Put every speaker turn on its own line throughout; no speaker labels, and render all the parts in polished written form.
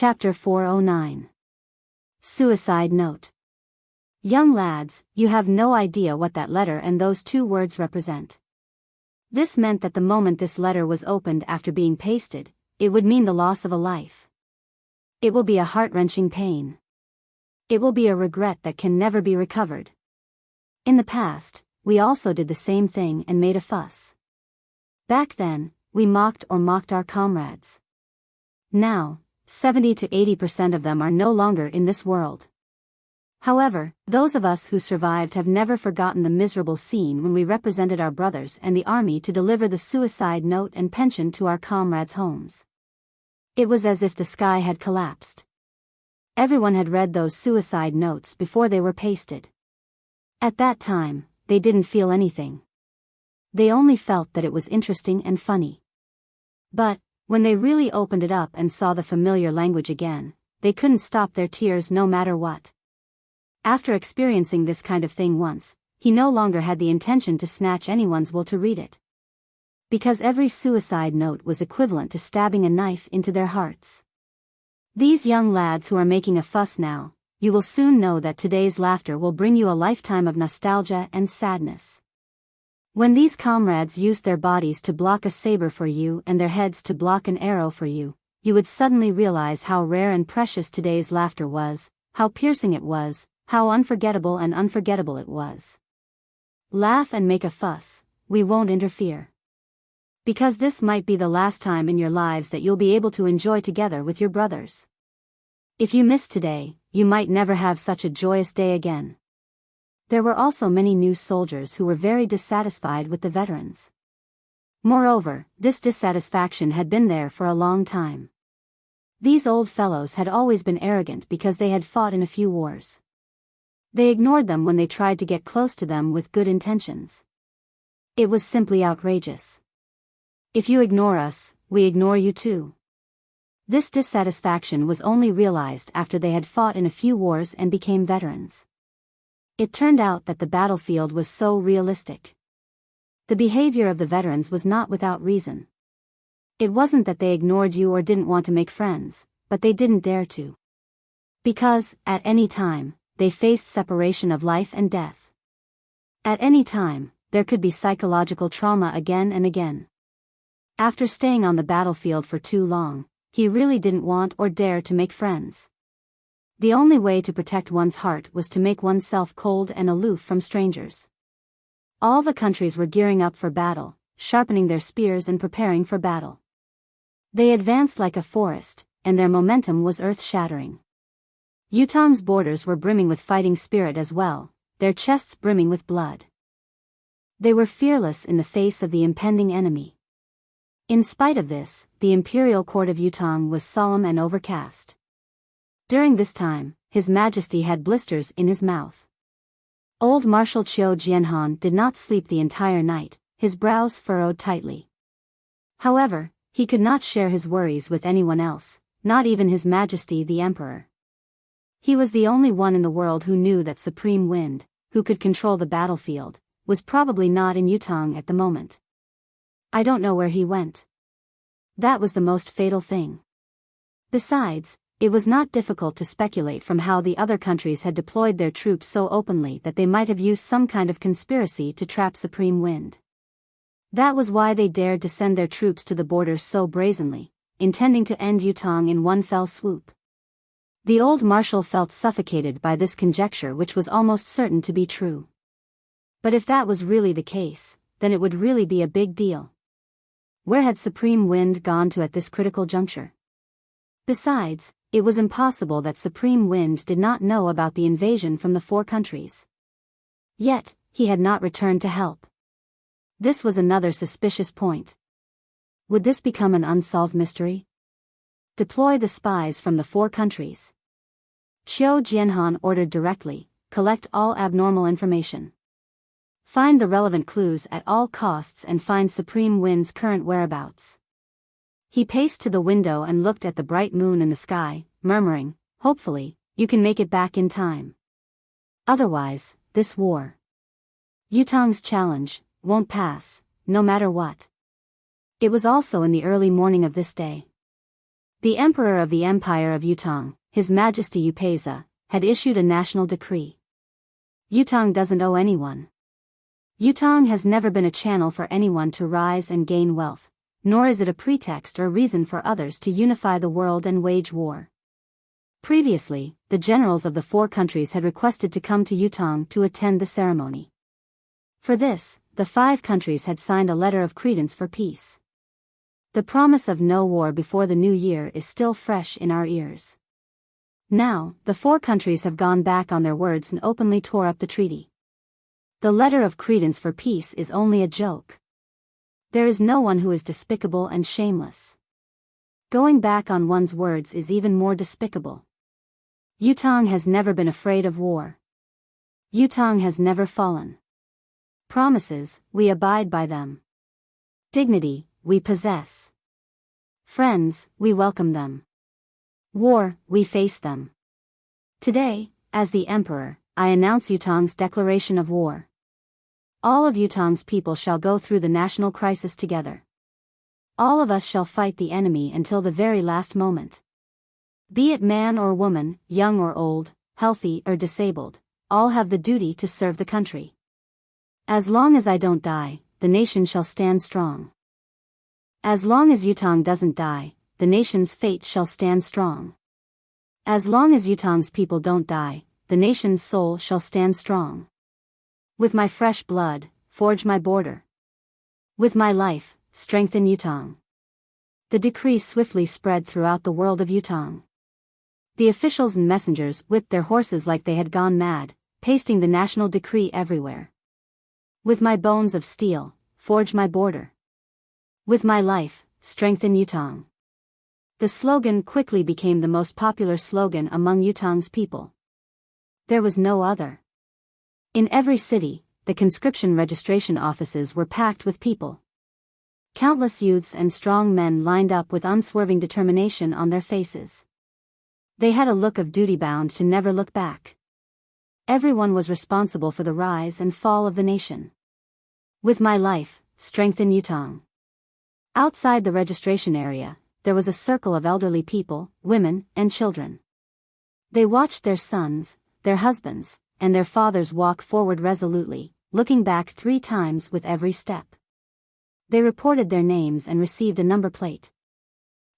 Chapter 409. Suicide Note. Young lads, you have no idea what that letter and those 2 words represent. This meant that the moment this letter was opened after being pasted, it would mean the loss of a life. It will be a heart-wrenching pain. It will be a regret that can never be recovered. In the past, we also did the same thing and made a fuss. Back then, we mocked our comrades. Now, 70 to 80% of them are no longer in this world. However, those of us who survived have never forgotten the miserable scene when we represented our brothers and the army to deliver the suicide note and pension to our comrades' homes. It was as if the sky had collapsed. Everyone had read those suicide notes before they were pasted. At that time, they didn't feel anything. They only felt that it was interesting and funny. But, when they really opened it up and saw the familiar language again, they couldn't stop their tears no matter what. After experiencing this kind of thing once, he no longer had the intention to snatch anyone's will to read it. Because every suicide note was equivalent to stabbing a knife into their hearts. These young lads who are making a fuss now, you will soon know that today's laughter will bring you a lifetime of nostalgia and sadness. When these comrades used their bodies to block a saber for you and their heads to block an arrow for you, you would suddenly realize how rare and precious today's laughter was, how piercing it was, how unforgettable it was. Laugh and make a fuss, we won't interfere. Because this might be the last time in your lives that you'll be able to enjoy together with your brothers. If you miss today, you might never have such a joyous day again. There were also many new soldiers who were very dissatisfied with the veterans. Moreover, this dissatisfaction had been there for a long time. These old fellows had always been arrogant because they had fought in a few wars. They ignored them when they tried to get close to them with good intentions. It was simply outrageous. If you ignore us, we ignore you too. This dissatisfaction was only realized after they had fought in a few wars and became veterans. It turned out that the battlefield was so realistic. The behavior of the veterans was not without reason. It wasn't that they ignored you or didn't want to make friends, but they didn't dare to. Because, at any time, they faced separation of life and death. At any time, there could be psychological trauma again and again. After staying on the battlefield for too long, he really didn't want or dare to make friends. The only way to protect one's heart was to make oneself cold and aloof from strangers. All the countries were gearing up for battle, sharpening their spears and preparing for battle. They advanced like a forest, and their momentum was earth-shattering. Yutong's borders were brimming with fighting spirit as well, their chests brimming with blood. They were fearless in the face of the impending enemy. In spite of this, the imperial court of Yutong was solemn and overcast. During this time, His Majesty had blisters in his mouth. Old Marshal Qiu Jianhan did not sleep the entire night, his brows furrowed tightly. However, he could not share his worries with anyone else, not even His Majesty the Emperor. He was the only one in the world who knew that Supreme Wind, who could control the battlefield, was probably not in Yutong at the moment. I don't know where he went. That was the most fatal thing. Besides, it was not difficult to speculate from how the other countries had deployed their troops so openly that they might have used some kind of conspiracy to trap Supreme Wind. That was why they dared to send their troops to the borders so brazenly, intending to end Yutong in one fell swoop. The old marshal felt suffocated by this conjecture, which was almost certain to be true. But if that was really the case, then it would really be a big deal. Where had Supreme Wind gone to at this critical juncture? Besides, it was impossible that Supreme Wind did not know about the invasion from the 4 countries. Yet, he had not returned to help. This was another suspicious point. Would this become an unsolved mystery? Deploy the spies from the 4 countries. Qiu Jianhan ordered directly, collect all abnormal information. Find the relevant clues at all costs and find Supreme Wind's current whereabouts. He paced to the window and looked at the bright moon in the sky, murmuring, hopefully, you can make it back in time. Otherwise, this war, Yutong's challenge, won't pass, no matter what. It was also in the early morning of this day. The Emperor of the Empire of Yutong, His Majesty Upeza, had issued a national decree. Yutong doesn't owe anyone. Yutong has never been a channel for anyone to rise and gain wealth, nor is it a pretext or reason for others to unify the world and wage war. Previously, the generals of the 4 countries had requested to come to Yutong to attend the ceremony. For this, the 5 countries had signed a letter of credence for peace. The promise of no war before the new year is still fresh in our ears. Now, the 4 countries have gone back on their words and openly tore up the treaty. The letter of credence for peace is only a joke. There is no one who is despicable and shameless. Going back on one's words is even more despicable. Yutong has never been afraid of war. Yutong has never fallen. Promises, we abide by them. Dignity, we possess. Friends, we welcome them. War, we face them. Today, as the Emperor, I announce Yutong's declaration of war. All of Yutong's people shall go through the national crisis together. All of us shall fight the enemy until the very last moment. Be it man or woman, young or old, healthy or disabled, all have the duty to serve the country. As long as I don't die, the nation shall stand strong. As long as Yutong doesn't die, the nation's fate shall stand strong. As long as Yutong's people don't die, the nation's soul shall stand strong. With my fresh blood, forge my border. With my life, strengthen Yutong. The decree swiftly spread throughout the world of Yutong. The officials and messengers whipped their horses like they had gone mad, pasting the national decree everywhere. With my bones of steel, forge my border. With my life, strengthen Yutong. The slogan quickly became the most popular slogan among Yutong's people. There was no other. In every city, the conscription registration offices were packed with people. Countless youths and strong men lined up with unswerving determination on their faces. They had a look of duty-bound to never look back. Everyone was responsible for the rise and fall of the nation. With my life, strengthen Yutong. Outside the registration area, there was a circle of elderly people, women, and children. They watched their sons, their husbands, and their fathers walk forward resolutely, looking back 3 times with every step. They reported their names and received a number plate.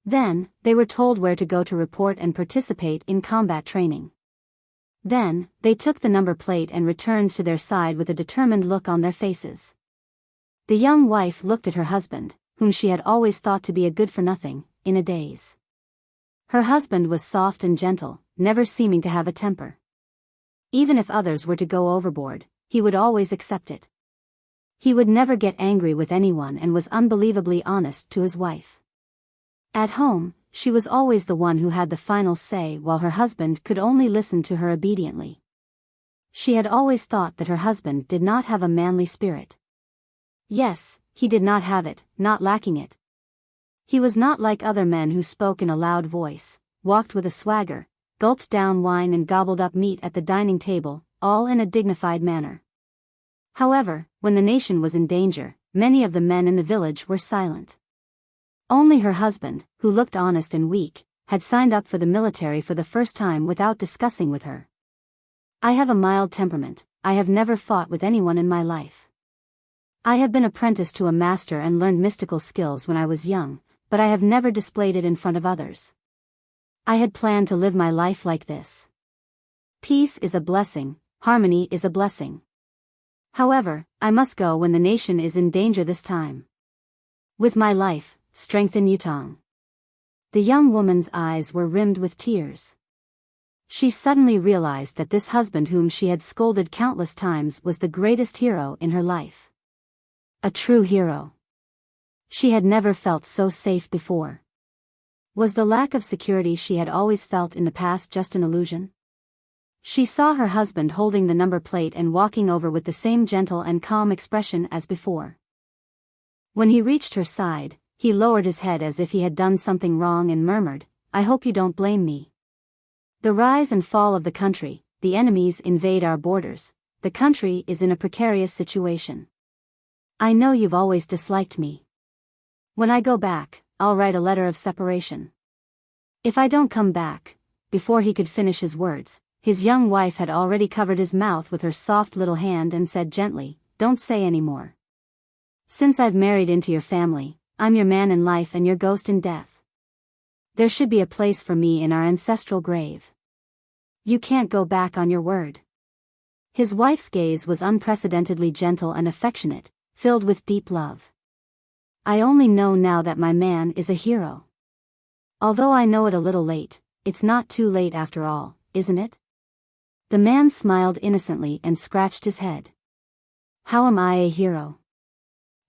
Then, they were told where to go to report and participate in combat training. Then, they took the number plate and returned to their side with a determined look on their faces. The young wife looked at her husband, whom she had always thought to be a good-for-nothing, in a daze. Her husband was soft and gentle, never seeming to have a temper. Even if others were to go overboard, he would always accept it. He would never get angry with anyone and was unbelievably honest to his wife. At home, she was always the one who had the final say while her husband could only listen to her obediently. She had always thought that her husband did not have a manly spirit. Yes, he did not have it, not lacking it. He was not like other men who spoke in a loud voice, walked with a swagger, gulped down wine and gobbled up meat at the dining table, all in a dignified manner. However, when the nation was in danger, many of the men in the village were silent. Only her husband, who looked honest and weak, had signed up for the military for the first time without discussing with her. I have a mild temperament, I have never fought with anyone in my life. I have been apprenticed to a master and learned mystical skills when I was young, but I have never displayed it in front of others. I had planned to live my life like this. Peace is a blessing, harmony is a blessing. However, I must go when the nation is in danger this time. With my life, strengthen Yutong. The young woman's eyes were rimmed with tears. She suddenly realized that this husband whom she had scolded countless times was the greatest hero in her life. A true hero. She had never felt so safe before. Was the lack of security she had always felt in the past just an illusion? She saw her husband holding the number plate and walking over with the same gentle and calm expression as before. When he reached her side, he lowered his head as if he had done something wrong and murmured, "I hope you don't blame me. The rise and fall of the country, the enemies invade our borders, the country is in a precarious situation. I know you've always disliked me. When I go back, I'll write a letter of separation. If I don't come back, before he could finish his words, his young wife had already covered his mouth with her soft little hand and said gently, "Don't say any more. Since I've married into your family, I'm your man in life and your ghost in death. There should be a place for me in our ancestral grave. You can't go back on your word." His wife's gaze was unprecedentedly gentle and affectionate, filled with deep love. "I only know now that my man is a hero. Although I know it a little late, it's not too late after all, isn't it?" The man smiled innocently and scratched his head. "How am I a hero?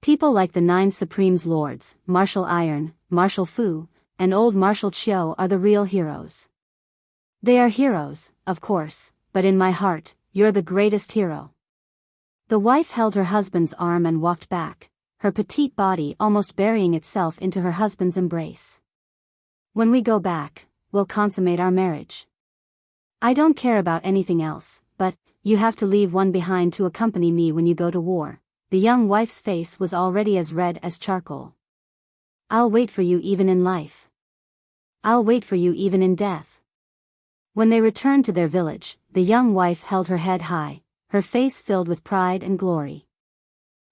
People like the 9 Supremes Lords, Marshal Iron, Marshal Fu, and old Marshal Chiu are the real heroes. They are heroes, of course, but in my heart, you're the greatest hero." The wife held her husband's arm and walked back, her petite body almost burying itself into her husband's embrace. "When we go back, we'll consummate our marriage. I don't care about anything else, but you have to leave one behind to accompany me when you go to war." The young wife's face was already as red as charcoal. "I'll wait for you even in life. I'll wait for you even in death." When they returned to their village, the young wife held her head high, her face filled with pride and glory.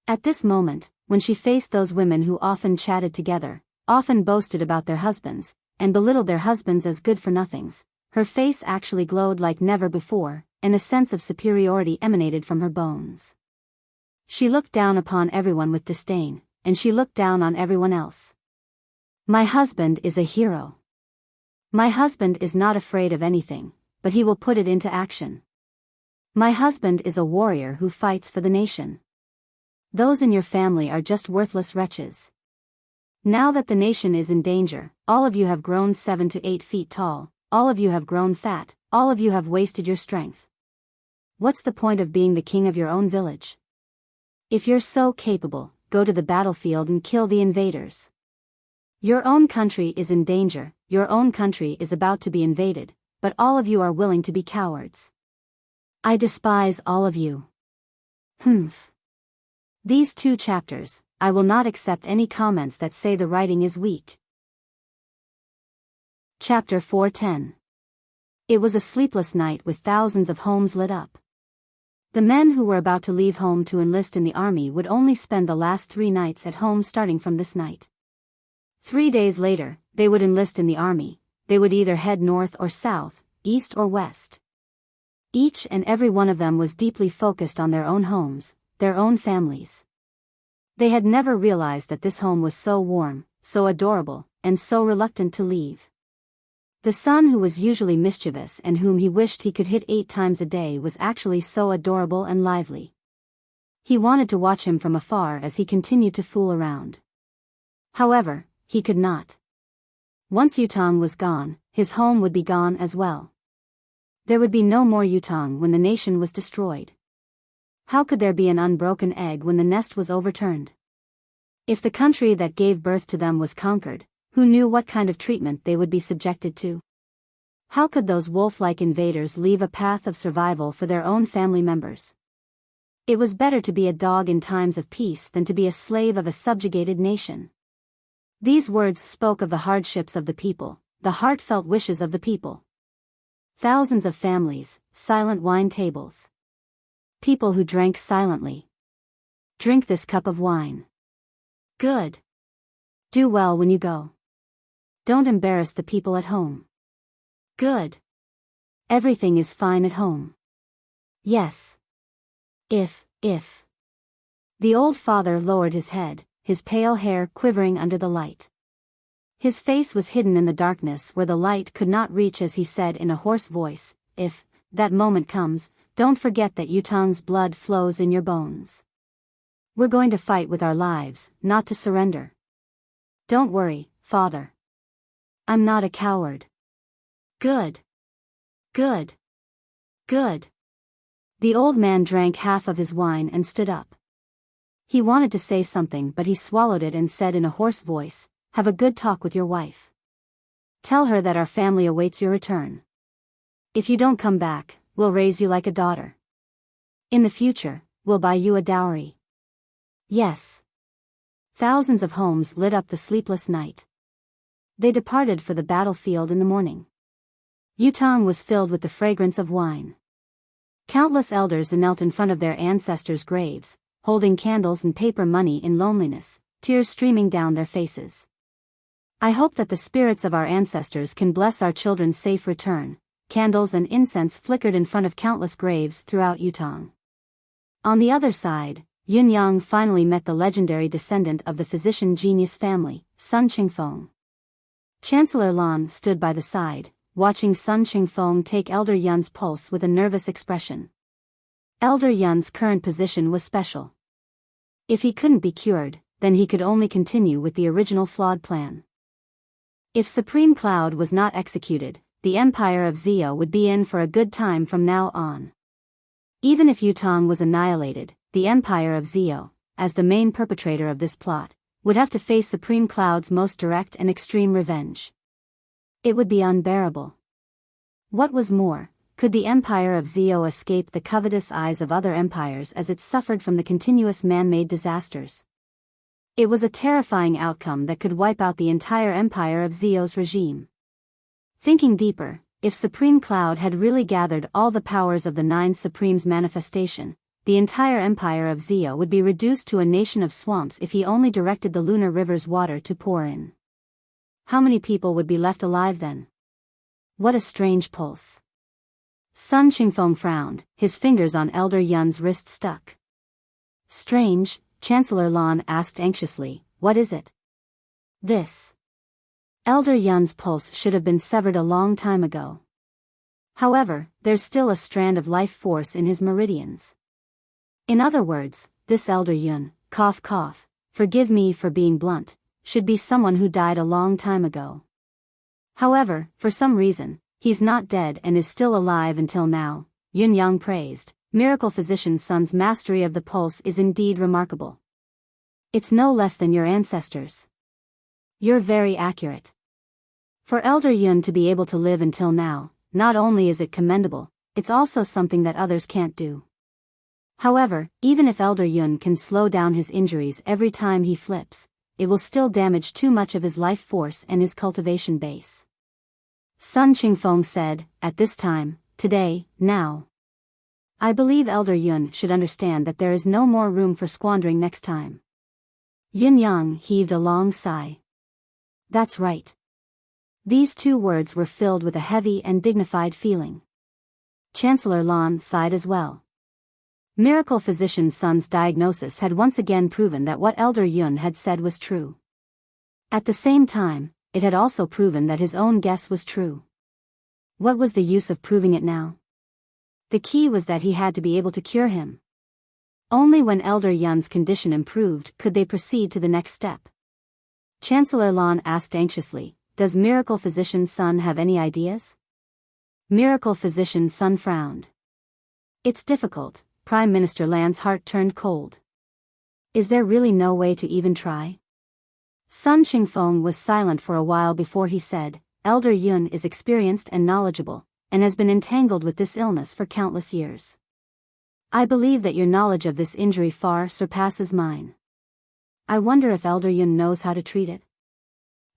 At this moment, when she faced those women who often chatted together, often boasted about their husbands, and belittled their husbands as good-for-nothings, her face actually glowed like never before, and a sense of superiority emanated from her bones. She looked down upon everyone with disdain, and she looked down on everyone else. "My husband is a hero. My husband is not afraid of anything, but he will put it into action. My husband is a warrior who fights for the nation. Those in your family are just worthless wretches. Now that the nation is in danger, all of you have grown 7 to 8 feet tall, all of you have grown fat, all of you have wasted your strength. What's the point of being the king of your own village? If you're so capable, go to the battlefield and kill the invaders. Your own country is in danger, your own country is about to be invaded, but all of you are willing to be cowards. I despise all of you." Humph. These 2 chapters, I will not accept any comments that say the writing is weak. Chapter 410. It was a sleepless night with thousands of homes lit up. The men who were about to leave home to enlist in the army would only spend the last 3 nights at home starting from this night. 3 days later, they would enlist in the army. They would either head north or south, east or west. Each and every one of them was deeply focused on their own homes, their own families. They had never realized that this home was so warm, so adorable, and so reluctant to leave. The son who was usually mischievous and whom he wished he could hit 8 times a day was actually so adorable and lively. He wanted to watch him from afar as he continued to fool around. However, he could not. Once Yutong was gone, his home would be gone as well. There would be no more Yutong when the nation was destroyed. How could there be an unbroken egg when the nest was overturned? If the country that gave birth to them was conquered, who knew what kind of treatment they would be subjected to? How could those wolf-like invaders leave a path of survival for their own family members? It was better to be a dog in times of peace than to be a slave of a subjugated nation. These words spoke of the hardships of the people, the heartfelt wishes of the people. Thousands of families, silent wine tables. People who drank silently. Drink this cup of wine. Good. Do well when you go. Don't embarrass the people at home. Good. Everything is fine at home. Yes. If. The old father lowered his head, his pale hair quivering under the light. His face was hidden in the darkness where the light could not reach as he said in a hoarse voice, "If that moment comes, don't forget that Yutong's blood flows in your bones. We're going to fight with our lives, not to surrender. Don't worry, father. I'm not a coward." Good. Good. Good. The old man drank half of his wine and stood up. He wanted to say something but he swallowed it and said in a hoarse voice, "Have a good talk with your wife. Tell her that our family awaits your return. If you don't come back, we'll raise you like a daughter. In the future, we'll buy you a dowry." Yes. Thousands of homes lit up the sleepless night. They departed for the battlefield in the morning. Yutong was filled with the fragrance of wine. Countless elders knelt in front of their ancestors' graves, holding candles and paper money in loneliness, tears streaming down their faces. I hope that the spirits of our ancestors can bless our children's safe return. Candles and incense flickered in front of countless graves throughout Yutong. On the other side, Yun Yang finally met the legendary descendant of the physician genius family, Sun Qingfeng. Chancellor Lan stood by the side, watching Sun Qingfeng take Elder Yun's pulse with a nervous expression. Elder Yun's current position was special. If he couldn't be cured, then he could only continue with the original flawed plan. If Supreme Cloud was not executed, the Empire of Zio would be in for a good time from now on. Even if Yutong was annihilated, the Empire of Zio, as the main perpetrator of this plot, would have to face Supreme Cloud's most direct and extreme revenge. It would be unbearable. What was more, could the Empire of Zio escape the covetous eyes of other empires as it suffered from the continuous man-made disasters? It was a terrifying outcome that could wipe out the entire Empire of Zio's regime. Thinking deeper, if Supreme Cloud had really gathered all the powers of the Nine Supremes manifestation, the entire Empire of Zio would be reduced to a nation of swamps if he only directed the lunar river's water to pour in. How many people would be left alive then? What a strange pulse. Sun Qingfeng frowned, his fingers on Elder Yun's wrist stuck. Strange, Chancellor Lan asked anxiously, what is it? This. Elder Yun's pulse should have been severed a long time ago. However, there's still a strand of life force in his meridians. In other words, this Elder Yun, cough cough, forgive me for being blunt, should be someone who died a long time ago. However, for some reason, he's not dead and is still alive until now, Yun Yang praised. Miracle Physician Sun's mastery of the pulse is indeed remarkable. It's no less than your ancestors. You're very accurate. For Elder Yun to be able to live until now, not only is it commendable, it's also something that others can't do. However, even if Elder Yun can slow down his injuries every time he flips, it will still damage too much of his life force and his cultivation base. Sun Qingfeng said, at this time, today, now. I believe Elder Yun should understand that there is no more room for squandering next time. Yun Yang heaved a long sigh. That's right. These two words were filled with a heavy and dignified feeling. Chancellor Lan sighed as well. Miracle Physician Sun's diagnosis had once again proven that what Elder Yun had said was true. At the same time, it had also proven that his own guess was true. What was the use of proving it now? The key was that he had to be able to cure him. Only when Elder Yun's condition improved could they proceed to the next step. Chancellor Lan asked anxiously, does Miracle Physician Sun have any ideas? Miracle Physician Sun frowned. It's difficult. Prime Minister Lan's heart turned cold. Is there really no way to even try? Sun Qingfeng was silent for a while before he said, Elder Yun is experienced and knowledgeable, and has been entangled with this illness for countless years. I believe that your knowledge of this injury far surpasses mine. I wonder if Elder Yun knows how to treat it.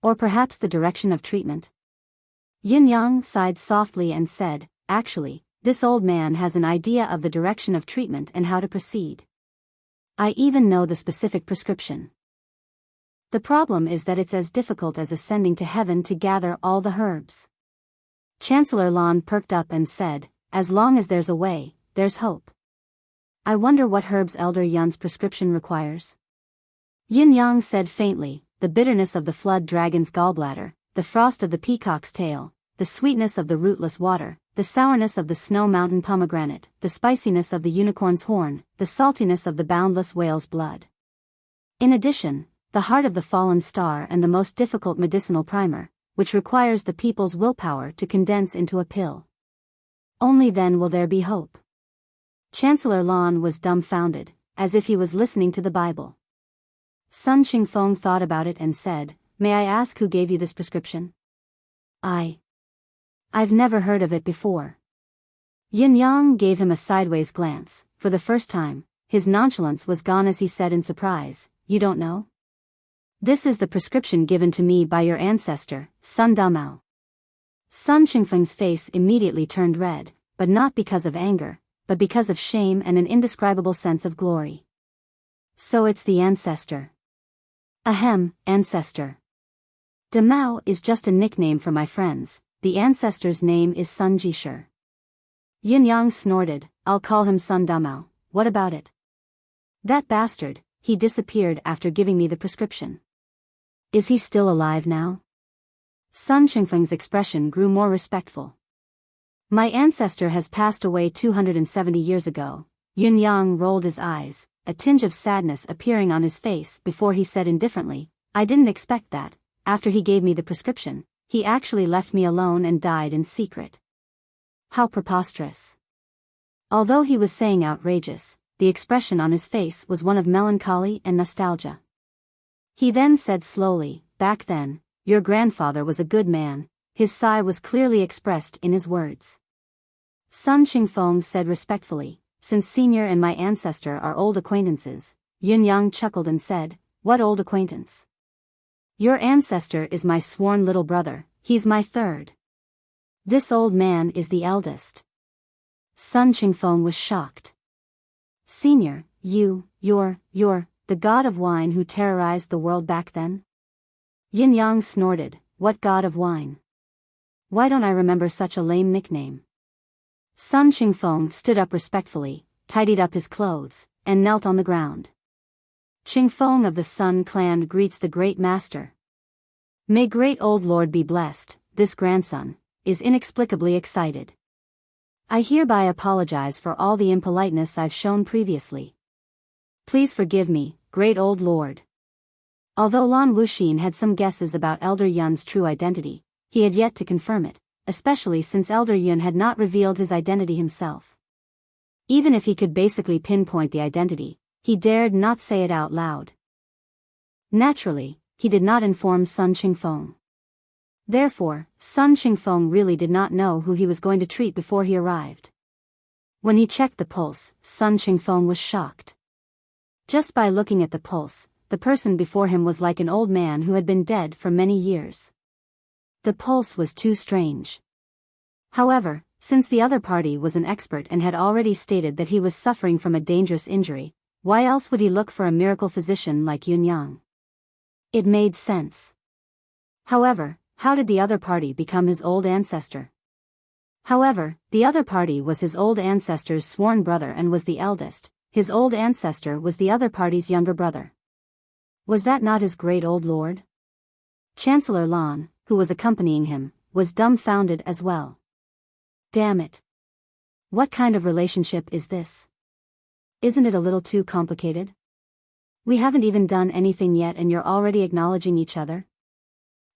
Or perhaps the direction of treatment. Yin Yang sighed softly and said, actually, this old man has an idea of the direction of treatment and how to proceed. I even know the specific prescription. The problem is that it's as difficult as ascending to heaven to gather all the herbs. Chancellor Lan perked up and said, as long as there's a way, there's hope. I wonder what herbs Elder Yun's prescription requires. Yin Yang said faintly, the bitterness of the flood dragon's gallbladder, the frost of the peacock's tail, the sweetness of the rootless water, the sourness of the snow mountain pomegranate, the spiciness of the unicorn's horn, the saltiness of the boundless whale's blood. In addition, the heart of the fallen star and the most difficult medicinal primer, which requires the people's willpower to condense into a pill. Only then will there be hope. Chancellor Lan was dumbfounded, as if he was listening to the Bible. Sun Qingfeng thought about it and said, may I ask who gave you this prescription? I've never heard of it before. Yin Yang gave him a sideways glance. For the first time, his nonchalance was gone as he said in surprise, you don't know? This is the prescription given to me by your ancestor, Sun Damao. Sun Qingfeng's face immediately turned red, but not because of anger, but because of shame and an indescribable sense of glory. So it's the ancestor. Ahem, ancestor. Damao is just a nickname for my friends, the ancestor's name is Sun Jisher. Yin Yang snorted, I'll call him Sun Damao, what about it? That bastard, he disappeared after giving me the prescription. Is he still alive now? Sun Qingfeng's expression grew more respectful. My ancestor has passed away 270 years ago. Yin Yang rolled his eyes, a tinge of sadness appearing on his face before he said indifferently, I didn't expect that. After he gave me the prescription, he actually left me alone and died in secret. How preposterous. Although he was saying outrageous, the expression on his face was one of melancholy and nostalgia. He then said slowly, back then, your grandfather was a good man, his sigh was clearly expressed in his words. Sun Qingfeng said respectfully, since Senior and my ancestor are old acquaintances, Yin Yang chuckled and said, what old acquaintance? Your ancestor is my sworn little brother, he's my third. This old man is the eldest. Sun Qingfeng was shocked. Senior, you're the god of wine who terrorized the world back then? Yin Yang snorted, what god of wine? Why don't I remember such a lame nickname? Sun Qingfeng stood up respectfully, tidied up his clothes, and knelt on the ground. Qingfeng of the Sun clan greets the great master. May great old lord be blessed, this grandson is inexplicably excited. I hereby apologize for all the impoliteness I've shown previously. Please forgive me, great old lord. Although Lan Wuxin had some guesses about Elder Yun's true identity, he had yet to confirm it, especially since Elder Yun had not revealed his identity himself. Even if he could basically pinpoint the identity, he dared not say it out loud. Naturally, he did not inform Sun Qingfeng. Therefore, Sun Qingfeng really did not know who he was going to treat before he arrived. When he checked the pulse, Sun Qingfeng was shocked. Just by looking at the pulse, the person before him was like an old man who had been dead for many years. The pulse was too strange. However, since the other party was an expert and had already stated that he was suffering from a dangerous injury, why else would he look for a miracle physician like Yun Yang? It made sense. However, how did the other party become his old ancestor? However, the other party was his old ancestor's sworn brother and was the eldest. His old ancestor was the other party's younger brother. Was that not his great old lord? Chancellor Lan, who was accompanying him, was dumbfounded as well. Damn it. What kind of relationship is this? Isn't it a little too complicated? We haven't even done anything yet and you're already acknowledging each other?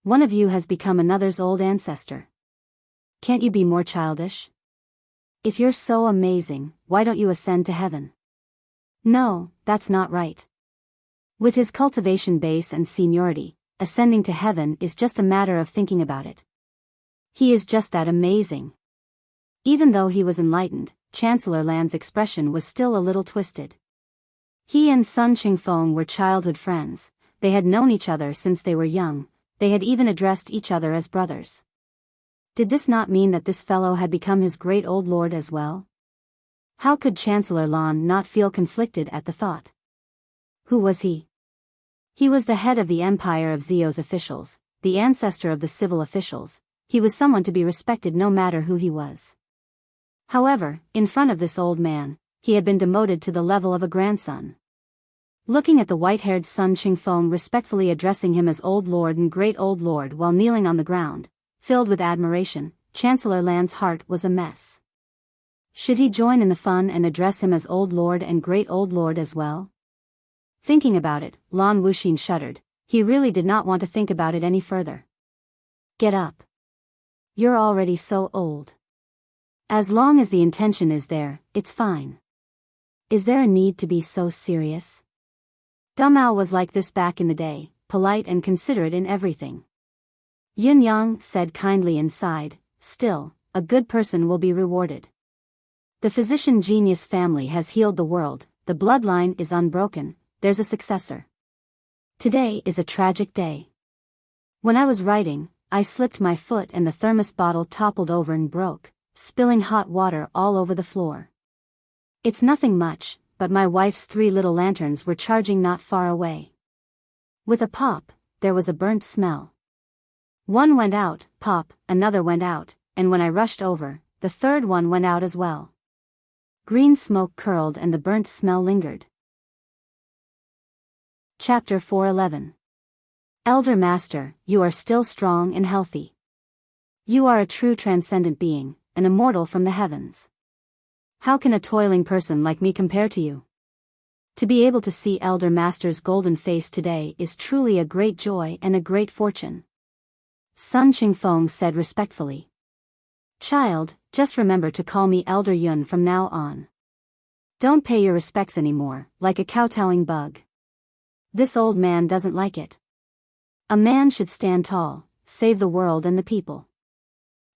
One of you has become another's old ancestor. Can't you be more childish? If you're so amazing, why don't you ascend to heaven? No, that's not right. With his cultivation base and seniority, ascending to heaven is just a matter of thinking about it. He is just that amazing. Even though he was enlightened, Chancellor Lan's expression was still a little twisted. He and Sun Qingfeng were childhood friends, they had known each other since they were young, they had even addressed each other as brothers. Did this not mean that this fellow had become his great old lord as well? How could Chancellor Lan not feel conflicted at the thought? Who was he? He was the head of the empire of Zio's officials, the ancestor of the civil officials. He was someone to be respected no matter who he was. However, in front of this old man, he had been demoted to the level of a grandson. Looking at the white-haired Sun Qingfeng respectfully addressing him as Old Lord and Great Old Lord while kneeling on the ground, filled with admiration, Chancellor Lan's heart was a mess. Should he join in the fun and address him as Old Lord and Great Old Lord as well? Thinking about it, Lan Wuxin shuddered. He really did not want to think about it any further. Get up. You're already so old. As long as the intention is there, it's fine. Is there a need to be so serious? Damao was like this back in the day, polite and considerate in everything. Yin Yang said kindly and sighed, still, a good person will be rewarded. The physician genius family has healed the world, the bloodline is unbroken, there's a successor. Today is a tragic day. When I was writing, I slipped my foot and the thermos bottle toppled over and broke, spilling hot water all over the floor. It's nothing much, but my wife's 3 little lanterns were charging not far away. With a pop, there was a burnt smell. One went out, pop, another went out, and when I rushed over, the third one went out as well. Green smoke curled and the burnt smell lingered. Chapter 4:11. Elder Master, you are still strong and healthy. You are a true transcendent being, an immortal from the heavens. How can a toiling person like me compare to you? To be able to see Elder Master's golden face today is truly a great joy and a great fortune. Sun Qingfeng said respectfully. Child, just remember to call me Elder Yun from now on. Don't pay your respects anymore, like a kowtowing bug. This old man doesn't like it. A man should stand tall, save the world and the people.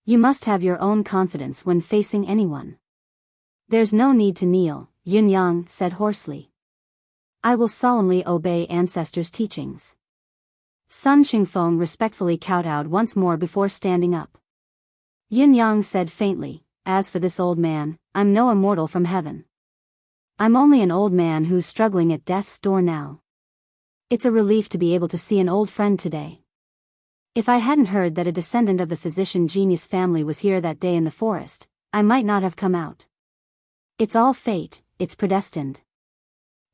You must have your own confidence when facing anyone. There's no need to kneel, Yun Yang said hoarsely. I will solemnly obey ancestors' teachings. Sun Qingfeng respectfully kowtowed once more before standing up. Yun Yang said faintly, as for this old man, I'm no immortal from heaven. I'm only an old man who's struggling at death's door now. It's a relief to be able to see an old friend today. If I hadn't heard that a descendant of the physician genius family was here that day in the forest, I might not have come out. It's all fate, it's predestined.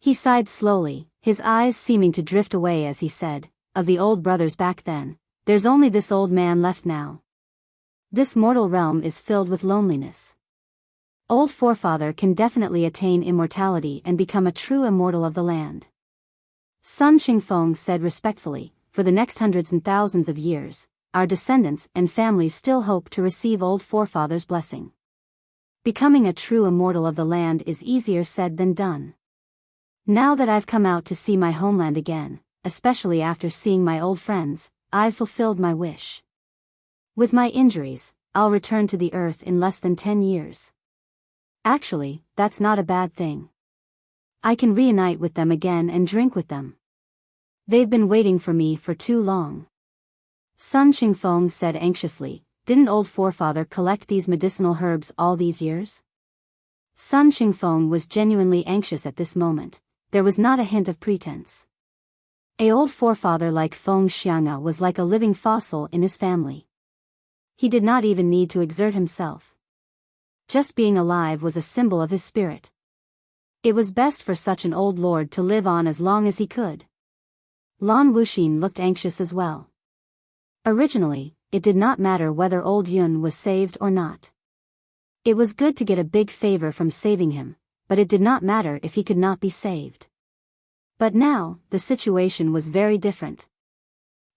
He sighed slowly, his eyes seeming to drift away as he said, of the old brothers back then, there's only this old man left now. This mortal realm is filled with loneliness. Old forefather can definitely attain immortality and become a true immortal of the land. Sun Qingfeng said respectfully, for the next hundreds and thousands of years, our descendants and families still hope to receive old forefathers' blessing. Becoming a true immortal of the land is easier said than done. Now that I've come out to see my homeland again, especially after seeing my old friends, I've fulfilled my wish. With my injuries, I'll return to the earth in less than 10 years. Actually, that's not a bad thing. I can reunite with them again and drink with them. They've been waiting for me for too long. Sun Qingfeng said anxiously, didn't old forefather collect these medicinal herbs all these years? Sun Qingfeng was genuinely anxious at this moment, there was not a hint of pretense. A old forefather like Feng Xianga was like a living fossil in his family. He did not even need to exert himself. Just being alive was a symbol of his spirit. It was best for such an old lord to live on as long as he could. Lan Wuxin looked anxious as well. Originally, it did not matter whether old Yun was saved or not. It was good to get a big favor from saving him, but it did not matter if he could not be saved. But now, the situation was very different.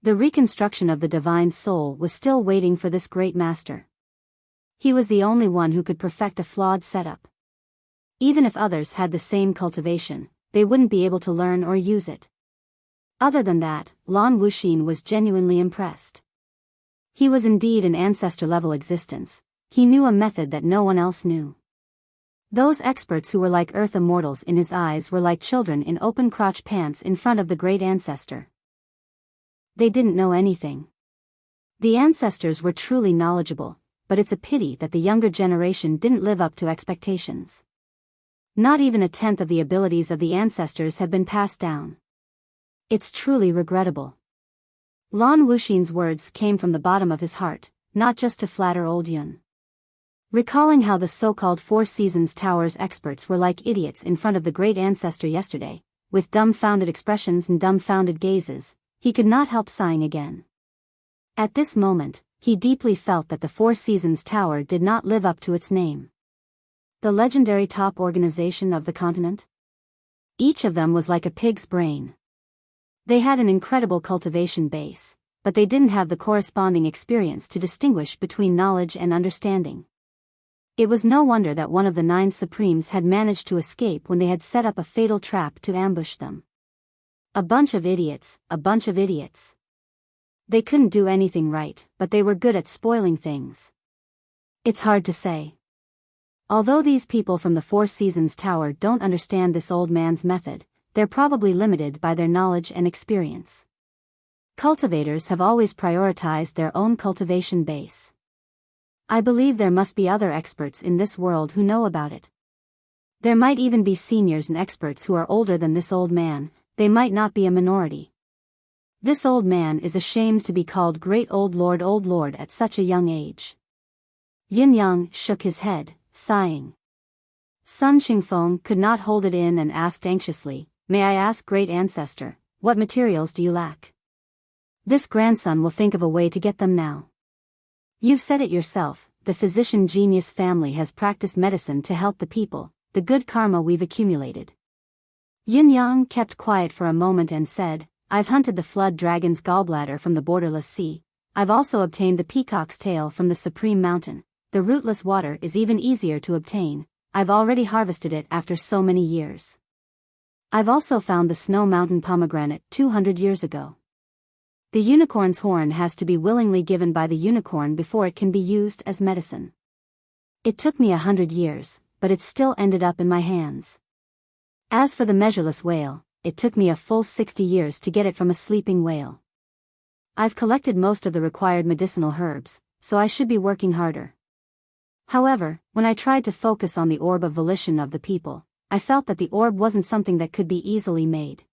The reconstruction of the divine soul was still waiting for this great master. He was the only one who could perfect a flawed setup. Even if others had the same cultivation, they wouldn't be able to learn or use it. Other than that, Lan Wuxin was genuinely impressed. He was indeed an ancestor-level existence, he knew a method that no one else knew. Those experts who were like earth immortals in his eyes were like children in open-crotch pants in front of the great ancestor. They didn't know anything. The ancestors were truly knowledgeable, but it's a pity that the younger generation didn't live up to expectations. Not even a tenth of the abilities of the ancestors have been passed down. It's truly regrettable. Lan Wuxin's words came from the bottom of his heart, not just to flatter old Yun. Recalling how the so-called Four Seasons Tower's experts were like idiots in front of the great ancestor yesterday, with dumbfounded expressions and dumbfounded gazes, he could not help sighing again. At this moment, he deeply felt that the Four Seasons Tower did not live up to its name. The legendary top organization of the continent? Each of them was like a pig's brain. They had an incredible cultivation base, but they didn't have the corresponding experience to distinguish between knowledge and understanding. It was no wonder that one of the 9 Supremes had managed to escape when they had set up a fatal trap to ambush them. A bunch of idiots, a bunch of idiots. They couldn't do anything right, but they were good at spoiling things. It's hard to say. Although these people from the Four Seasons Tower don't understand this old man's method, they're probably limited by their knowledge and experience. Cultivators have always prioritized their own cultivation base. I believe there must be other experts in this world who know about it. There might even be seniors and experts who are older than this old man. They might not be a minority. This old man is ashamed to be called Great Old Lord at such a young age. Yin Yang shook his head, sighing. Sun Qingfeng could not hold it in and asked anxiously, "May I ask, Great Ancestor, what materials do you lack? This grandson will think of a way to get them now." "You've said it yourself, the physician genius family has practiced medicine to help the people, the good karma we've accumulated." Yin Yang kept quiet for a moment and said, "I've hunted the flood dragon's gallbladder from the borderless sea. I've also obtained the peacock's tail from the supreme mountain. The rootless water is even easier to obtain. I've already harvested it after so many years. I've also found the snow mountain pomegranate 200 years ago. The unicorn's horn has to be willingly given by the unicorn before it can be used as medicine. It took me 100 years, but it still ended up in my hands. As for the measureless whale, it took me a full 60 years to get it from a sleeping whale. I've collected most of the required medicinal herbs, so I should be working harder. However, when I tried to focus on the orb of volition of the people, I felt that the orb wasn't something that could be easily made.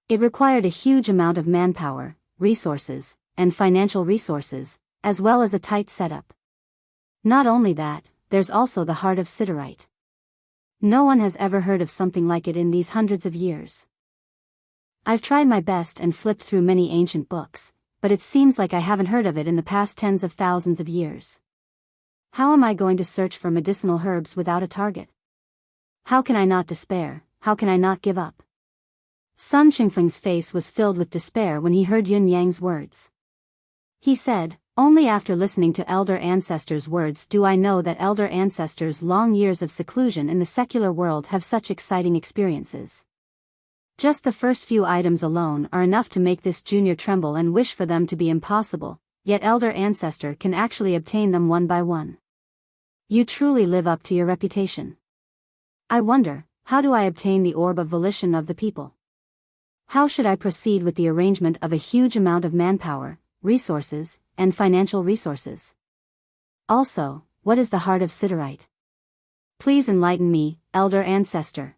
It required a huge amount of manpower, resources, and financial resources, as well as a tight setup. Not only that, there's also the heart of siderite. No one has ever heard of something like it in these hundreds of years. I've tried my best and flipped through many ancient books, but it seems like I haven't heard of it in the past tens of thousands of years. How am I going to search for medicinal herbs without a target? How can I not despair? How can I not give up?" Sun Qingfeng's face was filled with despair when he heard Yin Yang's words. He said, "Only after listening to elder ancestors' words do I know that elder ancestors' long years of seclusion in the secular world have such exciting experiences. Just the first few items alone are enough to make this junior tremble and wish for them to be impossible, yet elder ancestor can actually obtain them one by one. You truly live up to your reputation. I wonder, how do I obtain the orb of volition of the people? How should I proceed with the arrangement of a huge amount of manpower, resources, and financial resources? Also, what is the heart of siderite? Please enlighten me, elder ancestor."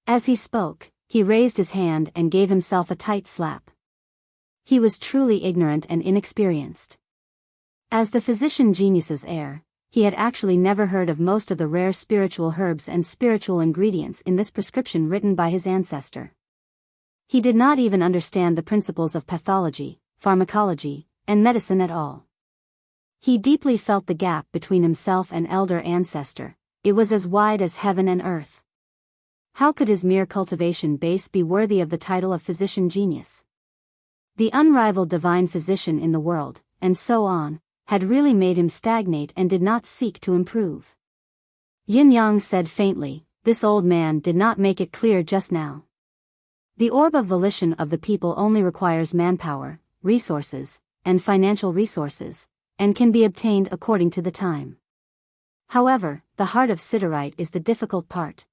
As he spoke, he raised his hand and gave himself a tight slap. He was truly ignorant and inexperienced. As the physician genius's heir, he had actually never heard of most of the rare spiritual herbs and spiritual ingredients in this prescription written by his ancestor. He did not even understand the principles of pathology, pharmacology, and medicine at all. He deeply felt the gap between himself and elder ancestor. It was as wide as heaven and earth. How could his mere cultivation base be worthy of the title of physician genius? The unrivaled divine physician in the world, and so on, had really made him stagnate and did not seek to improve. Yin Yang said faintly, "This old man did not make it clear just now. The orb of volition of the people only requires manpower, resources, and financial resources, and can be obtained according to the time. However, the heart of siderite is the difficult part.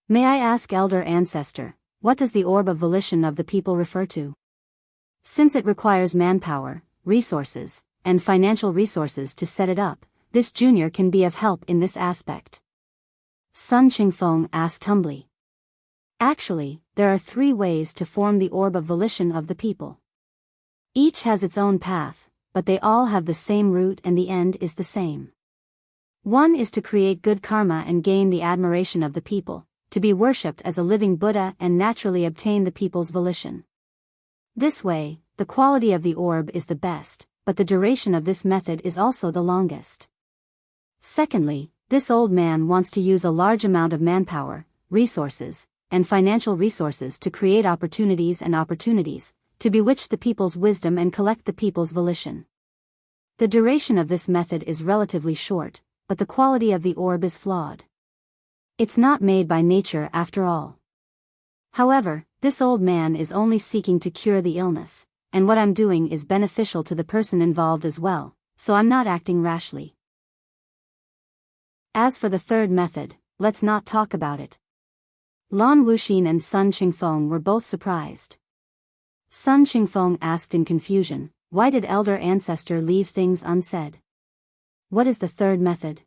May I ask, elder ancestor, what does the orb of volition of the people refer to? Since it requires manpower, resources, and financial resources to set it up, this junior can be of help in this aspect." Sun Qingfeng asked humbly. Actually, there are 3 ways to form the orb of volition of the people. Each has its own path, but they all have the same root and the end is the same. One is to create good karma and gain the admiration of the people, to be worshipped as a living Buddha and naturally obtain the people's volition. This way, the quality of the orb is the best, but the duration of this method is also the longest. Secondly, this old man wants to use a large amount of manpower, resources, and financial resources to create opportunities to bewitch the people's wisdom and collect the people's volition. The duration of this method is relatively short, but the quality of the orb is flawed. It's not made by nature after all. However, this old man is only seeking to cure the illness, and what I'm doing is beneficial to the person involved as well, so I'm not acting rashly. As for the third method, let's not talk about it. Lan Wuxin and Sun Qingfeng were both surprised. Sun Qingfeng asked in confusion, why did elder ancestor leave things unsaid? What is the third method?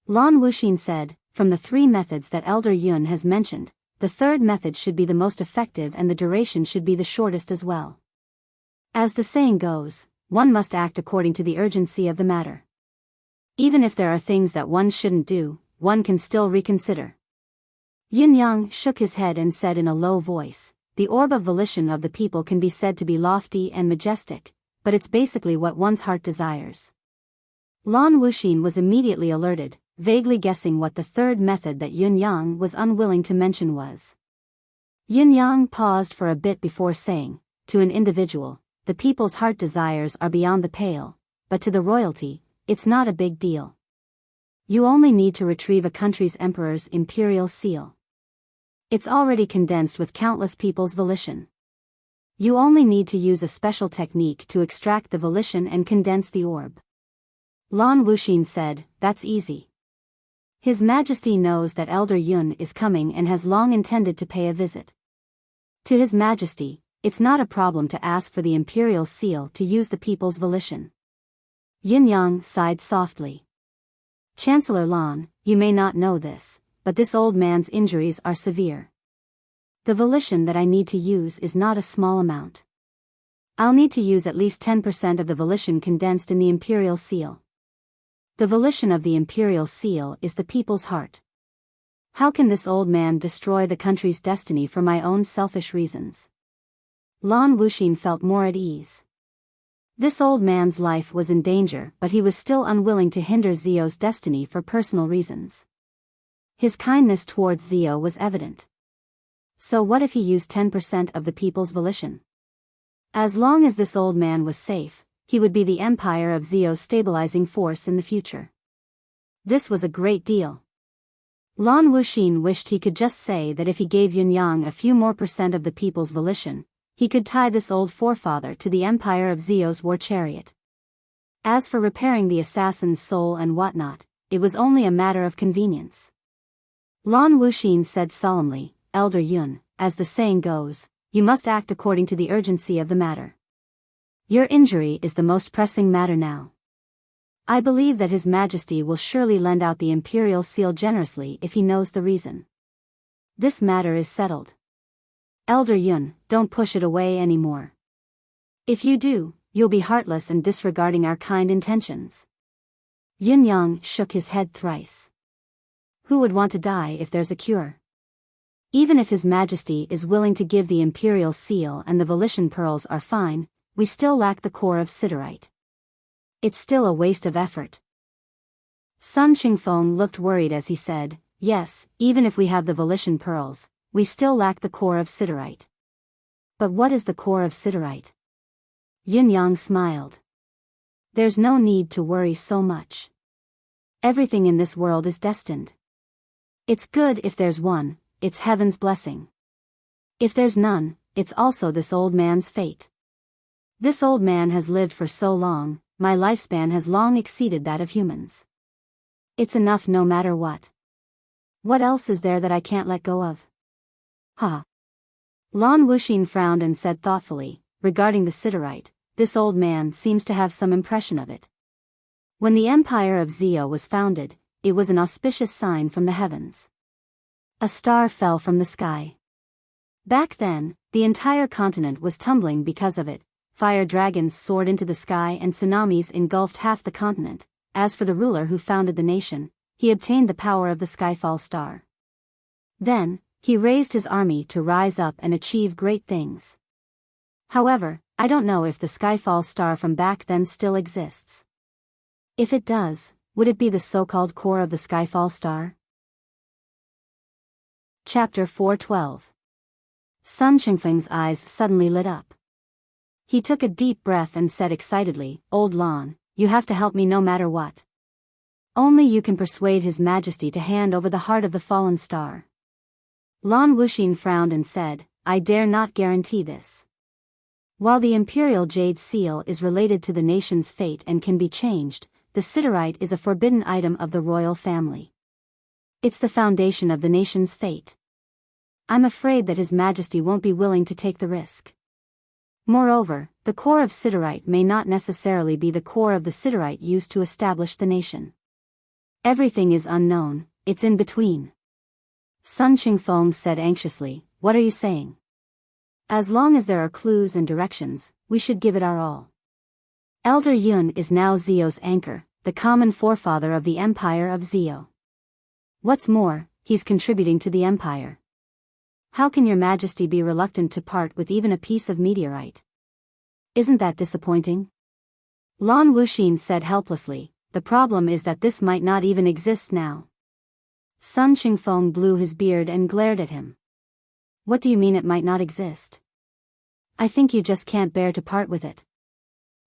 Lan Wuxin said, from the 3 methods that Elder Yun has mentioned, the third method should be the most effective and the duration should be the shortest as well. As the saying goes, one must act according to the urgency of the matter. Even if there are things that one shouldn't do, one can still reconsider. Yin Yang shook his head and said in a low voice, the orb of volition of the people can be said to be lofty and majestic, but it's basically what one's heart desires. Lan Wuxin was immediately alerted, vaguely guessing what the third method that Yin Yang was unwilling to mention was. Yin Yang paused for a bit before saying, to an individual, the people's heart desires are beyond the pale, but to the royalty, it's not a big deal. You only need to retrieve a country's emperor's imperial seal. It's already condensed with countless people's volition. You only need to use a special technique to extract the volition and condense the orb. Lan Wuxin said, that's easy. His Majesty knows that Elder Yun is coming and has long intended to pay a visit. To His Majesty, it's not a problem to ask for the imperial seal to use the people's volition. Yin Yang sighed softly. Chancellor Lan, you may not know this, but this old man's injuries are severe. The volition that I need to use is not a small amount. I'll need to use at least 10% of the volition condensed in the imperial seal. The volition of the imperial seal is the people's heart. How can this old man destroy the country's destiny for my own selfish reasons? Lan Wuxin felt more at ease. This old man's life was in danger, but he was still unwilling to hinder Zio's destiny for personal reasons. His kindness towards Zio was evident. So what if he used 10% of the people's volition? As long as this old man was safe, he would be the empire of Zio's stabilizing force in the future. This was a great deal. Lan Wuxin wished he could just say that if he gave Yin Yang a few more % of the people's volition, he could tie this old forefather to the empire of Zio's war chariot. As for repairing the assassin's soul and whatnot, it was only a matter of convenience. Lan Wuxin said solemnly, Elder Yun, as the saying goes, you must act according to the urgency of the matter. Your injury is the most pressing matter now. I believe that His Majesty will surely lend out the imperial seal generously if he knows the reason. This matter is settled. Elder Yun, don't push it away anymore. If you do, you'll be heartless and disregarding our kind intentions. Yin Yang shook his head thrice. Who would want to die if there's a cure? Even if His Majesty is willing to give the imperial seal and the volition pearls are fine, we still lack the core of siderite. It's still a waste of effort. Sun Qingfeng looked worried as he said, yes, even if we have the volition pearls, we still lack the core of siderite. But what is the core of siderite? Yin Yang smiled. There's no need to worry so much. Everything in this world is destined. It's good if there's one, it's heaven's blessing. If there's none, it's also this old man's fate. This old man has lived for so long, my lifespan has long exceeded that of humans. It's enough no matter what. What else is there that I can't let go of? Ha! Lan Wuxin frowned and said thoughtfully, regarding the siderite, this old man seems to have some impression of it. When the empire of Zio was founded, it was an auspicious sign from the heavens. A star fell from the sky. Back then, the entire continent was tumbling because of it. Fire dragons soared into the sky and tsunamis engulfed half the continent. As for the ruler who founded the nation, he obtained the power of the Skyfall star. Then, he raised his army to rise up and achieve great things. However, I don't know if the Skyfall star from back then still exists. If it does, would it be the so-called core of the Skyfall star? Chapter 412. Sun Qingfeng's eyes suddenly lit up. He took a deep breath and said excitedly, Old Lan, you have to help me no matter what. Only you can persuade His Majesty to hand over the heart of the fallen star. Lan Wuxin frowned and said, I dare not guarantee this. While the imperial jade seal is related to the nation's fate and can be changed, the siderite is a forbidden item of the royal family. It's the foundation of the nation's fate. I'm afraid that His Majesty won't be willing to take the risk. Moreover, the core of siderite may not necessarily be the core of the siderite used to establish the nation. Everything is unknown, it's in between. Sun Qingfeng said anxiously, what are you saying? As long as there are clues and directions, we should give it our all. Elder Yun is now Zio's anchor, the common forefather of the Empire of Zio. What's more, he's contributing to the Empire. How can your Majesty be reluctant to part with even a piece of meteorite? Isn't that disappointing? Lan Wuxin said helplessly, the problem is that this might not even exist now. Sun Qingfeng blew his beard and glared at him. What do you mean it might not exist? I think you just can't bear to part with it.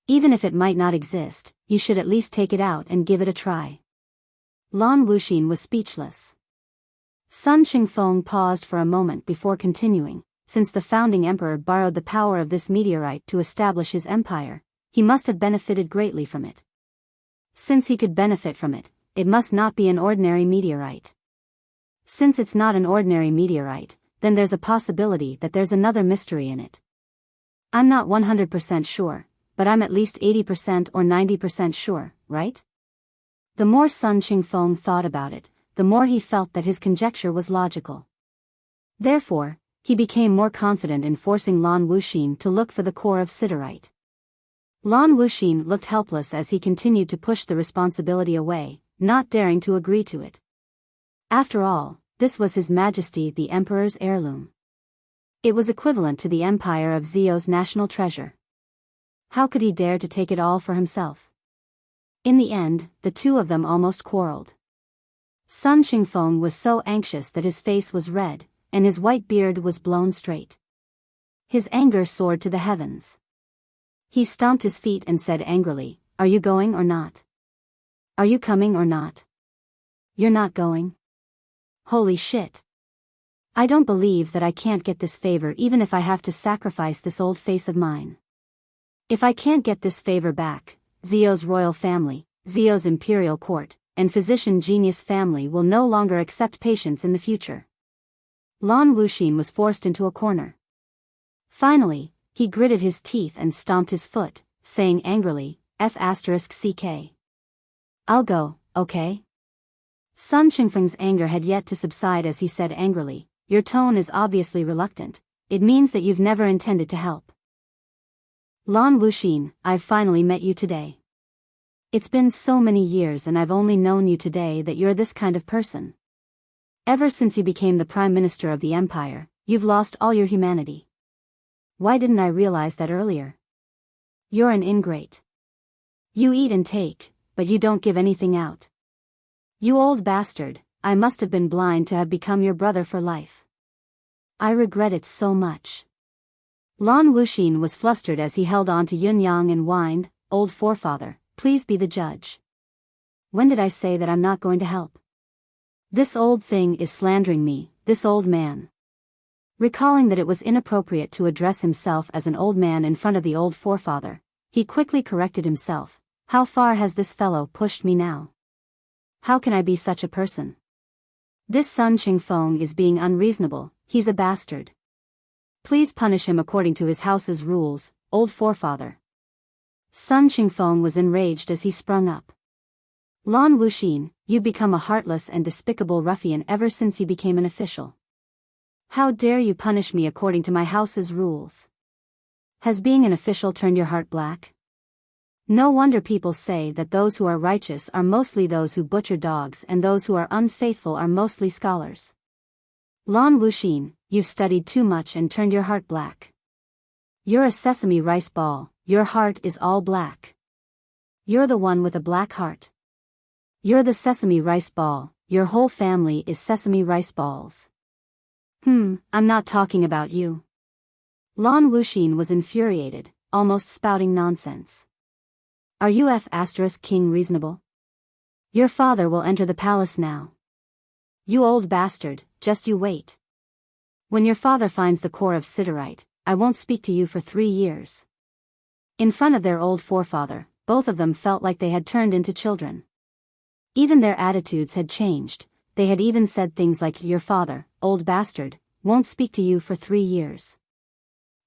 Even if it might not exist, you should at least take it out and give it a try. Lan Wuxin was speechless. Sun Qingfeng paused for a moment before continuing, since the founding emperor borrowed the power of this meteorite to establish his empire, he must have benefited greatly from it. Since he could benefit from it, it must not be an ordinary meteorite. Since it's not an ordinary meteorite, then there's a possibility that there's another mystery in it. I'm not 100% sure, but I'm at least 80% or 90% sure, right? The more Sun Qingfeng thought about it, the more he felt that his conjecture was logical. Therefore, he became more confident in forcing Lan Wuxin to look for the core of siderite. Lan Wuxin looked helpless as he continued to push the responsibility away, not daring to agree to it. After all, this was His Majesty the Emperor's heirloom. It was equivalent to the Empire of Zio's national treasure. How could he dare to take it all for himself? In the end, the two of them almost quarreled. Sun Qingfeng was so anxious that his face was red, and his white beard was blown straight. His anger soared to the heavens. He stomped his feet and said angrily, are you going or not? Are you coming or not? You're not going? Holy shit. I don't believe that I can't get this favor even if I have to sacrifice this old face of mine. If I can't get this favor back, Zio's royal family, Zio's imperial court, and physician genius family will no longer accept patients in the future. Lan Wuxin was forced into a corner. Finally, he gritted his teeth and stomped his foot, saying angrily, F***ck. I'll go, okay? Sun Qingfeng's anger had yet to subside as he said angrily, your tone is obviously reluctant, it means that you've never intended to help. Lan Wuxin, I've finally met you today. It's been so many years and I've only known you today that you're this kind of person. Ever since you became the Prime Minister of the Empire, you've lost all your humanity. Why didn't I realize that earlier? You're an ingrate. You eat and take, but you don't give anything out. You old bastard, I must have been blind to have become your brother for life. I regret it so much. Lan Wuxin was flustered as he held on to Yun Yang and whined, old forefather, please be the judge. When did I say that I'm not going to help? This old thing is slandering me, this old man. Recalling that it was inappropriate to address himself as an old man in front of the old forefather, he quickly corrected himself, how far has this fellow pushed me now? How can I be such a person? This Sun Qingfeng is being unreasonable, he's a bastard. Please punish him according to his house's rules, old forefather. Sun Qingfeng was enraged as he sprung up. Lan Wuxin, you've become a heartless and despicable ruffian ever since you became an official. How dare you punish me according to my house's rules? Has being an official turned your heart black? No wonder people say that those who are righteous are mostly those who butcher dogs and those who are unfaithful are mostly scholars. Lan Wuxin, you've studied too much and turned your heart black. You're a sesame rice ball, your heart is all black. You're the one with a black heart. You're the sesame rice ball, your whole family is sesame rice balls. I'm not talking about you. Lan Wuxin was infuriated, almost spouting nonsense. Are you King reasonable? Your father will enter the palace now. You old bastard, just you wait. When your father finds the core of siderite, I won't speak to you for 3 years. In front of their old forefather, both of them felt like they had turned into children. Even their attitudes had changed, they had even said things like, your father, old bastard, won't speak to you for 3 years.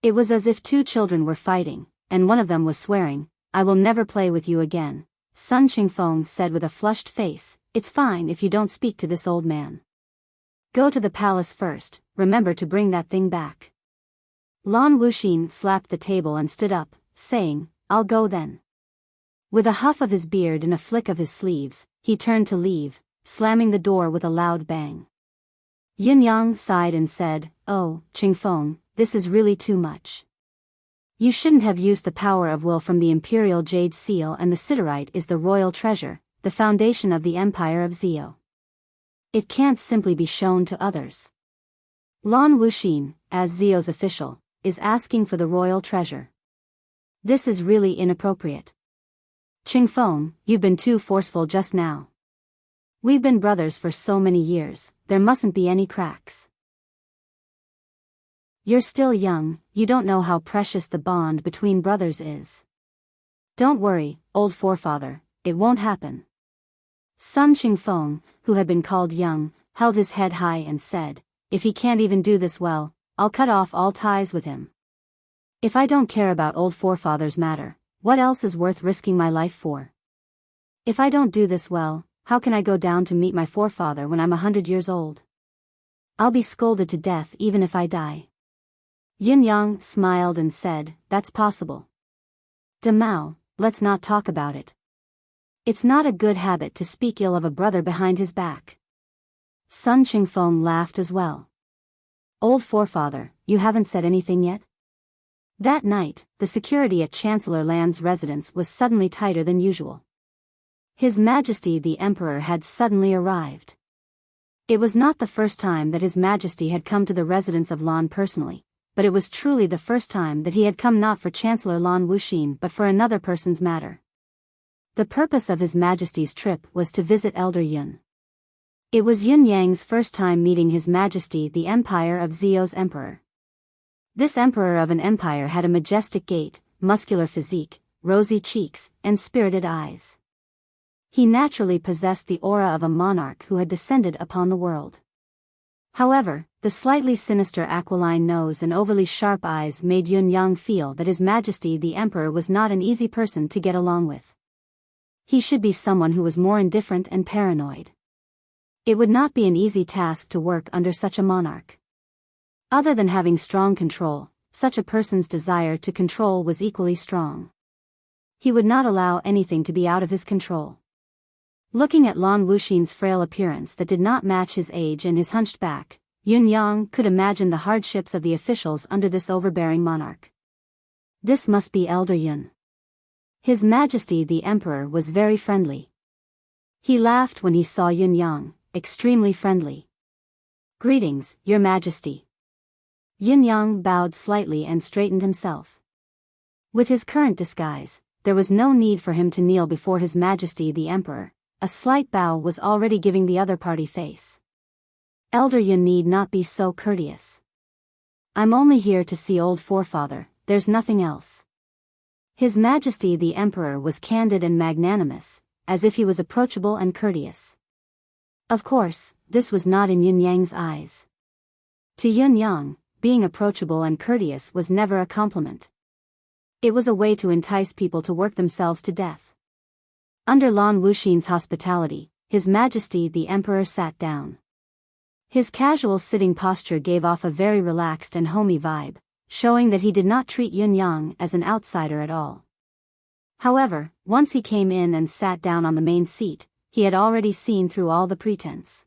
It was as if two children were fighting, and one of them was swearing, I will never play with you again. Sun Qingfeng said with a flushed face, it's fine if you don't speak to this old man. Go to the palace first, remember to bring that thing back. Lan Wuxin slapped the table and stood up, saying, I'll go then. With a huff of his beard and a flick of his sleeves, he turned to leave, slamming the door with a loud bang. Yin Yang sighed and said, Oh, Qingfeng, this is really too much. You shouldn't have used the power of will from the imperial jade seal, and the siderite is the royal treasure, the foundation of the empire of Zio. It can't simply be shown to others. Lan Wuxin, as Zio's official, is asking for the royal treasure. This is really inappropriate. Qingfeng, you've been too forceful just now. We've been brothers for so many years, there mustn't be any cracks. You're still young, you don't know how precious the bond between brothers is. Don't worry, old forefather, it won't happen. Sun Qingfeng, who had been called young, held his head high and said, if he can't even do this well, I'll cut off all ties with him. If I don't care about old forefathers' matter, what else is worth risking my life for? If I don't do this well, how can I go down to meet my forefather when I'm 100 years old? I'll be scolded to death even if I die. Yin Yang smiled and said, that's possible. Demao, let's not talk about it. It's not a good habit to speak ill of a brother behind his back. Sun Qingfeng laughed as well. Old forefather, you haven't said anything yet? That night, the security at Chancellor Lan's residence was suddenly tighter than usual. His Majesty the Emperor had suddenly arrived. It was not the first time that His Majesty had come to the residence of Lan personally, but it was truly the first time that he had come not for Chancellor Lan Wuxin but for another person's matter. The purpose of His Majesty's trip was to visit Elder Yun. It was Yun Yang's first time meeting His Majesty the Empire of Zio's Emperor. This emperor of an empire had a majestic gait, muscular physique, rosy cheeks, and spirited eyes. He naturally possessed the aura of a monarch who had descended upon the world. However, the slightly sinister aquiline nose and overly sharp eyes made Yun Yang feel that His Majesty the Emperor was not an easy person to get along with. He should be someone who was more indifferent and paranoid. It would not be an easy task to work under such a monarch. Other than having strong control, such a person's desire to control was equally strong. He would not allow anything to be out of his control. Looking at Lan Wuxin's frail appearance that did not match his age and his hunched back, Yun Yang could imagine the hardships of the officials under this overbearing monarch. This must be Elder Yun. His Majesty the Emperor was very friendly. He laughed when he saw Yun Yang, extremely friendly. Greetings, Your Majesty. Yun Yang bowed slightly and straightened himself. With his current disguise, there was no need for him to kneel before His Majesty the Emperor. A slight bow was already giving the other party face. Elder Yun need not be so courteous. I'm only here to see old forefather, there's nothing else. His Majesty the Emperor was candid and magnanimous, as if he was approachable and courteous. Of course, this was not in Yun Yang's eyes. To Yun Yang, being approachable and courteous was never a compliment. It was a way to entice people to work themselves to death. Under Lan Wuxin's hospitality, His Majesty the Emperor sat down. His casual sitting posture gave off a very relaxed and homey vibe, showing that he did not treat Yun Yang as an outsider at all. However, once he came in and sat down on the main seat, he had already seen through all the pretense.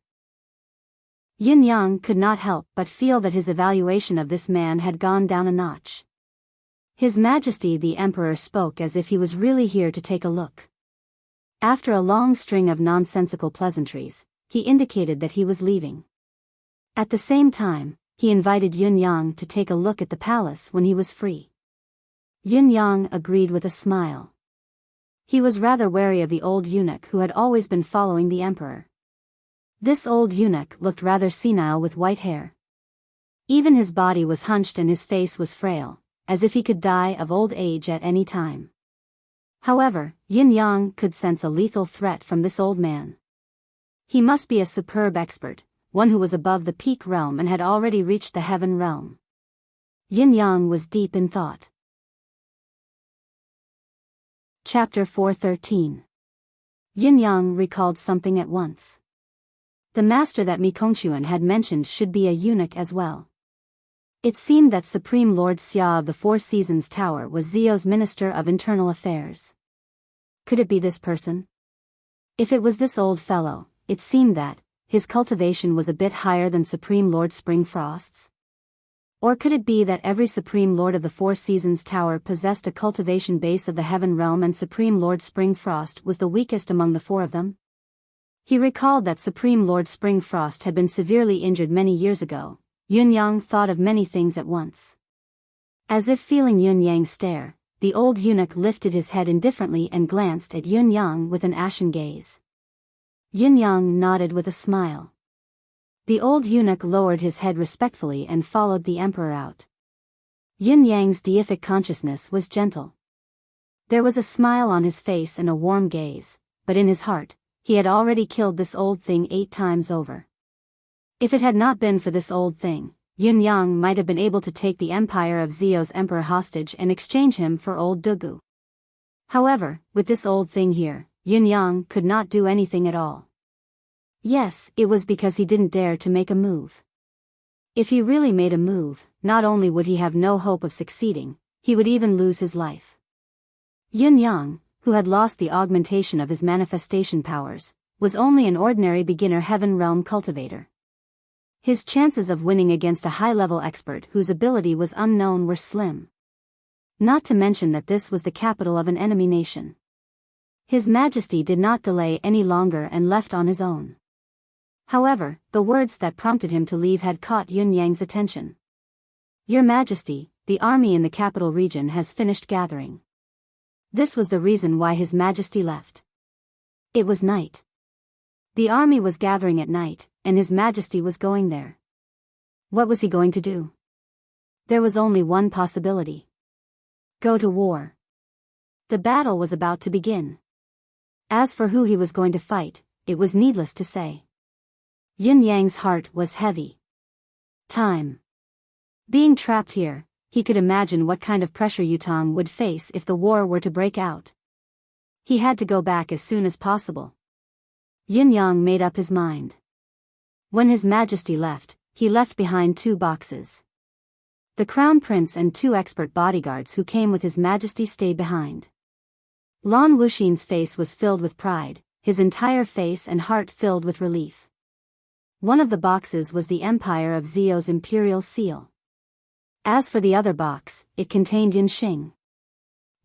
Yun Yang could not help but feel that his evaluation of this man had gone down a notch. His Majesty the Emperor spoke as if he was really here to take a look. After a long string of nonsensical pleasantries, he indicated that he was leaving. At the same time, he invited Yun Yang to take a look at the palace when he was free. Yun Yang agreed with a smile. He was rather wary of the old eunuch who had always been following the emperor. This old eunuch looked rather senile with white hair. Even his body was hunched and his face was frail, as if he could die of old age at any time. However, Yin Yang could sense a lethal threat from this old man. He must be a superb expert, one who was above the peak realm and had already reached the heaven realm. Yin Yang was deep in thought. Chapter 413. Yin Yang recalled something at once. The master that Mi Kongquan had mentioned should be a eunuch as well. It seemed that Supreme Lord Xia of the Four Seasons Tower was Zio's Minister of Internal Affairs. Could it be this person? If it was this old fellow, it seemed that his cultivation was a bit higher than Supreme Lord Springfrost's. Or could it be that every Supreme Lord of the Four Seasons Tower possessed a cultivation base of the Heaven Realm and Supreme Lord Springfrost was the weakest among the four of them? He recalled that Supreme Lord Springfrost had been severely injured many years ago. Yun Yang thought of many things at once. As if feeling Yun Yang's stare, the old eunuch lifted his head indifferently and glanced at Yun Yang with an ashen gaze. Yun Yang nodded with a smile. The old eunuch lowered his head respectfully and followed the emperor out. Yun Yang's deific consciousness was gentle. There was a smile on his face and a warm gaze, but in his heart, he had already killed this old thing 8 times over. If it had not been for this old thing, Yun Yang might have been able to take the empire of Zio's emperor hostage and exchange him for old Dugu. However, with this old thing here, Yun Yang could not do anything at all. Yes, it was because he didn't dare to make a move. If he really made a move, not only would he have no hope of succeeding, he would even lose his life. Yun Yang, who had lost the augmentation of his manifestation powers, was only an ordinary beginner heaven realm cultivator. His chances of winning against a high-level expert whose ability was unknown were slim. Not to mention that this was the capital of an enemy nation. His Majesty did not delay any longer and left on his own. However, the words that prompted him to leave had caught Yun Yang's attention. Your Majesty, the army in the capital region has finished gathering. This was the reason why His Majesty left. It was night. The army was gathering at night, and His Majesty was going there. What was he going to do? There was only one possibility. Go to war. The battle was about to begin. As for who he was going to fight, it was needless to say. Yin Yang's heart was heavy. Time. Being trapped here, he could imagine what kind of pressure Yutong would face if the war were to break out. He had to go back as soon as possible. Yin Yang made up his mind. When His Majesty left, he left behind 2 boxes. The Crown Prince and 2 expert bodyguards who came with His Majesty stayed behind. Lan Wuxin's face was filled with pride, his entire face and heart filled with relief. One of the boxes was the Empire of Zio's imperial seal. As for the other box, it contained Yinxing.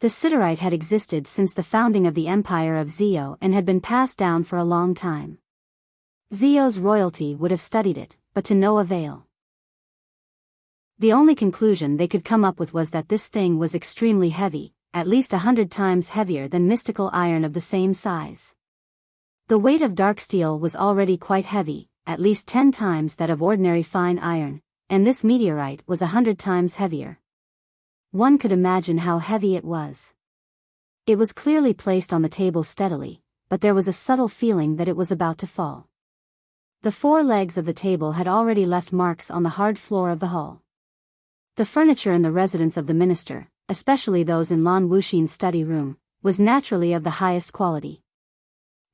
The Siderite had existed since the founding of the Empire of Zio and had been passed down for a long time. Zio's royalty would have studied it, but to no avail. The only conclusion they could come up with was that this thing was extremely heavy, at least 100 times heavier than mystical iron of the same size. The weight of dark steel was already quite heavy, at least 10 times that of ordinary fine iron, and this meteorite was 100 times heavier. One could imagine how heavy it was. It was clearly placed on the table steadily, but there was a subtle feeling that it was about to fall. The 4 legs of the table had already left marks on the hard floor of the hall. The furniture in the residence of the minister, especially those in Lan Wuxin's study room, was naturally of the highest quality.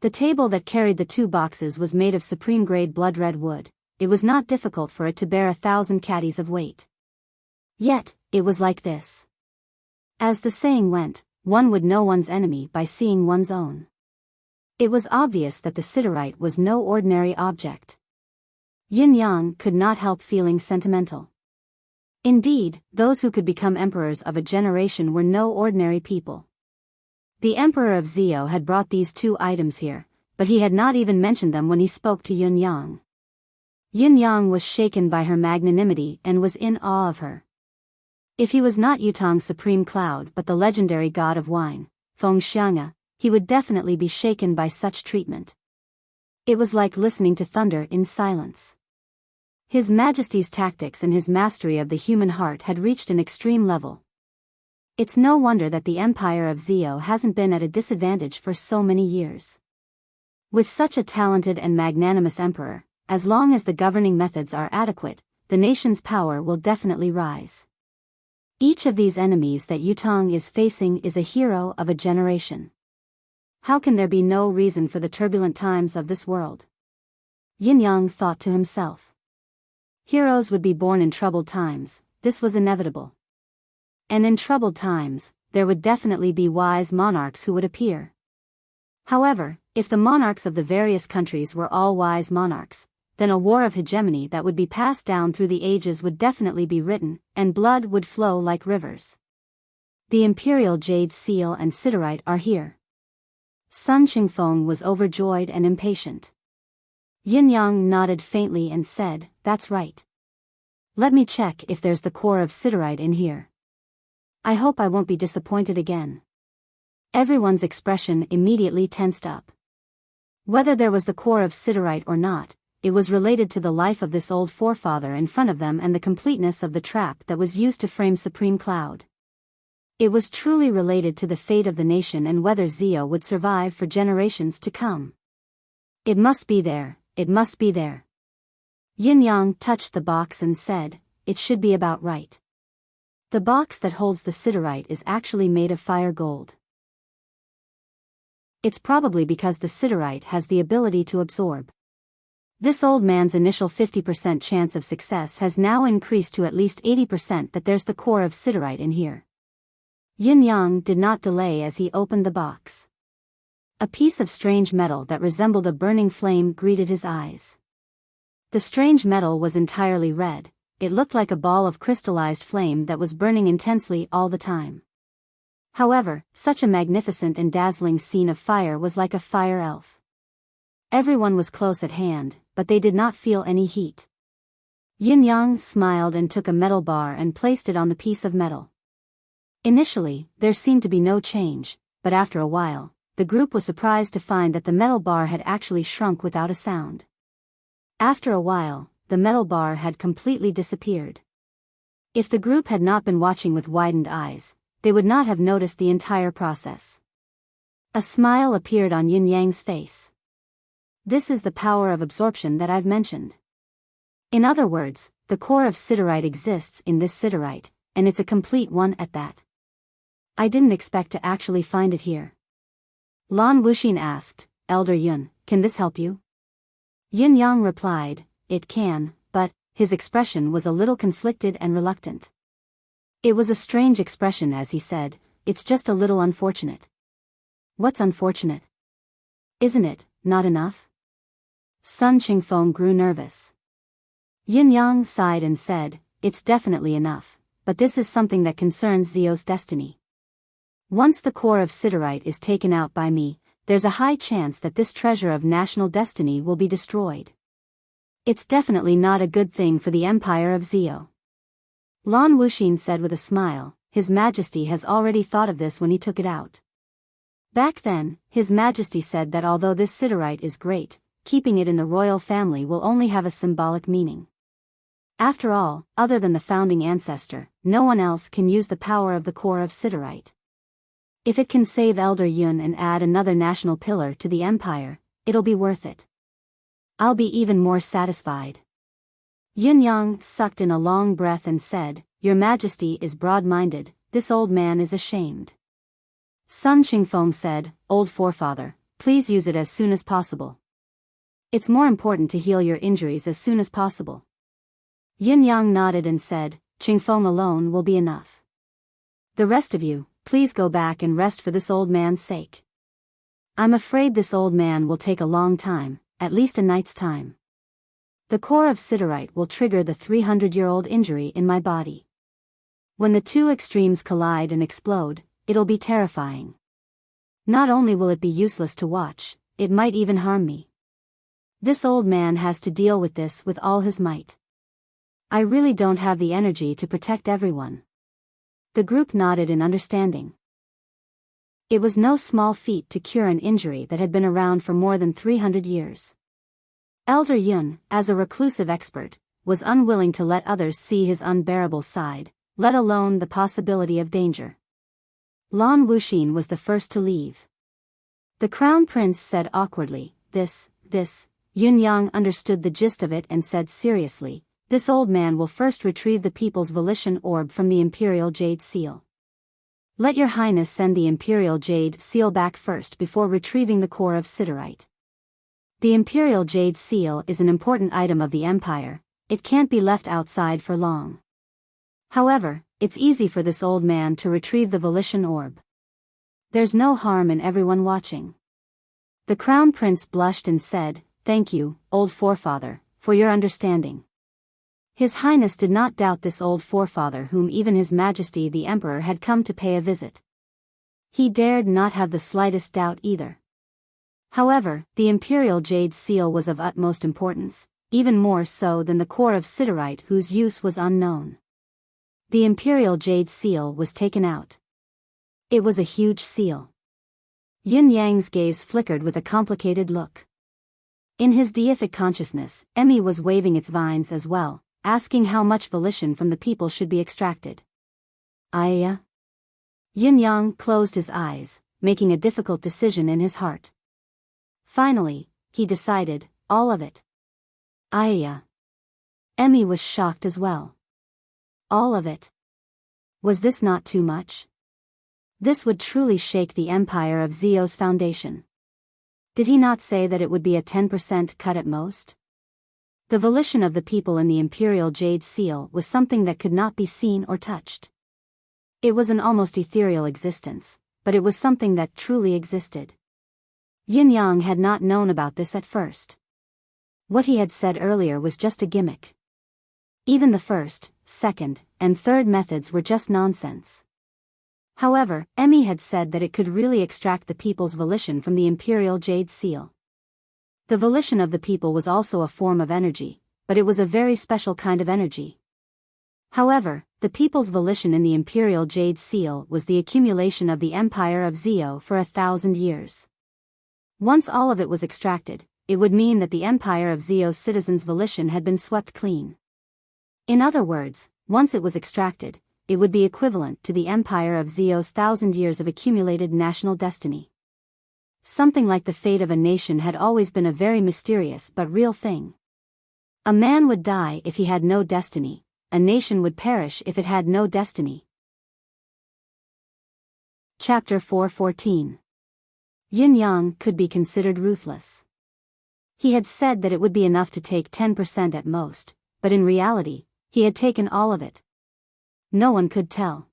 The table that carried the 2 boxes was made of supreme-grade blood-red wood. It was not difficult for it to bear 1,000 caddies of weight. Yet, it was like this. As the saying went, one would know one's enemy by seeing one's own. It was obvious that the Siderite was no ordinary object. Yin Yang could not help feeling sentimental. Indeed, those who could become emperors of a generation were no ordinary people. The Emperor of Zio had brought these 2 items here, but he had not even mentioned them when he spoke to Yin Yang. Yin Yang was shaken by her magnanimity and was in awe of her. If he was not Yutong's supreme cloud but the legendary god of wine, Feng Xianga, he would definitely be shaken by such treatment. It was like listening to thunder in silence. His Majesty's tactics and his mastery of the human heart had reached an extreme level. It's no wonder that the Empire of Zio hasn't been at a disadvantage for so many years. With such a talented and magnanimous emperor, as long as the governing methods are adequate, the nation's power will definitely rise. Each of these enemies that Yutong is facing is a hero of a generation. How can there be no reason for the turbulent times of this world? Yin Yang thought to himself. Heroes would be born in troubled times, this was inevitable. And in troubled times, there would definitely be wise monarchs who would appear. However, if the monarchs of the various countries were all wise monarchs, then a war of hegemony that would be passed down through the ages would definitely be written, and blood would flow like rivers. The imperial jade seal and siderite are here. Sun Qingfeng was overjoyed and impatient. Yin Yang nodded faintly and said, "That's right. Let me check if there's the core of siderite in here. I hope I won't be disappointed again." Everyone's expression immediately tensed up. Whether there was the core of siderite or not, it was related to the life of this old forefather in front of them and the completeness of the trap that was used to frame Supreme Cloud. It was truly related to the fate of the nation and whether Zio would survive for generations to come. It must be there, it must be there. Yin Yang touched the box and said, "It should be about right." The box that holds the siderite is actually made of fire gold. It's probably because the siderite has the ability to absorb. This old man's initial 50% chance of success has now increased to at least 80% that there's the core of siderite in here. Yin Yang did not delay as he opened the box. A piece of strange metal that resembled a burning flame greeted his eyes. The strange metal was entirely red, it looked like a ball of crystallized flame that was burning intensely all the time. However, such a magnificent and dazzling scene of fire was like a fire elf. Everyone was close at hand, but they did not feel any heat. Yin Yang smiled and took a metal bar and placed it on the piece of metal. Initially, there seemed to be no change, but after a while, the group was surprised to find that the metal bar had actually shrunk without a sound. After a while, the metal bar had completely disappeared. If the group had not been watching with widened eyes, they would not have noticed the entire process. A smile appeared on Yin Yang's face. This is the power of absorption that I've mentioned. In other words, the core of siderite exists in this siderite, and it's a complete one at that. I didn't expect to actually find it here. Lan Wuxin asked, "Elder Yun, can this help you?" Yin Yang replied, "It can," but his expression was a little conflicted and reluctant. It was a strange expression as he said, "It's just a little unfortunate." What's unfortunate? Isn't it not enough? Sun Qingfeng grew nervous. Yin Yang sighed and said, "It's definitely enough, but this is something that concerns Zio's destiny. Once the core of siderite is taken out by me, there's a high chance that this treasure of national destiny will be destroyed. It's definitely not a good thing for the empire of Zio." Lan Wuxin said with a smile, "His Majesty has already thought of this when he took it out. Back then, His Majesty said that although this siderite is great, keeping it in the royal family will only have a symbolic meaning. After all, other than the founding ancestor, no one else can use the power of the core of siderite. If it can save Elder Yun and add another national pillar to the empire, it'll be worth it. I'll be even more satisfied." Yin Yang sucked in a long breath and said, "Your Majesty is broad-minded, this old man is ashamed." Sun Qingfeng said, "Old forefather, please use it as soon as possible. It's more important to heal your injuries as soon as possible." Yin Yang nodded and said, "Qingfeng alone will be enough. The rest of you, please go back and rest for this old man's sake. I'm afraid this old man will take a long time, at least a night's time. The core of siderite will trigger the 300-year-old injury in my body. When the two extremes collide and explode, it'll be terrifying. Not only will it be useless to watch, it might even harm me. This old man has to deal with this with all his might. I really don't have the energy to protect everyone." The group nodded in understanding. It was no small feat to cure an injury that had been around for more than 300 years. Elder Yun, as a reclusive expert, was unwilling to let others see his unbearable side, let alone the possibility of danger. Lan Wuxin was the first to leave. The crown prince said awkwardly, This Yun Yang understood the gist of it and said seriously, "This old man will first retrieve the people's volition orb from the Imperial Jade Seal. Let your highness send the Imperial Jade Seal back first before retrieving the core of Siderite. The Imperial Jade Seal is an important item of the Empire, it can't be left outside for long. However, it's easy for this old man to retrieve the volition orb. There's no harm in everyone watching." The Crown Prince blushed and said, "Thank you, old forefather, for your understanding." His Highness did not doubt this old forefather whom even His Majesty the Emperor had come to pay a visit. He dared not have the slightest doubt either. However, the Imperial Jade Seal was of utmost importance, even more so than the core of Siderite whose use was unknown. The Imperial Jade Seal was taken out. It was a huge seal. Yun Yang's gaze flickered with a complicated look. In his deific consciousness, Emmy was waving its vines as well, asking how much volition from the people should be extracted. Ayah? Yun Yang closed his eyes, making a difficult decision in his heart. Finally, he decided, all of it. Ayah. Emmy was shocked as well. All of it. Was this not too much? This would truly shake the empire of Zio's foundation. Did he not say that it would be a 10% cut at most? The volition of the people in the Imperial Jade Seal was something that could not be seen or touched. It was an almost ethereal existence, but it was something that truly existed. Yun Yang had not known about this at first. What he had said earlier was just a gimmick. Even the first, second, and third methods were just nonsense. However, Emmy had said that it could really extract the people's volition from the Imperial Jade Seal. The volition of the people was also a form of energy, but it was a very special kind of energy. However, the people's volition in the Imperial Jade Seal was the accumulation of the Empire of Zio for 1,000 years. Once all of it was extracted, it would mean that the Empire of Zio's citizens' volition had been swept clean. In other words, once it was extracted, it would be equivalent to the Empire of Zio's 1,000 years of accumulated national destiny. Something like the fate of a nation had always been a very mysterious but real thing. A man would die if he had no destiny, a nation would perish if it had no destiny. Chapter 4:14. Yun Yang could be considered ruthless. He had said that it would be enough to take 10% at most, but in reality, he had taken all of it. No one could tell.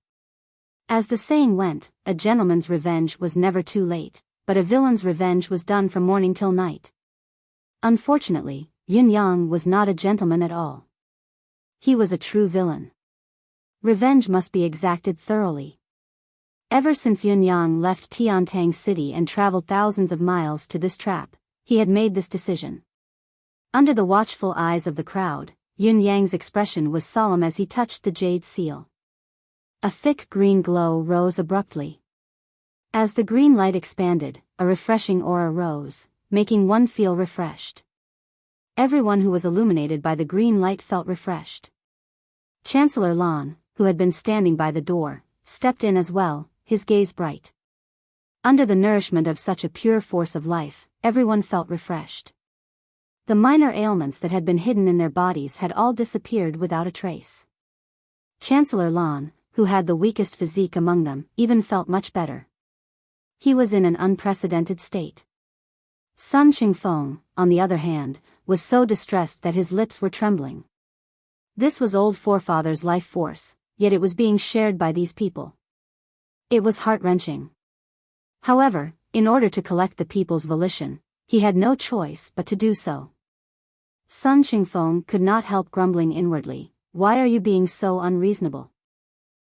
As the saying went, a gentleman's revenge was never too late, but a villain's revenge was done from morning till night. Unfortunately, Yun Yang was not a gentleman at all. He was a true villain. Revenge must be exacted thoroughly. Ever since Yun Yang left Tiantang City and traveled thousands of miles to this trap, he had made this decision. Under the watchful eyes of the crowd, Yun Yang's expression was solemn as he touched the jade seal. A thick green glow rose abruptly. As the green light expanded, a refreshing aura rose, making one feel refreshed. Everyone who was illuminated by the green light felt refreshed. Chancellor Lan, who had been standing by the door, stepped in as well, his gaze bright. Under the nourishment of such a pure force of life, everyone felt refreshed. The minor ailments that had been hidden in their bodies had all disappeared without a trace. Chancellor Lan, who had the weakest physique among them, even felt much better. He was in an unprecedented state. Sun Qingfeng, on the other hand, was so distressed that his lips were trembling. This was old forefather's life force, yet it was being shared by these people. It was heart-wrenching. However, in order to collect the people's volition, he had no choice but to do so. Sun Qingfeng could not help grumbling inwardly, "Why are you being so unreasonable?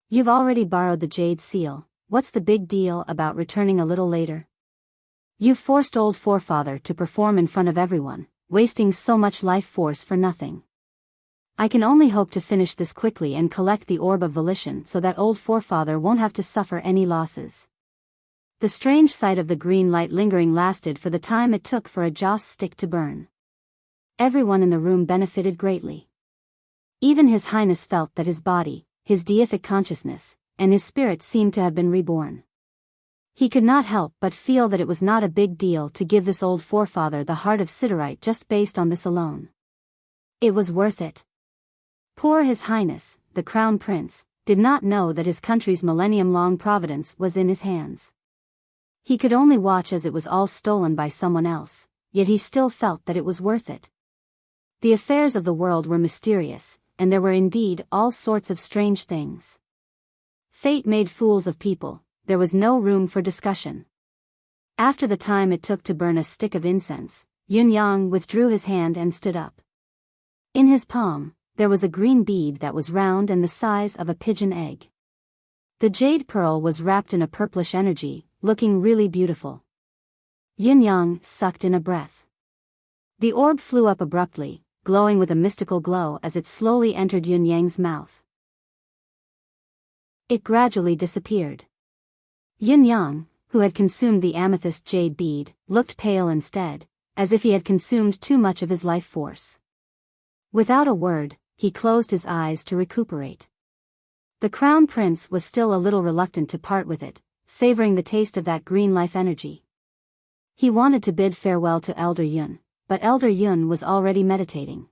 You've already borrowed the jade seal, what's the big deal about returning a little later? You've forced old forefather to perform in front of everyone, wasting so much life force for nothing. I can only hope to finish this quickly and collect the orb of volition so that old forefather won't have to suffer any losses." The strange sight of the green light lingering lasted for the time it took for a joss stick to burn. Everyone in the room benefited greatly. Even His Highness felt that his body, his deific consciousness, and his spirit seemed to have been reborn. He could not help but feel that it was not a big deal to give this old forefather the heart of Siderite just based on this alone. It was worth it. Poor His Highness, the Crown Prince, did not know that his country's millennium-long providence was in his hands. He could only watch as it was all stolen by someone else, yet he still felt that it was worth it. The affairs of the world were mysterious, and there were indeed all sorts of strange things. Fate made fools of people, there was no room for discussion. After the time it took to burn a stick of incense, Yun-yang withdrew his hand and stood up. In his palm, there was a green bead that was round and the size of a pigeon egg. The jade pearl was wrapped in a purplish energy, looking really beautiful. Yun-yang sucked in a breath. The orb flew up abruptly, glowing with a mystical glow as it slowly entered Yun-yang's mouth. It gradually disappeared. Yun-yang, who had consumed the amethyst jade bead, looked pale instead, as if he had consumed too much of his life force. Without a word, he closed his eyes to recuperate. The Crown Prince was still a little reluctant to part with it, savoring the taste of that green life energy. He wanted to bid farewell to Elder Yun, but Elder Yun was already meditating.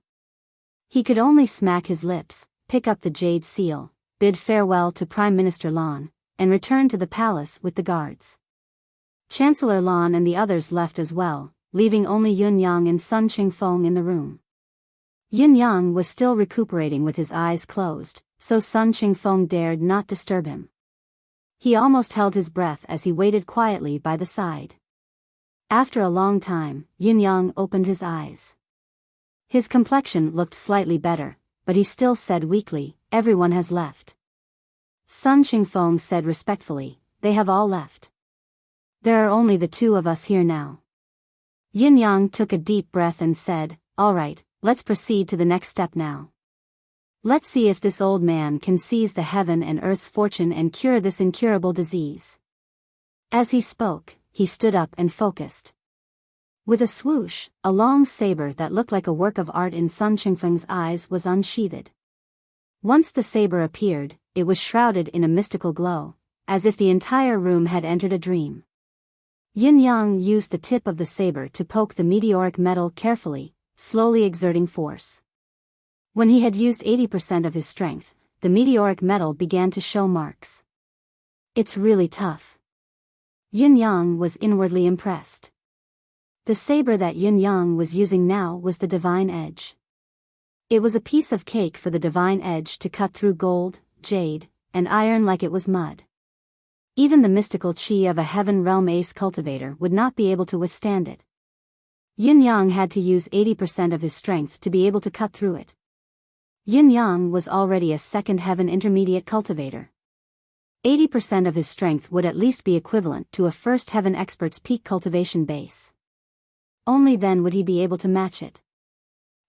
He could only smack his lips, pick up the jade seal, bid farewell to Prime Minister Lan, and return to the palace with the guards. Chancellor Lan and the others left as well, leaving only Yun-yang and Sun Qingfeng in the room. Yun-yang was still recuperating with his eyes closed, so Sun Qingfeng dared not disturb him. He almost held his breath as he waited quietly by the side. After a long time, Yun-yang opened his eyes. His complexion looked slightly better, but he still said weakly, "Everyone has left." Sun Qingfeng said respectfully, "They have all left. There are only the two of us here now." Yun-yang took a deep breath and said, "All right, let's proceed to the next step now. Let's see if this old man can seize the heaven and earth's fortune and cure this incurable disease." As he spoke, he stood up and focused. With a swoosh, a long saber that looked like a work of art in Sun Qingfeng's eyes was unsheathed. Once the saber appeared, it was shrouded in a mystical glow, as if the entire room had entered a dream. Yun-yang used the tip of the saber to poke the meteoric metal carefully, slowly exerting force. When he had used 80% of his strength, the meteoric metal began to show marks. "It's really tough." Yun-yang was inwardly impressed. The saber that Yun-yang was using now was the Divine Edge. It was a piece of cake for the Divine Edge to cut through gold, jade, and iron like it was mud. Even the mystical chi of a Heaven Realm Ace cultivator would not be able to withstand it. Yun-yang had to use 80% of his strength to be able to cut through it. Yun-yang was already a second Heaven Intermediate cultivator. 80% of his strength would at least be equivalent to a first Heaven Expert's peak cultivation base. Only then would he be able to match it.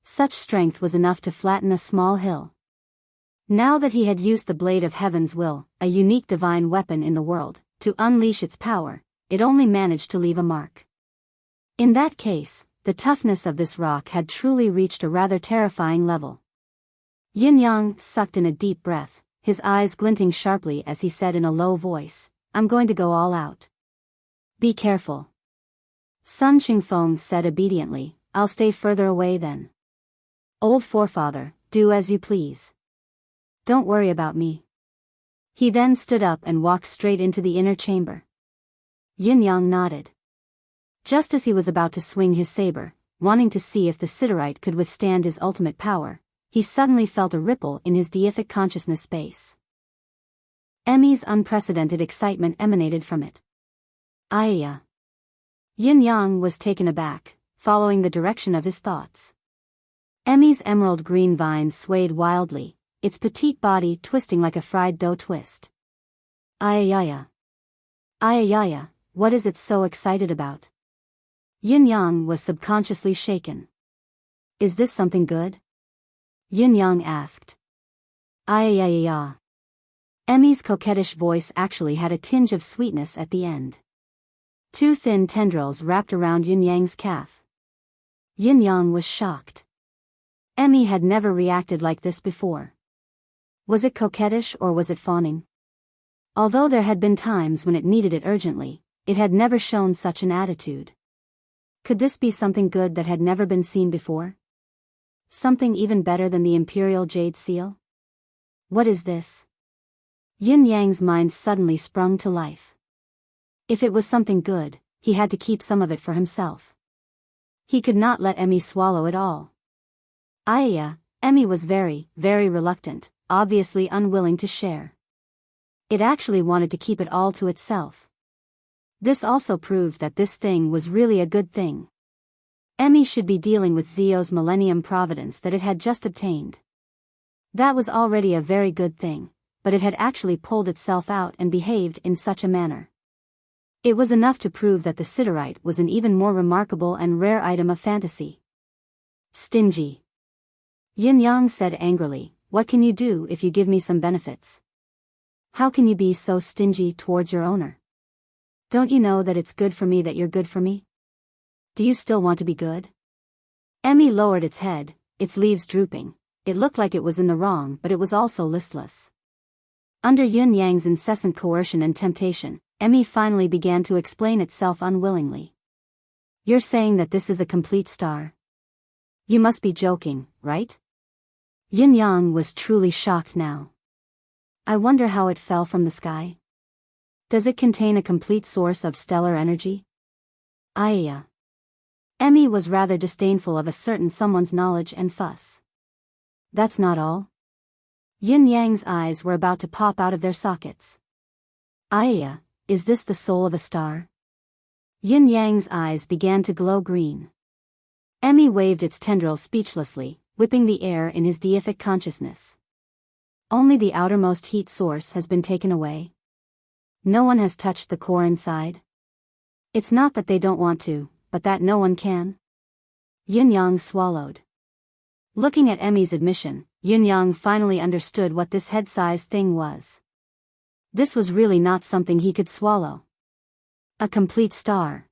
Such strength was enough to flatten a small hill. Now that he had used the Blade of Heaven's Will, a unique divine weapon in the world, to unleash its power, it only managed to leave a mark. In that case, the toughness of this rock had truly reached a rather terrifying level. Yun-yang sucked in a deep breath, his eyes glinting sharply as he said in a low voice, "I'm going to go all out. Be careful." Sun Qingfeng said obediently, "I'll stay further away then." "Old forefather, do as you please. Don't worry about me." He then stood up and walked straight into the inner chamber. Yun-yang nodded. Just as he was about to swing his saber, wanting to see if the Siderite could withstand his ultimate power, he suddenly felt a ripple in his deific consciousness space. Emmy's unprecedented excitement emanated from it. Ayya. Yun-yang was taken aback, following the direction of his thoughts. Emmy's emerald green vines swayed wildly, its petite body twisting like a fried dough twist. Ayaya. Ayaya, what is it so excited about? Yun-yang was subconsciously shaken. Is this something good? Yun-yang asked. Ayaya. Emmy's coquettish voice actually had a tinge of sweetness at the end. Two thin tendrils wrapped around Yun-yang's calf. Yun-yang was shocked. Emmy had never reacted like this before. Was it coquettish or was it fawning? Although there had been times when it needed it urgently, it had never shown such an attitude. Could this be something good that had never been seen before? Something even better than the Imperial Jade Seal? What is this? Yin Yang's mind suddenly sprung to life. If it was something good, he had to keep some of it for himself. He could not let Emmy swallow it all. Emmy was very, very reluctant, obviously unwilling to share. It actually wanted to keep it all to itself. This also proved that this thing was really a good thing. Emmy should be dealing with Zio's Millennium Providence that it had just obtained. That was already a very good thing, but it had actually pulled itself out and behaved in such a manner. It was enough to prove that the siderite was an even more remarkable and rare item of fantasy. Stingy. Yin Yang said angrily, "What can you do if you give me some benefits? How can you be so stingy towards your owner? Don't you know that it's good for me that you're good for me? Do you still want to be good?" Emmy lowered its head, its leaves drooping. It looked like it was in the wrong, but it was also listless. Under Yin Yang's incessant coercion and temptation, Emmy finally began to explain itself unwillingly. "You're saying that this is a complete star? You must be joking, right?" Yin Yang was truly shocked now. "I wonder how it fell from the sky. Does it contain a complete source of stellar energy?" Emmy was rather disdainful of a certain someone's knowledge and fuss. "That's not all?" Yin Yang's eyes were about to pop out of their sockets. Is this the soul of a star?" Yin Yang's eyes began to glow green. Emmy waved its tendrils speechlessly, whipping the air in his deific consciousness. "Only the outermost heat source has been taken away? No one has touched the core inside? It's not that they don't want to, but that no one can?" Yin Yang swallowed. Looking at Emmy's admission, Yin Yang finally understood what this head-sized thing was. This was really not something he could swallow. A complete star.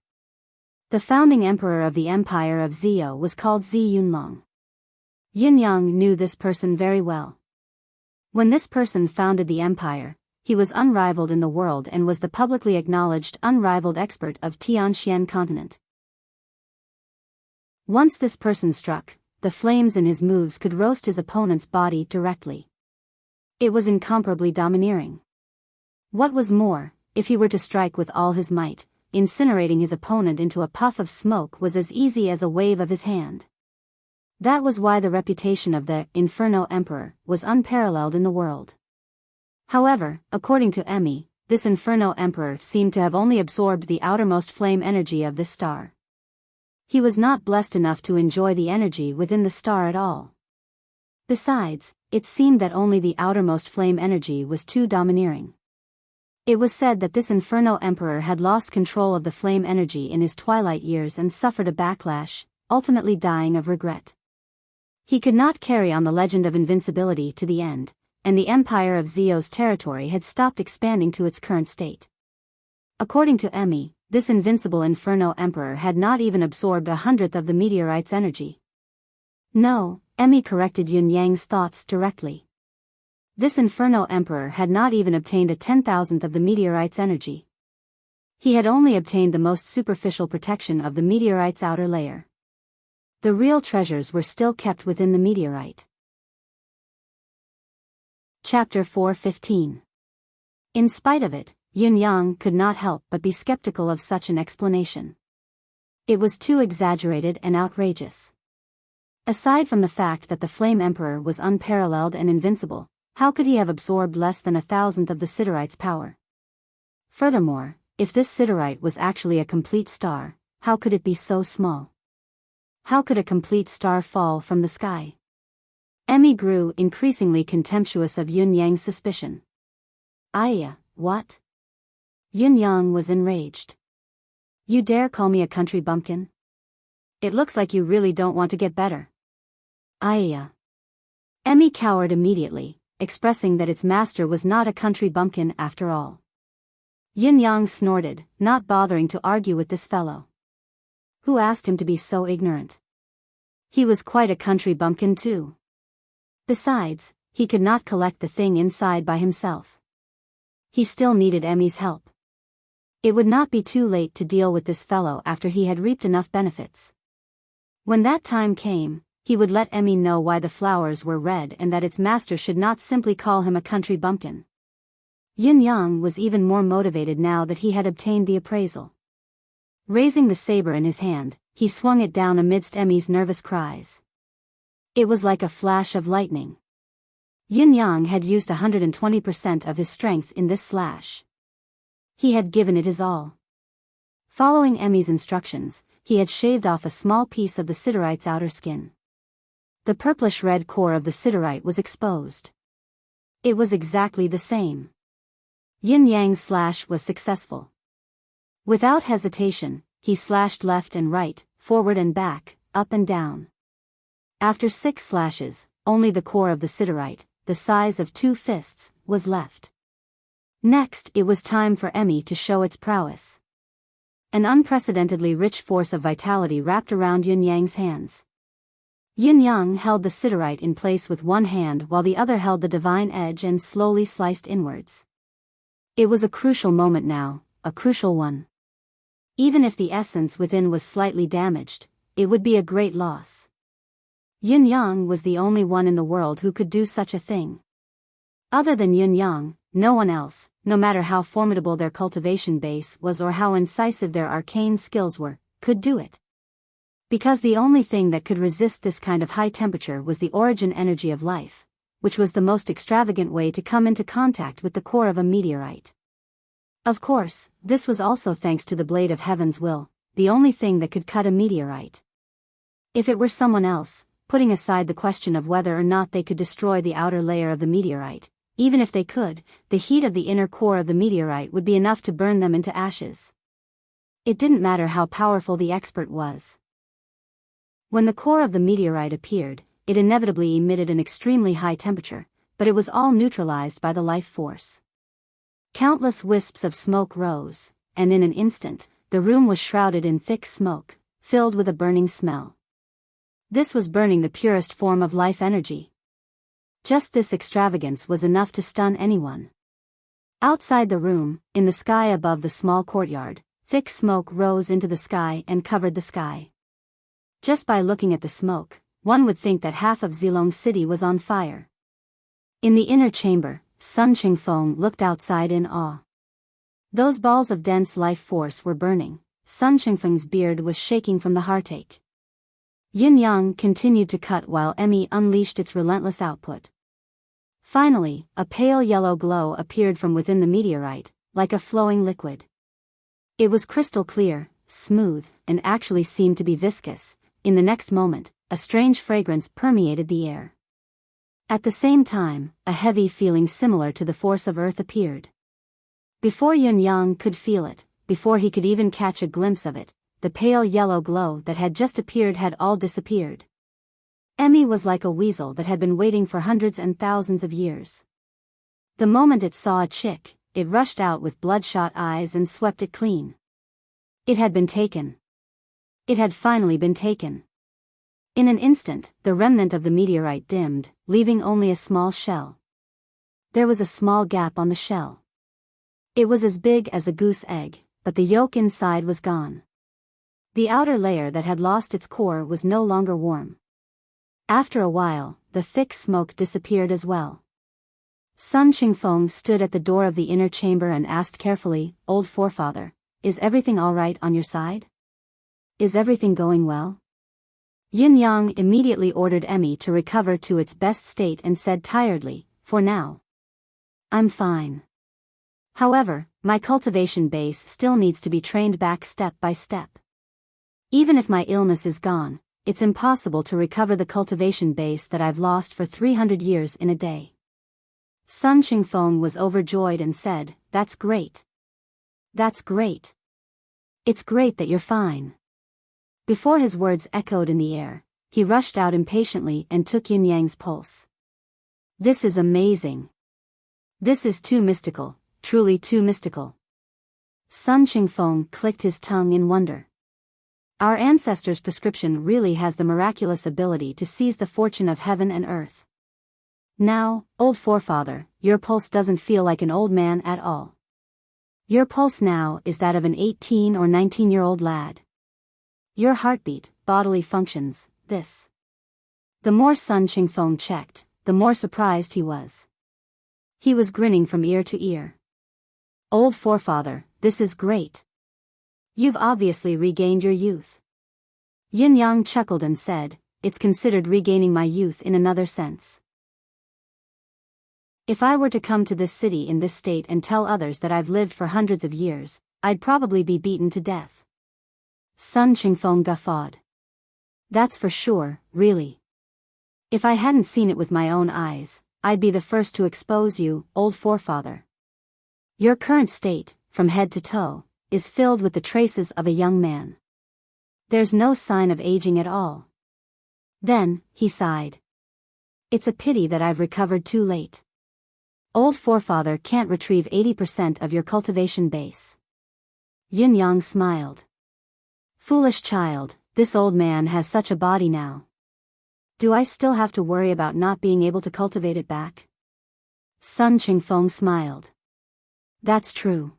The founding emperor of the Empire of Zio was called Zi Yunlong. Yin Yang knew this person very well. When this person founded the empire, he was unrivaled in the world and was the publicly acknowledged unrivaled expert of Tianxian continent. Once this person struck, the flames in his moves could roast his opponent's body directly. It was incomparably domineering. What was more, if he were to strike with all his might, incinerating his opponent into a puff of smoke was as easy as a wave of his hand. That was why the reputation of the Inferno Emperor was unparalleled in the world. However, according to Emmy, this Inferno Emperor seemed to have only absorbed the outermost flame energy of this star. He was not blessed enough to enjoy the energy within the star at all. Besides, it seemed that only the outermost flame energy was too domineering. It was said that this Inferno Emperor had lost control of the flame energy in his twilight years and suffered a backlash, ultimately dying of regret. He could not carry on the legend of invincibility to the end, and the Empire of Zio's territory had stopped expanding to its current state. According to Emmy, this invincible Inferno Emperor had not even absorbed 1/100th of the meteorite's energy. No, Emmy corrected Yin Yang's thoughts directly. This Inferno Emperor had not even obtained a 10,000th of the meteorite's energy. He had only obtained the most superficial protection of the meteorite's outer layer. The real treasures were still kept within the meteorite. Chapter 4:15. In spite of it, Yin Yang could not help but be skeptical of such an explanation. It was too exaggerated and outrageous. Aside from the fact that the Flame Emperor was unparalleled and invincible, how could he have absorbed less than 1,000th of the siderite's power? Furthermore, if this siderite was actually a complete star, how could it be so small? How could a complete star fall from the sky? Emmy grew increasingly contemptuous of Yin Yang's suspicion. What? Yin Yang was enraged. "You dare call me a country bumpkin? It looks like you really don't want to get better." Emmy cowered immediately, expressing that its master was not a country bumpkin after all. Yin Yang snorted, not bothering to argue with this fellow. Who asked him to be so ignorant? He was quite a country bumpkin too. Besides, he could not collect the thing inside by himself. He still needed Emmy's help. It would not be too late to deal with this fellow after he had reaped enough benefits. When that time came, he would let Emmy know why the flowers were red and that its master should not simply call him a country bumpkin. Yin Yang was even more motivated now that he had obtained the appraisal. Raising the saber in his hand, he swung it down amidst Emmy's nervous cries. It was like a flash of lightning. Yin Yang had used 120% of his strength in this slash. He had given it his all. Following Emmy's instructions, he had shaved off a small piece of the siderite's outer skin. The purplish-red core of the siderite was exposed. It was exactly the same. Yin Yang's slash was successful. Without hesitation, he slashed left and right, forward and back, up and down. After 6 slashes, only the core of the siderite, the size of 2 fists, was left. Next, it was time for Emmy to show its prowess. An unprecedentedly rich force of vitality wrapped around Yin Yang's hands. Yin Yang held the siderite in place with one hand while the other held the divine edge and slowly sliced inwards. It was a crucial moment now, a crucial one. Even if the essence within was slightly damaged, it would be a great loss. Yin Yang was the only one in the world who could do such a thing. Other than Yin Yang, no one else, no matter how formidable their cultivation base was or how incisive their arcane skills were, could do it. Because the only thing that could resist this kind of high temperature was the origin energy of life, which was the most extravagant way to come into contact with the core of a meteorite. Of course, this was also thanks to the blade of heaven's will, the only thing that could cut a meteorite. If it were someone else, putting aside the question of whether or not they could destroy the outer layer of the meteorite, even if they could, the heat of the inner core of the meteorite would be enough to burn them into ashes. It didn't matter how powerful the expert was. When the core of the meteorite appeared, it inevitably emitted an extremely high temperature, but it was all neutralized by the life force. Countless wisps of smoke rose, and in an instant, the room was shrouded in thick smoke, filled with a burning smell. This was burning the purest form of life energy. Just this extravagance was enough to stun anyone. Outside the room, in the sky above the small courtyard, thick smoke rose into the sky and covered the sky. Just by looking at the smoke, one would think that half of Zilong City was on fire. In the inner chamber, Sun Qingfeng looked outside in awe. Those balls of dense life force were burning. Sun Qingfeng's beard was shaking from the heartache. Yin Yang continued to cut while Emmy unleashed its relentless output. Finally, a pale yellow glow appeared from within the meteorite, like a flowing liquid. It was crystal clear, smooth, and actually seemed to be viscous. In the next moment, a strange fragrance permeated the air. At the same time, a heavy feeling similar to the force of earth appeared. Before Yin Yang could feel it, before he could even catch a glimpse of it, the pale yellow glow that had just appeared had all disappeared. Emmy was like a weasel that had been waiting for hundreds and thousands of years. The moment it saw a chick, it rushed out with bloodshot eyes and swept it clean. It had been taken. It had finally been taken. In an instant, the remnant of the meteorite dimmed, leaving only a small shell. There was a small gap on the shell. It was as big as a goose egg, but the yolk inside was gone. The outer layer that had lost its core was no longer warm. After a while, the thick smoke disappeared as well. Sun Qingfeng stood at the door of the inner chamber and asked carefully, "Old forefather, is everything all right on your side? Is everything going well?" Yin Yang immediately ordered Emmy to recover to its best state and said tiredly, "For now, I'm fine. However, my cultivation base still needs to be trained back step by step. Even if my illness is gone, it's impossible to recover the cultivation base that I've lost for 300 years in a day." Sun Qingfeng was overjoyed and said, "That's great. That's great. It's great that you're fine." Before his words echoed in the air, he rushed out impatiently and took Yin Yang's pulse. "This is amazing. This is too mystical, truly too mystical." Sun Qingfeng clicked his tongue in wonder. Our ancestors' prescription really has the miraculous ability to seize the fortune of heaven and earth. Now, old forefather, your pulse doesn't feel like an old man at all. Your pulse now is that of an 18 or 19-year-old lad. Your heartbeat, bodily functions, this. The more Sun Qingfeng checked, the more surprised he was. He was grinning from ear to ear. Old forefather, this is great. You've obviously regained your youth. Yin Yang chuckled and said, it's considered regaining my youth in another sense. If I were to come to this city in this state and tell others that I've lived for hundreds of years, I'd probably be beaten to death. Sun Qingfeng guffawed. That's for sure, really. If I hadn't seen it with my own eyes, I'd be the first to expose you, old forefather. Your current state, from head to toe, is filled with the traces of a young man. There's no sign of aging at all. Then, he sighed. It's a pity that I've recovered too late. Old forefather can't retrieve 80% of your cultivation base. Yin Yang smiled. Foolish child, this old man has such a body now. Do I still have to worry about not being able to cultivate it back? Sun Qingfeng smiled. That's true.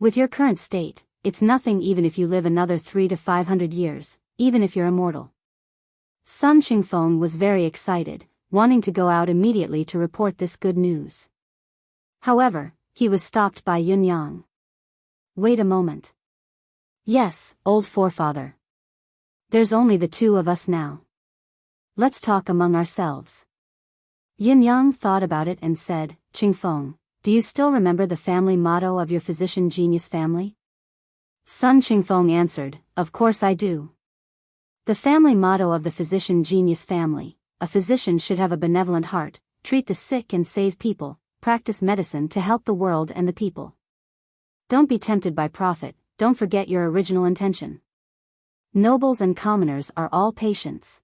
With your current state, it's nothing even if you live another 300 to 500 years, even if you're immortal. Sun Qingfeng was very excited, wanting to go out immediately to report this good news. However, he was stopped by Yin Yang. Wait a moment. Yes, old forefather. There's only the two of us now. Let's talk among ourselves. Yin Yang thought about it and said, Qingfeng, do you still remember the family motto of your physician genius family? Sun Qingfeng answered, of course I do. The family motto of the physician genius family, a physician should have a benevolent heart, treat the sick and save people, practice medicine to help the world and the people. Don't be tempted by profit, don't forget your original intention. Nobles and commoners are all patients.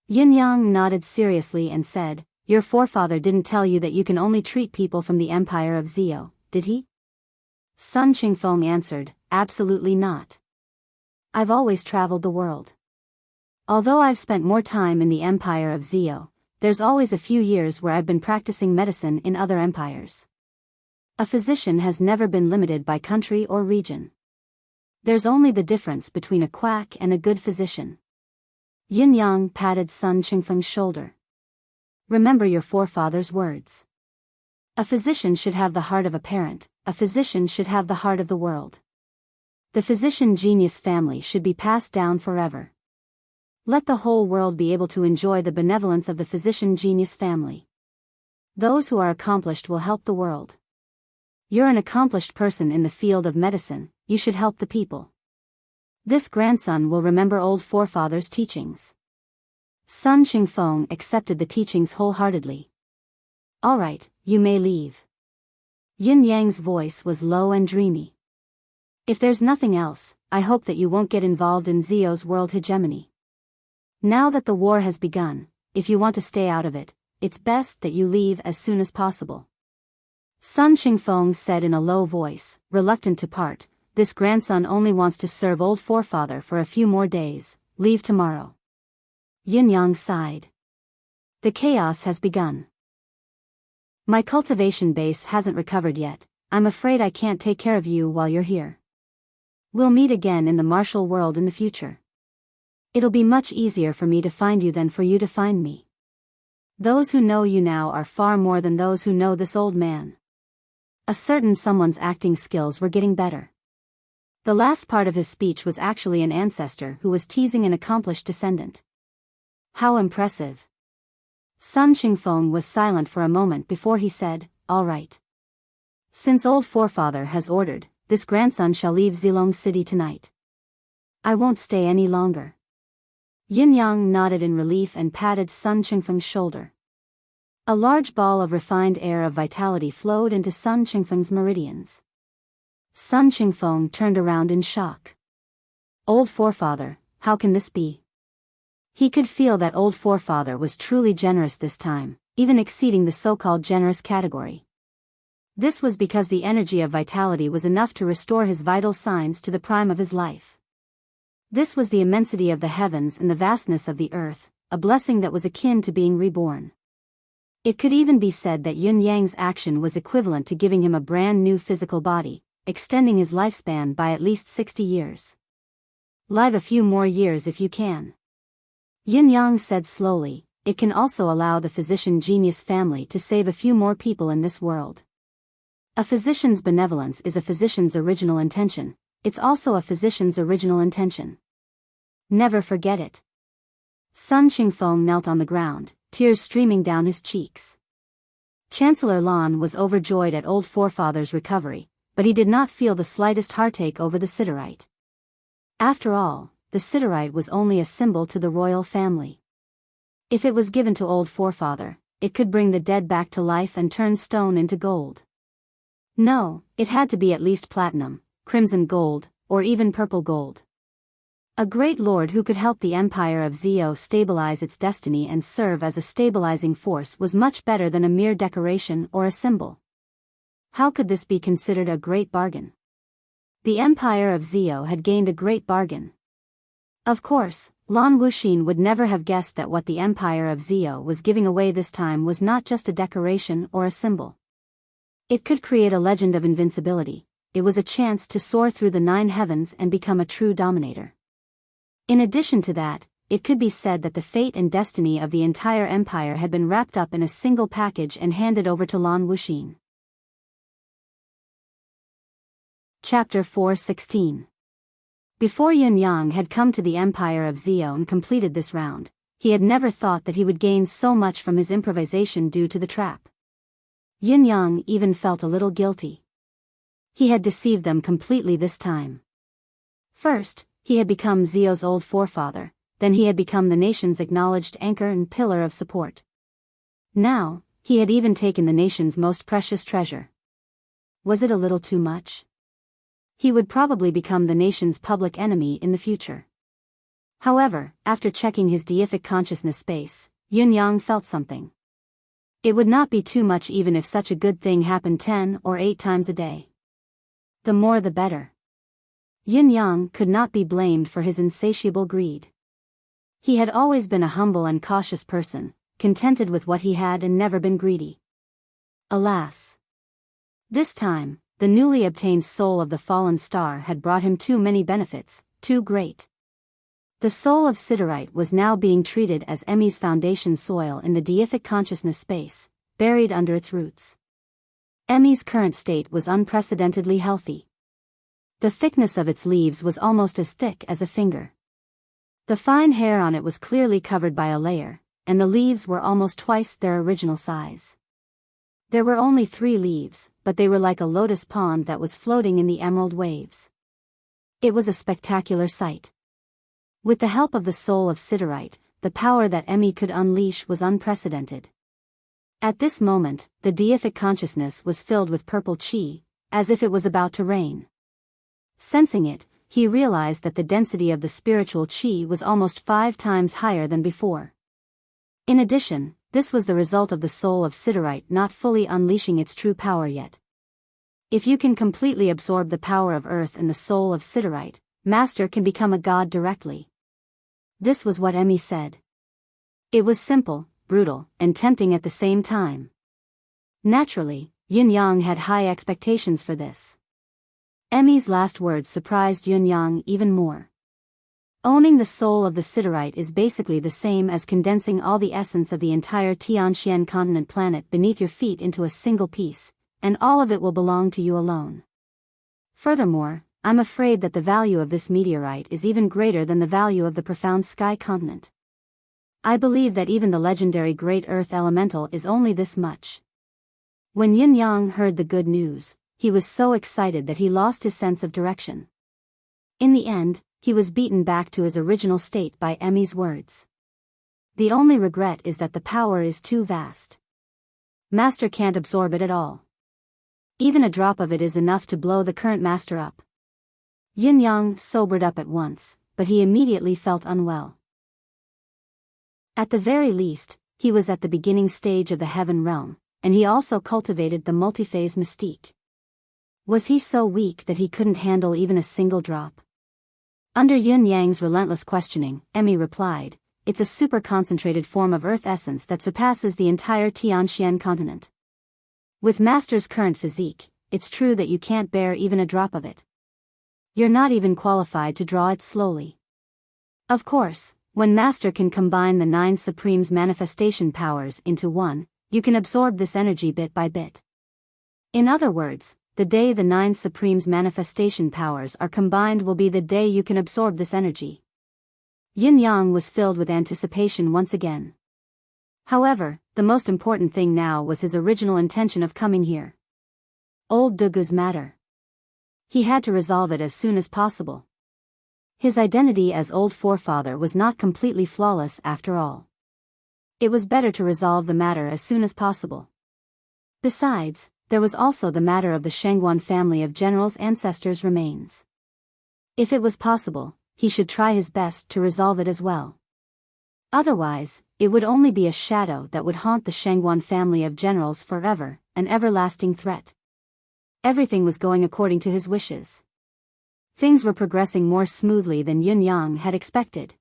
Yin Yang nodded seriously and said, your forefather didn't tell you that you can only treat people from the Empire of Zio, did he? Sun Qingfeng answered, absolutely not. I've always traveled the world. Although I've spent more time in the Empire of Zio, there's always a few years where I've been practicing medicine in other empires. A physician has never been limited by country or region. There's only the difference between a quack and a good physician. Yin Yang patted Sun Qingfeng's shoulder. Remember your forefather's words. A physician should have the heart of a parent, a physician should have the heart of the world. The physician genius family should be passed down forever. Let the whole world be able to enjoy the benevolence of the physician genius family. Those who are accomplished will help the world. You're an accomplished person in the field of medicine, you should help the people. This grandson will remember old forefathers' teachings. Sun Qingfeng accepted the teachings wholeheartedly. All right, you may leave. Yin Yang's voice was low and dreamy. If there's nothing else, I hope that you won't get involved in Zio's world hegemony. Now that the war has begun, if you want to stay out of it, it's best that you leave as soon as possible. Sun Qingfeng said in a low voice, reluctant to part, this grandson only wants to serve old forefather for a few more days, leave tomorrow. Yin Yang sighed. The chaos has begun. My cultivation base hasn't recovered yet, I'm afraid I can't take care of you while you're here. We'll meet again in the martial world in the future. It'll be much easier for me to find you than for you to find me. Those who know you now are far more than those who know this old man. A certain someone's acting skills were getting better. The last part of his speech was actually an ancestor who was teasing an accomplished descendant. How impressive. Sun Qingfeng was silent for a moment before he said, all right. Since old forefather has ordered, this grandson shall leave Zilong City tonight. I won't stay any longer. Yin Yang nodded in relief and patted Sun Qingfeng's shoulder. A large ball of refined air of vitality flowed into Sun Qingfeng's meridians. Sun Qingfeng turned around in shock. Old forefather, how can this be? He could feel that old forefather was truly generous this time, even exceeding the so-called generous category. This was because the energy of vitality was enough to restore his vital signs to the prime of his life. This was the immensity of the heavens and the vastness of the earth, a blessing that was akin to being reborn. It could even be said that Yin Yang's action was equivalent to giving him a brand new physical body, extending his lifespan by at least 60 years. Live a few more years if you can. Yin Yang said slowly, it can also allow the physician genius family to save a few more people in this world. A physician's benevolence is a physician's original intention, it's also a physician's original intention. Never forget it. Sun Qingfeng knelt on the ground, tears streaming down his cheeks. Chancellor Lan was overjoyed at old forefather's recovery, but he did not feel the slightest heartache over the siderite. After all, the siderite was only a symbol to the royal family. If it was given to old forefather, it could bring the dead back to life and turn stone into gold. No, it had to be at least platinum, crimson gold, or even purple gold. A great lord who could help the empire of Zhou stabilize its destiny and serve as a stabilizing force was much better than a mere decoration or a symbol. How could this be considered a great bargain? The empire of Zhou had gained a great bargain. Of course, Lan Wuxin would never have guessed that what the empire of Zhou was giving away this time was not just a decoration or a symbol. It could create a legend of invincibility. It was a chance to soar through the 9 heavens and become a true dominator. In addition to that, it could be said that the fate and destiny of the entire empire had been wrapped up in a single package and handed over to Lan Wuxin. Chapter 4:16. Before Yun Yang had come to the empire of Zhou and completed this round, he had never thought that he would gain so much from his improvisation due to the trap. Yun Yang even felt a little guilty. He had deceived them completely this time. First, he had become Zhou's old forefather, then he had become the nation's acknowledged anchor and pillar of support. Now, he had even taken the nation's most precious treasure. Was it a little too much? He would probably become the nation's public enemy in the future. However, after checking his deific consciousness space, Yun Yang felt something. It would not be too much even if such a good thing happened 10 or 8 times a day. The more the better. Yun Yang could not be blamed for his insatiable greed. He had always been a humble and cautious person, contented with what he had and never been greedy. Alas! This time, the newly obtained soul of the fallen star had brought him too many benefits, too great. The soul of Siderite was now being treated as Emmy's foundation soil in the deific consciousness space, buried under its roots. Emmy's current state was unprecedentedly healthy. The thickness of its leaves was almost as thick as a finger. The fine hair on it was clearly covered by a layer, and the leaves were almost twice their original size. There were only 3 leaves, but they were like a lotus pond that was floating in the emerald waves. It was a spectacular sight. With the help of the soul of Siderite, the power that Emmy could unleash was unprecedented. At this moment, the deific consciousness was filled with purple chi, as if it was about to rain. Sensing it, he realized that the density of the spiritual chi was almost 5 times higher than before. In addition, this was the result of the soul of Siderite not fully unleashing its true power yet. If you can completely absorb the power of earth and the soul of Siderite, Master can become a god directly. This was what Emmy said. It was simple, brutal, and tempting at the same time. Naturally, Yun Yang had high expectations for this. Emmy's last words surprised Yun Yang even more. Owning the soul of the Siderite is basically the same as condensing all the essence of the entire Tianxian continent planet beneath your feet into a single piece, and all of it will belong to you alone. Furthermore, I'm afraid that the value of this meteorite is even greater than the value of the profound sky continent. I believe that even the legendary Great Earth Elemental is only this much. When Yun Yang heard the good news, he was so excited that he lost his sense of direction. In the end, he was beaten back to his original state by Emmy's words. The only regret is that the power is too vast. Master can't absorb it at all. Even a drop of it is enough to blow the current master up. Yin Yang sobered up at once, but he immediately felt unwell. At the very least, he was at the beginning stage of the heaven realm, and he also cultivated the multiphase mystique. Was he so weak that he couldn't handle even a single drop? Under Yun Yang's relentless questioning, Emmy replied, "It's a super-concentrated form of earth essence that surpasses the entire Tianxian continent. With Master's current physique, it's true that you can't bear even a drop of it. You're not even qualified to draw it slowly. Of course, when Master can combine the 9 Supremes' manifestation powers into one, you can absorb this energy bit by bit. In other words, the day the 9 Supremes' manifestation powers are combined will be the day you can absorb this energy. Yin Yang was filled with anticipation once again. However, the most important thing now was his original intention of coming here. Old Dugu's matter. He had to resolve it as soon as possible. His identity as Old Forefather was not completely flawless after all. It was better to resolve the matter as soon as possible. Besides, there was also the matter of the Shangguan family of generals' ancestors' remains. If it was possible, he should try his best to resolve it as well. Otherwise, it would only be a shadow that would haunt the Shangguan family of generals forever, an everlasting threat. Everything was going according to his wishes. Things were progressing more smoothly than Yun Yang had expected.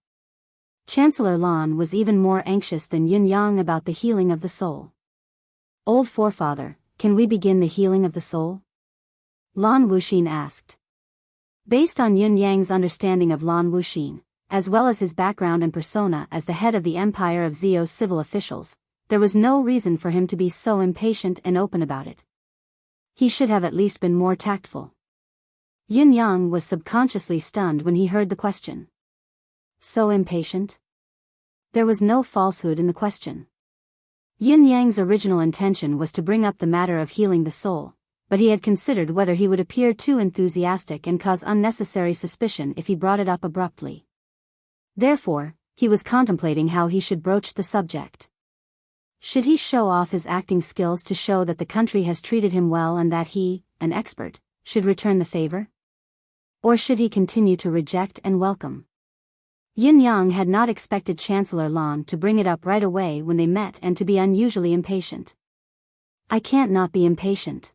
Chancellor Lan was even more anxious than Yun Yang about the healing of the soul. Old Forefather, can we begin the healing of the soul? Lan Wuxin asked. Based on Yun Yang's understanding of Lan Wuxin, as well as his background and persona as the head of the empire of Zio's civil officials, there was no reason for him to be so impatient and open about it. He should have at least been more tactful. Yun Yang was subconsciously stunned when he heard the question. So impatient? There was no falsehood in the question. Yin Yang's original intention was to bring up the matter of healing the soul, but he had considered whether he would appear too enthusiastic and cause unnecessary suspicion if he brought it up abruptly. Therefore, he was contemplating how he should broach the subject. Should he show off his acting skills to show that the country has treated him well and that he, an expert, should return the favor? Or should he continue to reject and welcome? Yin Yang had not expected Chancellor Lan to bring it up right away when they met and to be unusually impatient. I can't not be impatient.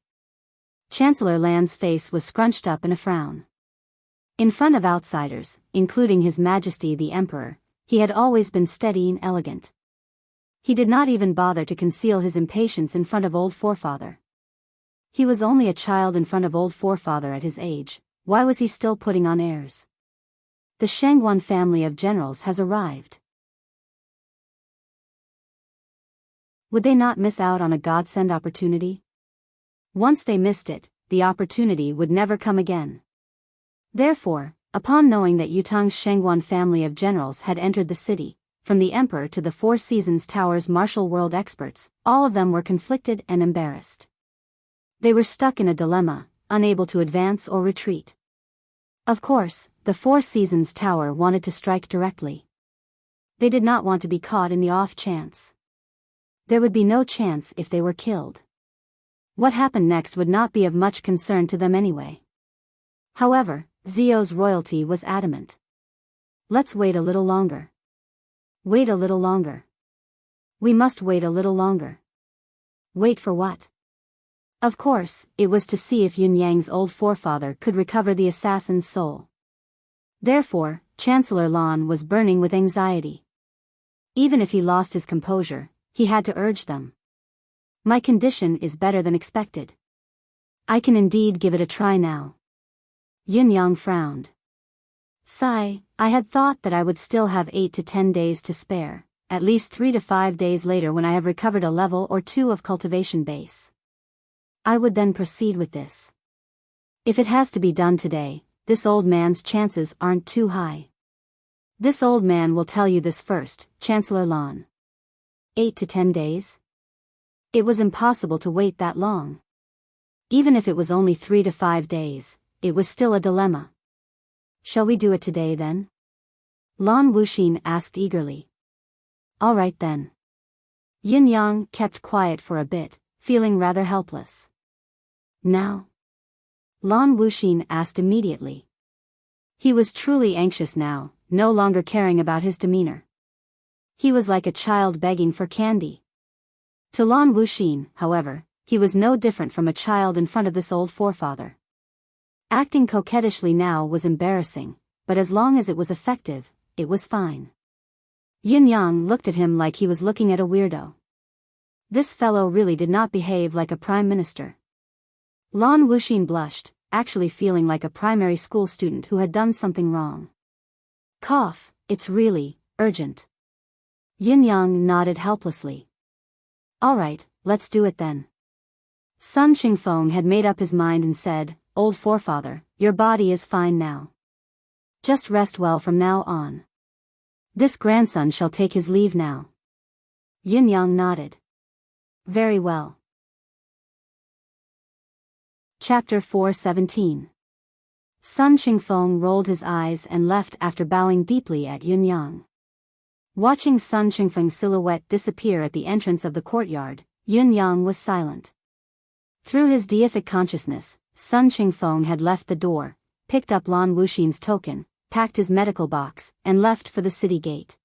Chancellor Lan's face was scrunched up in a frown. In front of outsiders, including His Majesty the Emperor, he had always been steady and elegant. He did not even bother to conceal his impatience in front of Old Forefather. He was only a child in front of Old Forefather at his age. Why was he still putting on airs? The Shangguan family of generals has arrived. Would they not miss out on a godsend opportunity? Once they missed it, the opportunity would never come again. Therefore, upon knowing that Yutang's Shangguan family of generals had entered the city, from the Emperor to the Four Seasons Tower's martial world experts, all of them were conflicted and embarrassed. They were stuck in a dilemma, unable to advance or retreat. Of course, the Four Seasons Tower wanted to strike directly. They did not want to be caught in the off chance. There would be no chance if they were killed. What happened next would not be of much concern to them anyway. However, Zio's royalty was adamant. Let's wait a little longer. Wait a little longer. We must wait a little longer. Wait for what? Of course, it was to see if Yun Yang's Old Forefather could recover the assassin's soul. Therefore, Chancellor Lan was burning with anxiety. Even if he lost his composure, he had to urge them. My condition is better than expected. I can indeed give it a try now. Yin Yang frowned. Sigh, I had thought that I would still have 8 to 10 days to spare, at least 3 to 5 days later when I have recovered a level or 2 of cultivation base. I would then proceed with this. If it has to be done today, this old man's chances aren't too high. This old man will tell you this first, Chancellor Lan. 8 to 10 days? It was impossible to wait that long. Even if it was only 3 to 5 days, it was still a dilemma. Shall we do it today then? Lan Wuxin asked eagerly. All right then. Yin Yang kept quiet for a bit, feeling rather helpless. Now? Lan Wuxin asked immediately. He was truly anxious now, no longer caring about his demeanor. He was like a child begging for candy. To Lan Wuxin, however, he was no different from a child in front of this Old Forefather. Acting coquettishly now was embarrassing, but as long as it was effective, it was fine. Yin Yang looked at him like he was looking at a weirdo. This fellow really did not behave like a prime minister. Lan Wuxin blushed, actually feeling like a primary school student who had done something wrong. Cough, it's really urgent. Yin Yang nodded helplessly. Alright, let's do it then. Sun Qingfeng had made up his mind and said, Old forefather, your body is fine now. Just rest well from now on. This grandson shall take his leave now. Yin Yang nodded. Very well. Chapter 4:17. Sun Qingfeng rolled his eyes and left after bowing deeply at Yin Yang. Watching Sun Qingfeng's silhouette disappear at the entrance of the courtyard, Yin Yang was silent. Through his deific consciousness, Sun Qingfeng had left the door, picked up Lan Wuxin's token, packed his medical box, and left for the city gate.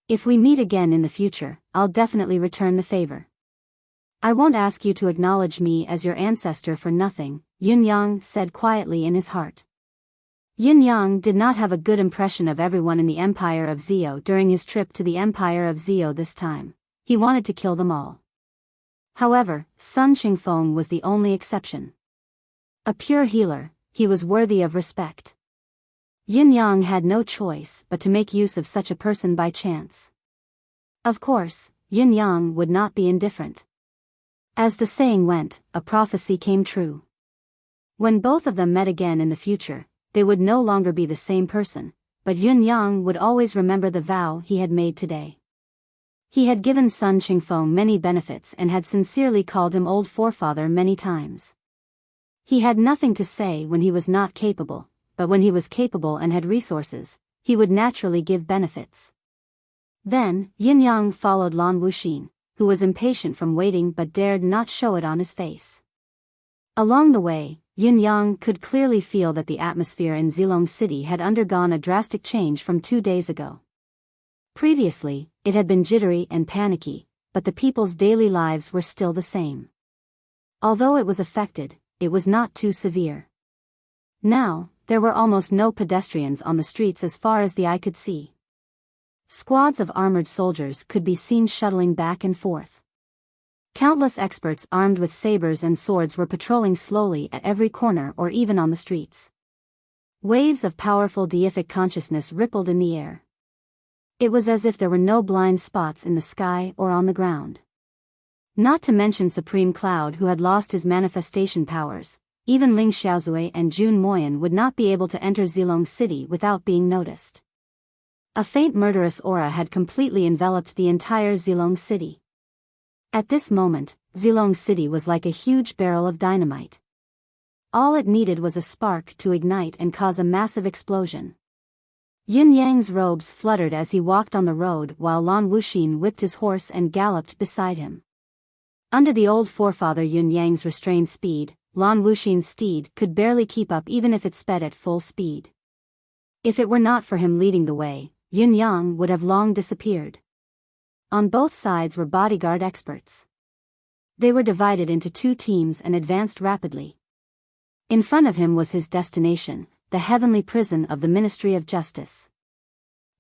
If we meet again in the future, I'll definitely return the favor. I won't ask you to acknowledge me as your ancestor for nothing, Yin Yang said quietly in his heart. Yin Yang did not have a good impression of everyone in the Empire of Zio during his trip to the Empire of Zio this time. He wanted to kill them all. However, Sun Qingfeng was the only exception. A pure healer, he was worthy of respect. Yin Yang had no choice but to make use of such a person by chance. Of course, Yin Yang would not be indifferent. As the saying went, a prophecy came true. When both of them met again in the future, they would no longer be the same person, but Yin Yang would always remember the vow he had made today. He had given Sun Qingfeng many benefits and had sincerely called him old forefather many times. He had nothing to say when he was not capable, but when he was capable and had resources, he would naturally give benefits. Then, Yin Yang followed Lan Wuxin, who was impatient from waiting but dared not show it on his face. Along the way, Yin Yang could clearly feel that the atmosphere in Zilong City had undergone a drastic change from 2 days ago. Previously, it had been jittery and panicky, but the people's daily lives were still the same. Although it was affected, it was not too severe. Now, there were almost no pedestrians on the streets as far as the eye could see. Squads of armored soldiers could be seen shuttling back and forth. Countless experts armed with sabers and swords were patrolling slowly at every corner or even on the streets. Waves of powerful deific consciousness rippled in the air. It was as if there were no blind spots in the sky or on the ground. Not to mention Supreme Cloud, who had lost his manifestation powers. Even Ling Xiaozui and Jun Moyan would not be able to enter Zilong City without being noticed. A faint murderous aura had completely enveloped the entire Zilong City. At this moment, Zilong City was like a huge barrel of dynamite. All it needed was a spark to ignite and cause a massive explosion. Yin Yang's robes fluttered as he walked on the road while Lan Wuxin whipped his horse and galloped beside him. Under the old forefather Yin Yang's restrained speed, Lan Wuxin's steed could barely keep up even if it sped at full speed. If it were not for him leading the way, Yin Yang would have long disappeared. On both sides were bodyguard experts. They were divided into 2 teams and advanced rapidly. In front of him was his destination, the heavenly prison of the Ministry of Justice.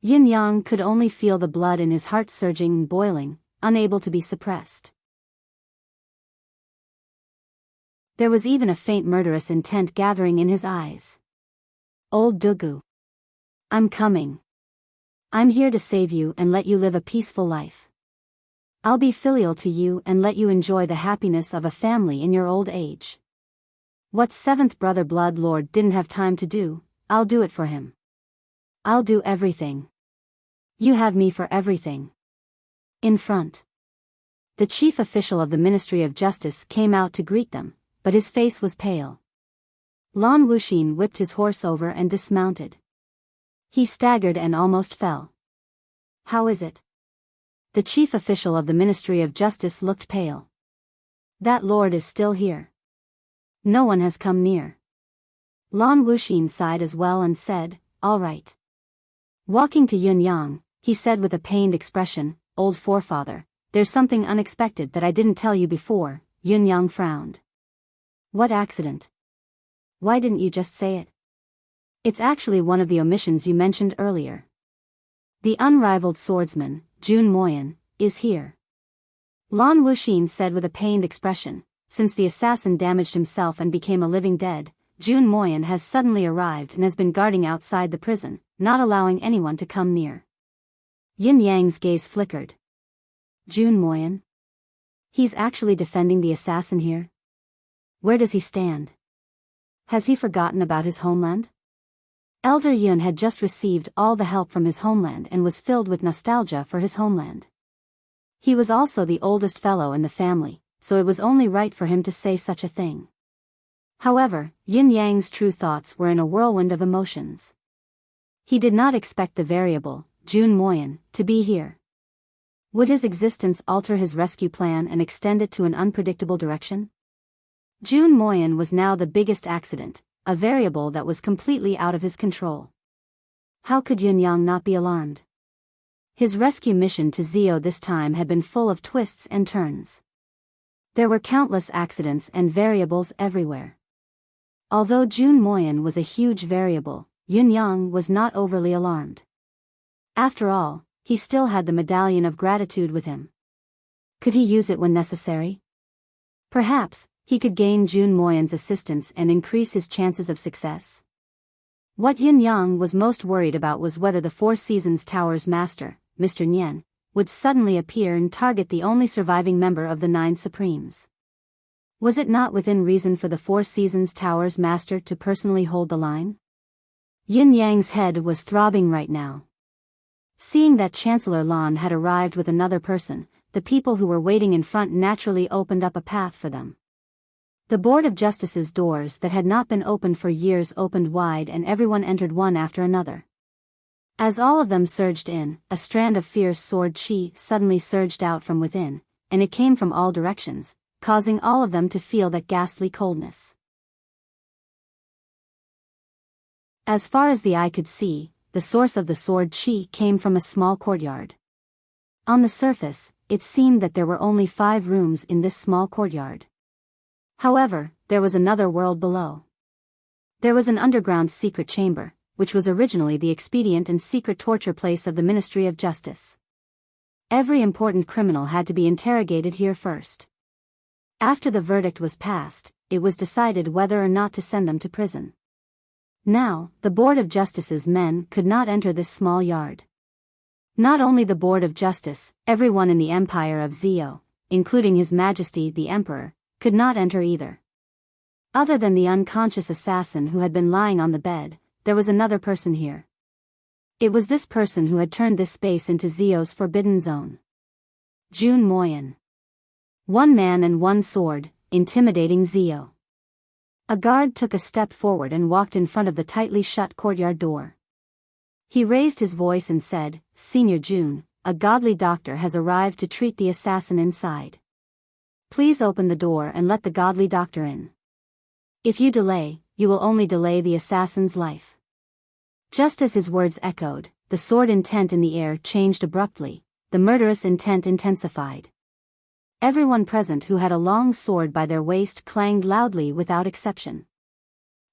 Yin Yang could only feel the blood in his heart surging and boiling, unable to be suppressed. There was even a faint murderous intent gathering in his eyes. Old Dugu. I'm coming. I'm here to save you and let you live a peaceful life. I'll be filial to you and let you enjoy the happiness of a family in your old age. What 7th brother Blood Lord didn't have time to do, I'll do it for him. I'll do everything. You have me for everything. In front. The chief official of the Ministry of Justice came out to greet them, but his face was pale. Lan Wuxin whipped his horse over and dismounted. He staggered and almost fell. How is it? The chief official of the Ministry of Justice looked pale. That lord is still here. No one has come near. Lan Wuxin sighed as well and said, all right. Walking to Yin Yang, he said with a pained expression, old forefather, there's something unexpected that I didn't tell you before. Yin Yang frowned. What accident? Why didn't you just say it? It's actually one of the omissions you mentioned earlier. The unrivaled swordsman, Jun Moyan, is here. Lan Wuxin said with a pained expression, since the assassin damaged himself and became a living dead, Jun Moyen has suddenly arrived and has been guarding outside the prison, not allowing anyone to come near. Yin Yang's gaze flickered. Jun Moyen? He's actually defending the assassin here? Where does he stand? Has he forgotten about his homeland? Elder Yun had just received all the help from his homeland and was filled with nostalgia for his homeland. He was also the oldest fellow in the family, so it was only right for him to say such a thing. However, Yin Yang's true thoughts were in a whirlwind of emotions. He did not expect the variable, Jun Moyen, to be here. Would his existence alter his rescue plan and extend it to an unpredictable direction? Jun Moyen was now the biggest accident, a variable that was completely out of his control. How could Yun Yang not be alarmed? His rescue mission to Zio this time had been full of twists and turns. There were countless accidents and variables everywhere. Although Jun Moyen was a huge variable, Yun Yang was not overly alarmed. After all, he still had the medallion of gratitude with him. Could he use it when necessary? Perhaps, he could gain Jun Moyen's assistance and increase his chances of success. What Yun Yang was most worried about was whether the Four Seasons Tower's master, Mr. Nian, would suddenly appear and target the only surviving member of the Nine Supremes. Was it not within reason for the Four Seasons Tower's master to personally hold the line? Yin Yang's head was throbbing right now. Seeing that Chancellor Lan had arrived with another person, the people who were waiting in front naturally opened up a path for them. The Board of Justice's doors that had not been opened for years opened wide and everyone entered one after another. As all of them surged in, a strand of fierce sword chi suddenly surged out from within, and it came from all directions, causing all of them to feel that ghastly coldness. As far as the eye could see, the source of the sword chi came from a small courtyard. On the surface, it seemed that there were only 5 rooms in this small courtyard. However, there was another world below. There was an underground secret chamber, which was originally the expedient and secret torture place of the Ministry of Justice. Every important criminal had to be interrogated here first. After the verdict was passed, it was decided whether or not to send them to prison. Now, the Board of Justice's men could not enter this small yard. Not only the Board of Justice, everyone in the Empire of Zio, including His Majesty the Emperor, could not enter either. Other than the unconscious assassin who had been lying on the bed, there was another person here. It was this person who had turned this space into Zio's forbidden zone. Jun Moyen. 1 man and 1 sword, intimidating Zio. A guard took a step forward and walked in front of the tightly shut courtyard door. He raised his voice and said, "Senior Jun, a godly doctor has arrived to treat the assassin inside. Please open the door and let the godly doctor in. If you delay, you will only delay the assassin's life." Just as his words echoed, the sword intent in the air changed abruptly, the murderous intent intensified. Everyone present who had a long sword by their waist clanged loudly without exception.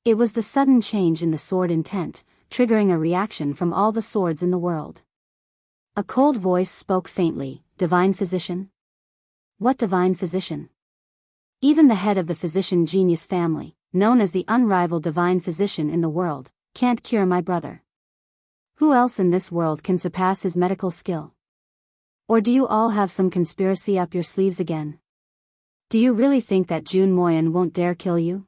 It was the sudden change in the sword intent, triggering a reaction from all the swords in the world. A cold voice spoke faintly, "Divine Physician?" What divine physician? Even the head of the physician genius family, known as the unrivaled divine physician in the world, can't cure my brother. Who else in this world can surpass his medical skill? Or do you all have some conspiracy up your sleeves again? Do you really think that Jun Moyen won't dare kill you?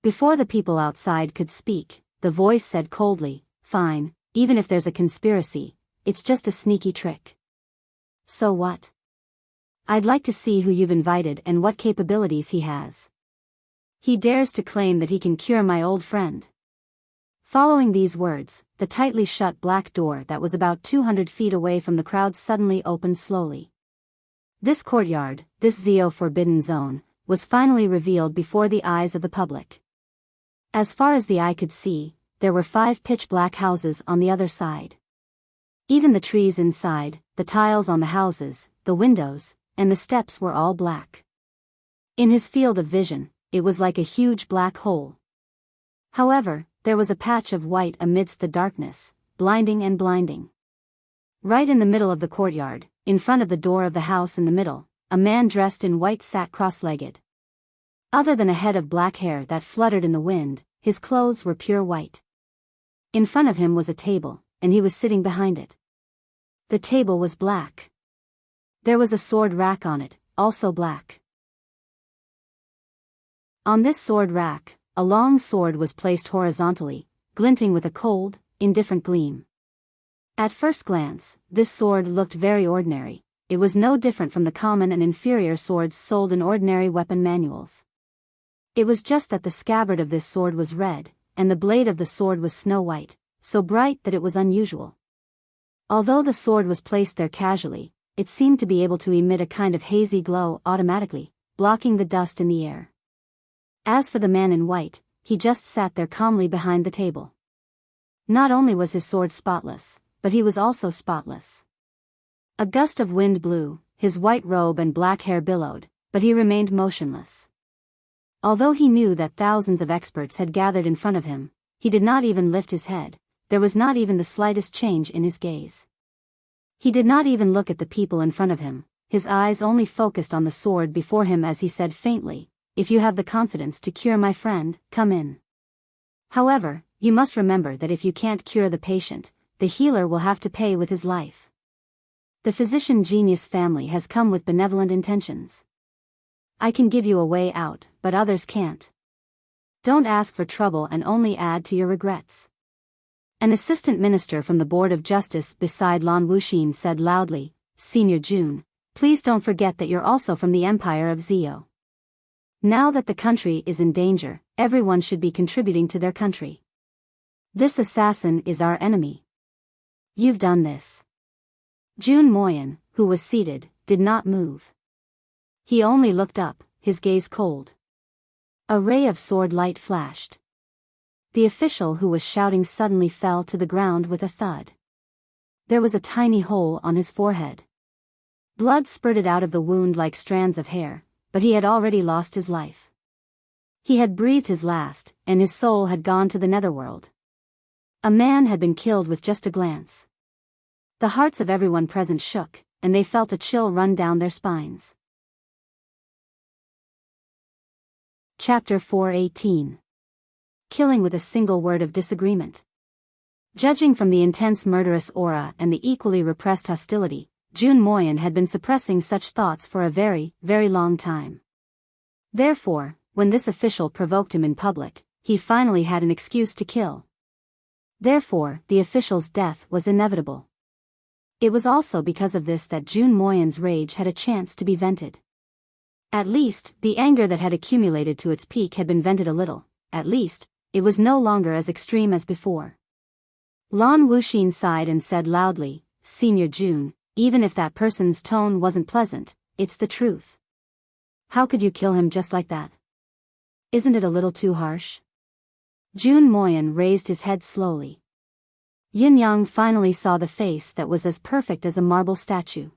Before the people outside could speak, the voice said coldly, "Fine, even if there's a conspiracy, it's just a sneaky trick. So what? I'd like to see who you've invited and what capabilities he has. He dares to claim that he can cure my old friend." Following these words, the tightly shut black door that was about 200 feet away from the crowd suddenly opened slowly. This courtyard, this Zio forbidden zone, was finally revealed before the eyes of the public. As far as the eye could see, there were 5 pitch-black houses on the other side. Even the trees inside, the tiles on the houses, the windows, and the steps were all black. In his field of vision, it was like a huge black hole. However, there was a patch of white amidst the darkness, blinding and blinding. Right in the middle of the courtyard, in front of the door of the house in the middle, a man dressed in white sat cross-legged. Other than a head of black hair that fluttered in the wind, his clothes were pure white. In front of him was a table, and he was sitting behind it. The table was black. There was a sword rack on it, also black. On this sword rack, a long sword was placed horizontally, glinting with a cold, indifferent gleam. At first glance, this sword looked very ordinary. It was no different from the common and inferior swords sold in ordinary weapon manuals. It was just that the scabbard of this sword was red, and the blade of the sword was snow white, so bright that it was unusual. Although the sword was placed there casually, it seemed to be able to emit a kind of hazy glow automatically, blocking the dust in the air. As for the man in white, he just sat there calmly behind the table. Not only was his sword spotless, but he was also spotless. A gust of wind blew, his white robe and black hair billowed, but he remained motionless. Although he knew that thousands of experts had gathered in front of him, he did not even lift his head. There was not even the slightest change in his gaze. He did not even look at the people in front of him, his eyes only focused on the sword before him as he said faintly, "If you have the confidence to cure my friend, come in. However, you must remember that if you can't cure the patient, the healer will have to pay with his life. The physician genius family has come with benevolent intentions. I can give you a way out, but others can't. Don't ask for trouble and only add to your regrets." An assistant minister from the Board of Justice beside Lan Wuxin said loudly, "Senior Jun, please don't forget that you're also from the Empire of Zio. Now that the country is in danger, everyone should be contributing to their country. This assassin is our enemy. You've done this." Jun Moyan, who was seated, did not move. He only looked up, his gaze cold. A ray of sword light flashed. The official who was shouting suddenly fell to the ground with a thud. There was a tiny hole on his forehead. Blood spurted out of the wound like strands of hair, but he had already lost his life. He had breathed his last, and his soul had gone to the netherworld. A man had been killed with just a glance. The hearts of everyone present shook, and they felt a chill run down their spines. Chapter 4:18. Killing with a single word of disagreement. Judging from the intense murderous aura and the equally repressed hostility, Jun Moyan had been suppressing such thoughts for a very, very long time. Therefore, when this official provoked him in public, he finally had an excuse to kill. Therefore, the official's death was inevitable. It was also because of this that Jun Moyan's rage had a chance to be vented. At least, the anger that had accumulated to its peak had been vented a little. At least, it was no longer as extreme as before. Lan Wuxin sighed and said loudly, "Senior Jun, even if that person's tone wasn't pleasant, it's the truth. How could you kill him just like that? Isn't it a little too harsh?" Jun Moyan raised his head slowly. Yin Yang finally saw the face that was as perfect as a marble statue.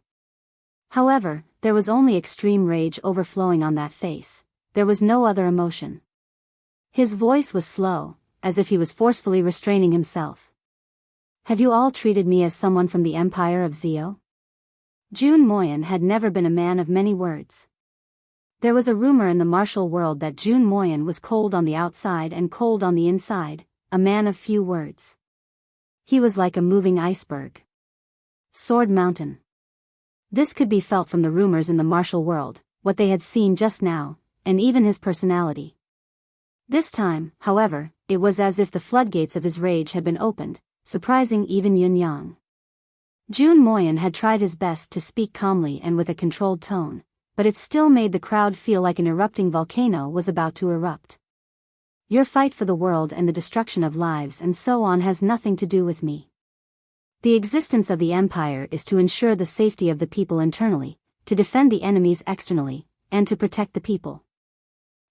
However, there was only extreme rage overflowing on that face. There was no other emotion. His voice was slow, as if he was forcefully restraining himself. "Have you all treated me as someone from the Empire of Zio?" Jun Moyan had never been a man of many words. There was a rumor in the martial world that Jun Moyan was cold on the outside and cold on the inside, a man of few words. He was like a moving iceberg. Sword Mountain. This could be felt from the rumors in the martial world, what they had seen just now, and even his personality. This time, however, it was as if the floodgates of his rage had been opened, surprising even Yin Yang. Jun Moyan had tried his best to speak calmly and with a controlled tone, but it still made the crowd feel like an erupting volcano was about to erupt. "Your fight for the world and the destruction of lives and so on has nothing to do with me. The existence of the Empire is to ensure the safety of the people internally, to defend the enemies externally, and to protect the people.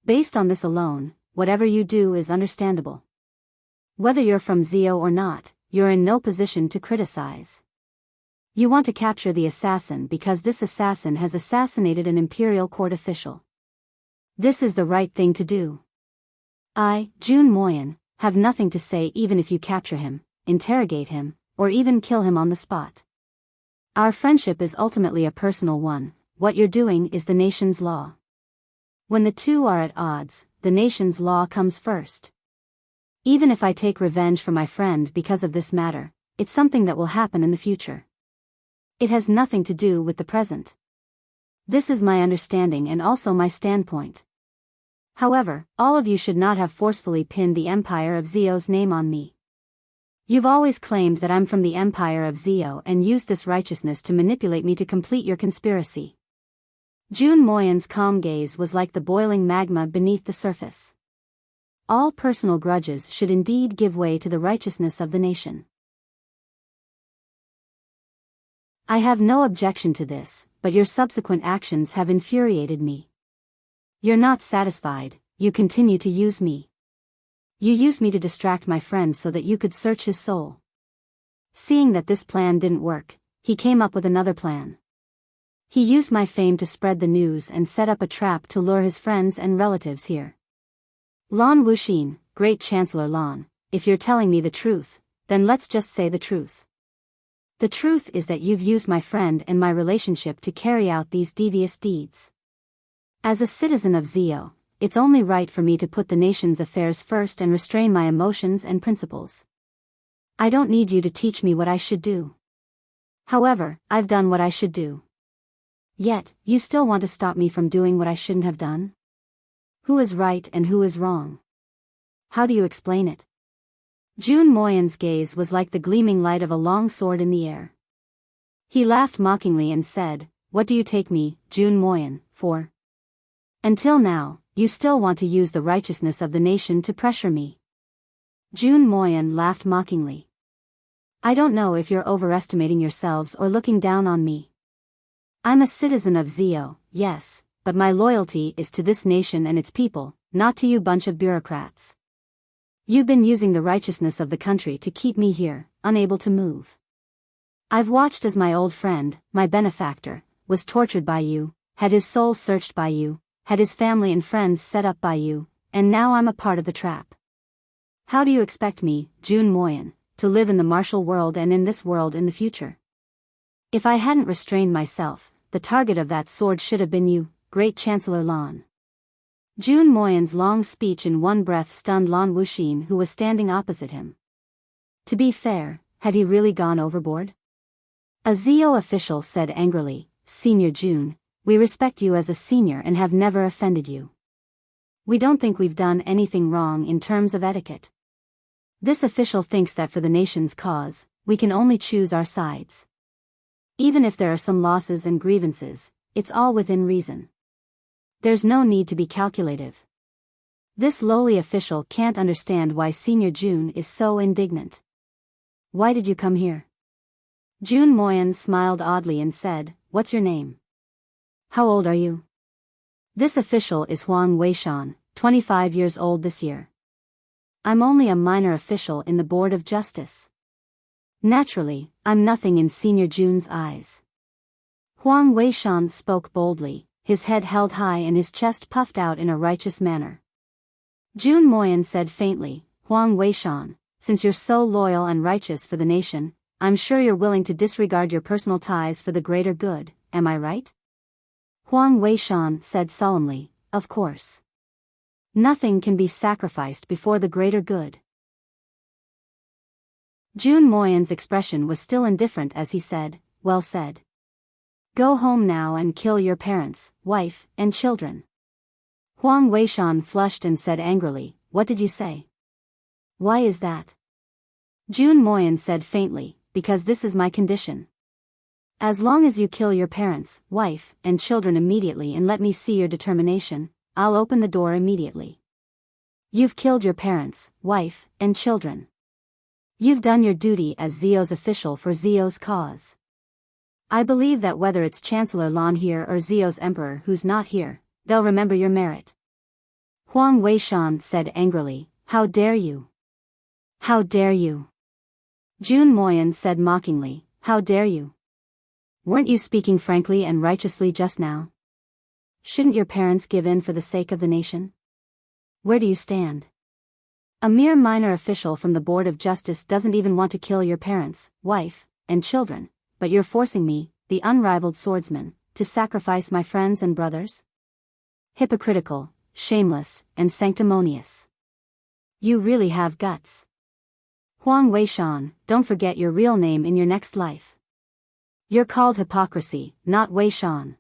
Based on this alone, whatever you do is understandable. Whether you're from Zio or not, you're in no position to criticize. You want to capture the assassin because this assassin has assassinated an imperial court official. This is the right thing to do. I, Jun Moyan, have nothing to say even if you capture him, interrogate him, or even kill him on the spot. Our friendship is ultimately a personal one. What you're doing is the nation's law. When the two are at odds, the nation's law comes first. Even if I take revenge for my friend because of this matter, it's something that will happen in the future. It has nothing to do with the present. This is my understanding and also my standpoint. However, all of you should not have forcefully pinned the Empire of Zeo's name on me. You've always claimed that I'm from the Empire of Zeo and used this righteousness to manipulate me to complete your conspiracy. Jun Moyan's calm gaze was like the boiling magma beneath the surface. All personal grudges should indeed give way to the righteousness of the nation. I have no objection to this, but your subsequent actions have infuriated me. You're not satisfied, you continue to use me. You used me to distract my friend so that you could search his soul. Seeing that this plan didn't work, he came up with another plan. He used my fame to spread the news and set up a trap to lure his friends and relatives here. Lan Wuxin, Great Chancellor Lan, if you're telling me the truth, then let's just say the truth. The truth is that you've used my friend and my relationship to carry out these devious deeds. As a citizen of Zeo, it's only right for me to put the nation's affairs first and restrain my emotions and principles. I don't need you to teach me what I should do. However, I've done what I should do. Yet, you still want to stop me from doing what I shouldn't have done? Who is right and who is wrong? How do you explain it? Jun Moyan's gaze was like the gleaming light of a long sword in the air. He laughed mockingly and said, "What do you take me, Jun Moyan, for? Until now, you still want to use the righteousness of the nation to pressure me." Jun Moyan laughed mockingly. "I don't know if you're overestimating yourselves or looking down on me. I'm a citizen of Zeo, yes, but my loyalty is to this nation and its people, not to you bunch of bureaucrats. You've been using the righteousness of the country to keep me here, unable to move. I've watched as my old friend, my benefactor, was tortured by you, had his soul searched by you, had his family and friends set up by you, and now I'm a part of the trap. How do you expect me, Jun Moyan, to live in the martial world and in this world in the future? If I hadn't restrained myself, the target of that sword should have been you, Great Chancellor Lan." Jun Moyan's long speech in one breath stunned Lan Wuxin, who was standing opposite him. To be fair, had he really gone overboard? A Zeo official said angrily, "Senior Jun, we respect you as a senior and have never offended you. We don't think we've done anything wrong in terms of etiquette. This official thinks that for the nation's cause, we can only choose our sides. Even if there are some losses and grievances, it's all within reason. There's no need to be calculative." This lowly official can't understand why Senior Jun is so indignant. "Why did you come here?" Jun Moyan smiled oddly and said, "What's your name? How old are you?" This official is Huang Weishan, 25 years old this year. "I'm only a minor official in the Board of Justice. Naturally, I'm nothing in Senior Jun's eyes." Huang Weishan spoke boldly, his head held high and his chest puffed out in a righteous manner. Jun Moyan said faintly, "Huang Weishan, since you're so loyal and righteous for the nation, I'm sure you're willing to disregard your personal ties for the greater good, am I right?" Huang Weishan said solemnly, "Of course. Nothing can be sacrificed before the greater good." Jun Moyan's expression was still indifferent as he said, "Well said. Go home now and kill your parents, wife, and children." Huang Weishan flushed and said angrily, "What did you say? Why is that?" Jun Moyan said faintly, "Because this is my condition. As long as you kill your parents, wife, and children immediately and let me see your determination, I'll open the door immediately. You've killed your parents, wife, and children. You've done your duty as Zeo's official for Zeo's cause. I believe that whether it's Chancellor Lan here or Zeo's emperor who's not here, they'll remember your merit." Huang Weishan said angrily, "How dare you? How dare you?" Jun Moyan said mockingly, "How dare you? Weren't you speaking frankly and righteously just now? Shouldn't your parents give in for the sake of the nation? Where do you stand? A mere minor official from the Board of Justice doesn't even want to kill your parents, wife, and children, but you're forcing me, the unrivaled swordsman, to sacrifice my friends and brothers? hypocritical, shameless, and sanctimonious. You really have guts. Huang Weishan, don't forget your real name in your next life. You're called Hypocrisy, not Weishan.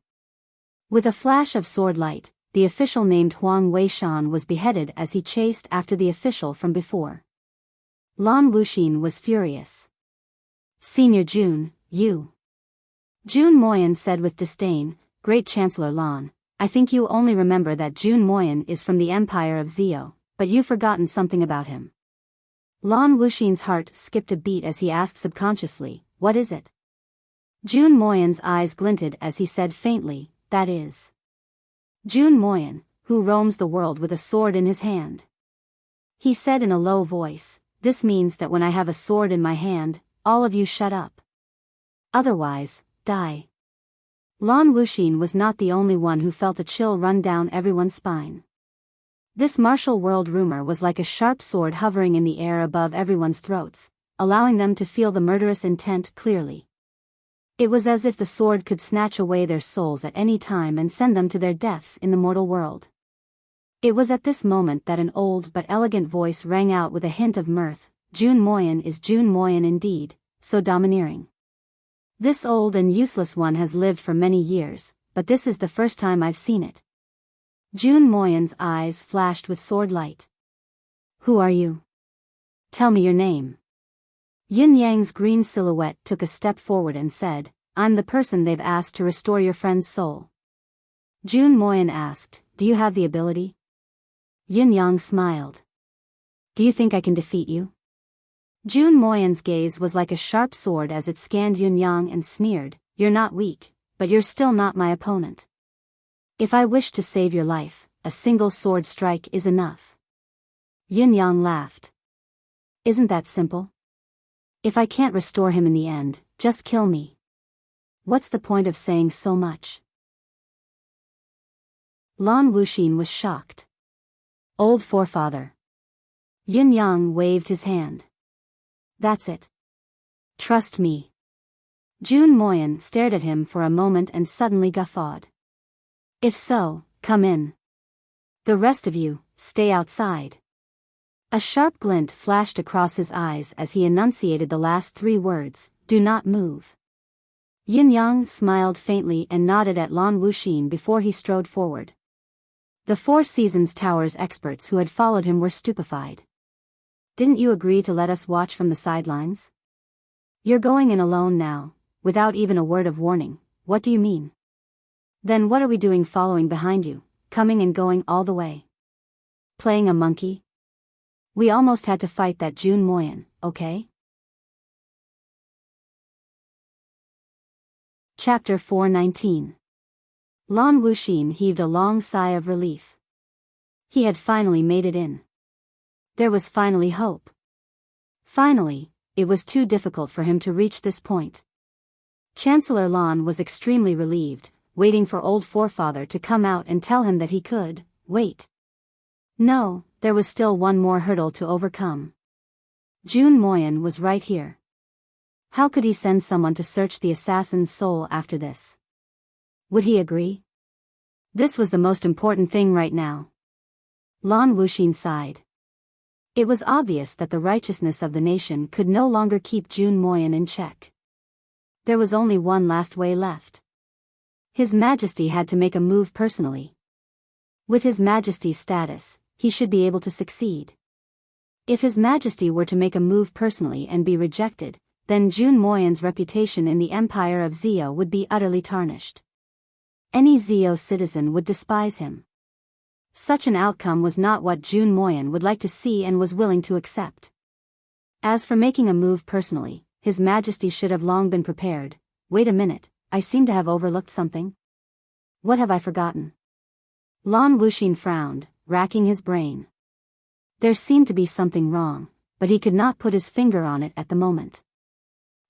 With a flash of sword light, the official named Huang Weishan was beheaded as he chased after the official from before. Lan Wuxin was furious. Senior Jun, you. Jun Moyan said with disdain, Great Chancellor Lan, I think you only remember that Jun Moyan is from the Empire of Zio, but you've forgotten something about him. Lan Wuxin's heart skipped a beat as he asked subconsciously, what is it? Jun Moyan's eyes glinted as he said faintly, that is. Jun Moyan, who roams the world with a sword in his hand. He said in a low voice, this means that when I have a sword in my hand, all of you shut up. Otherwise, die. Lan Wuxin was not the only one who felt a chill run down everyone's spine. This martial world rumor was like a sharp sword hovering in the air above everyone's throats, allowing them to feel the murderous intent clearly. It was as if the sword could snatch away their souls at any time and send them to their deaths in the mortal world. It was at this moment that an old but elegant voice rang out with a hint of mirth, Jun Moyan is Jun Moyan indeed, so domineering. This old and useless one has lived for many years, but this is the first time I've seen it. Jun Moyan's eyes flashed with sword light. Who are you? Tell me your name. Yin Yang's green silhouette took a step forward and said, I'm the person they've asked to restore your friend's soul. Jun Moyan asked, do you have the ability? Yin Yang smiled. Do you think I can defeat you? Jun Moyan's gaze was like a sharp sword as it scanned Yin Yang and sneered, you're not weak, but you're still not my opponent. If I wish to save your life, a single sword strike is enough. Yin Yang laughed. Isn't that simple? If I can't restore him in the end, just kill me. What's the point of saying so much? Lan Wuxin was shocked. Old forefather. Yin Yang waved his hand. That's it. Trust me. Jun Moyan stared at him for a moment and suddenly guffawed. If so, come in. The rest of you, stay outside. A sharp glint flashed across his eyes as he enunciated the last three words, do not move. Yin Yang smiled faintly and nodded at Lan Wuxin before he strode forward. The Four Seasons Tower's experts who had followed him were stupefied. Didn't you agree to let us watch from the sidelines? You're going in alone now, without even a word of warning, what do you mean? Then what are we doing following behind you, coming and going all the way? Playing a monkey? We almost had to fight that Jun Moyan, okay? Chapter 419. Lan Wuxin heaved a long sigh of relief. He had finally made it in. There was finally hope. Finally, it was too difficult for him to reach this point. Chancellor Lan was extremely relieved, waiting for old forefather to come out and tell him that he could wait. No, there was still one more hurdle to overcome. Jun Moyan was right here. How could he send someone to search the assassin's soul after this? Would he agree? This was the most important thing right now. Lan Wuxin sighed. It was obvious that the righteousness of the nation could no longer keep Jun Moyan in check. There was only one last way left. His Majesty had to make a move personally. With His Majesty's status, he should be able to succeed. If His Majesty were to make a move personally and be rejected, then Jun Moyan's reputation in the Empire of Zio would be utterly tarnished. Any Zio citizen would despise him. Such an outcome was not what Jun Moyan would like to see and was willing to accept. As for making a move personally, His Majesty should have long been prepared. Wait a minute, I seem to have overlooked something. What have I forgotten? Lan Wuxin frowned, racking his brain. There seemed to be something wrong, but he could not put his finger on it at the moment.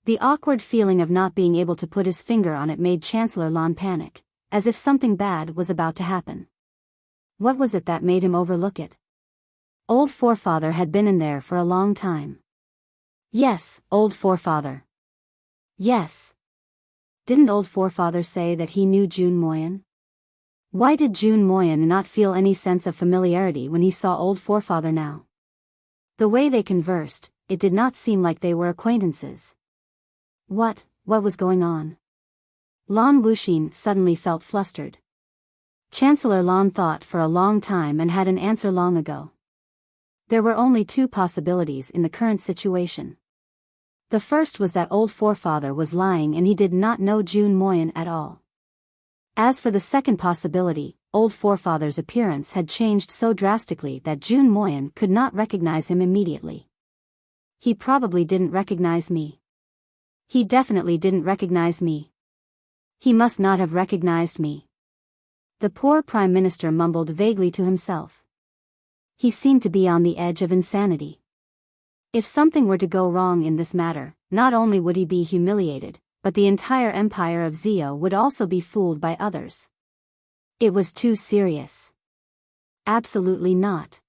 The awkward feeling of not being able to put his finger on it made Chancellor Lan panic, as if something bad was about to happen. What was it that made him overlook it? Old forefather had been in there for a long time. Yes, old forefather. Yes. Didn't old forefather say that he knew Jun Moyan? Why did Jun Moyen not feel any sense of familiarity when he saw old forefather now? The way they conversed, it did not seem like they were acquaintances. What was going on? Lan Wuxin suddenly felt flustered. Chancellor Lan thought for a long time and had an answer long ago. There were only two possibilities in the current situation. The first was that old forefather was lying and he did not know Jun Moyen at all. As for the second possibility, old forefather's appearance had changed so drastically that Jun Moyen could not recognize him immediately. He probably didn't recognize me. He definitely didn't recognize me. He must not have recognized me. The poor Prime Minister mumbled vaguely to himself. He seemed to be on the edge of insanity. If something were to go wrong in this matter, not only would he be humiliated, but the entire empire of Zio would also be fooled by others. It was too serious. Absolutely not.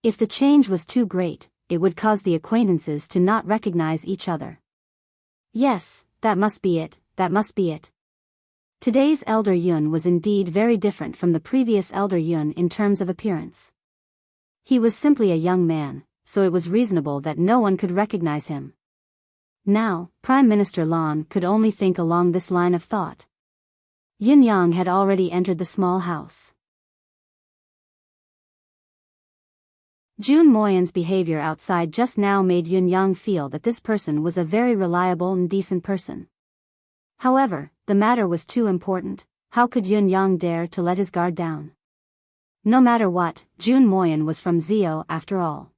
If the change was too great, it would cause the acquaintances to not recognize each other. Yes, that must be it, that must be it. Today's Elder Yun was indeed very different from the previous Elder Yun in terms of appearance. He was simply a young man, so it was reasonable that no one could recognize him. Now, Prime Minister Lan could only think along this line of thought. Yin Yang had already entered the small house. Jun Moyen's behavior outside just now made Yin Yang feel that this person was a very reliable and decent person. However, the matter was too important. How could Yin Yang dare to let his guard down? No matter what, Jun Moyen was from Zio after all.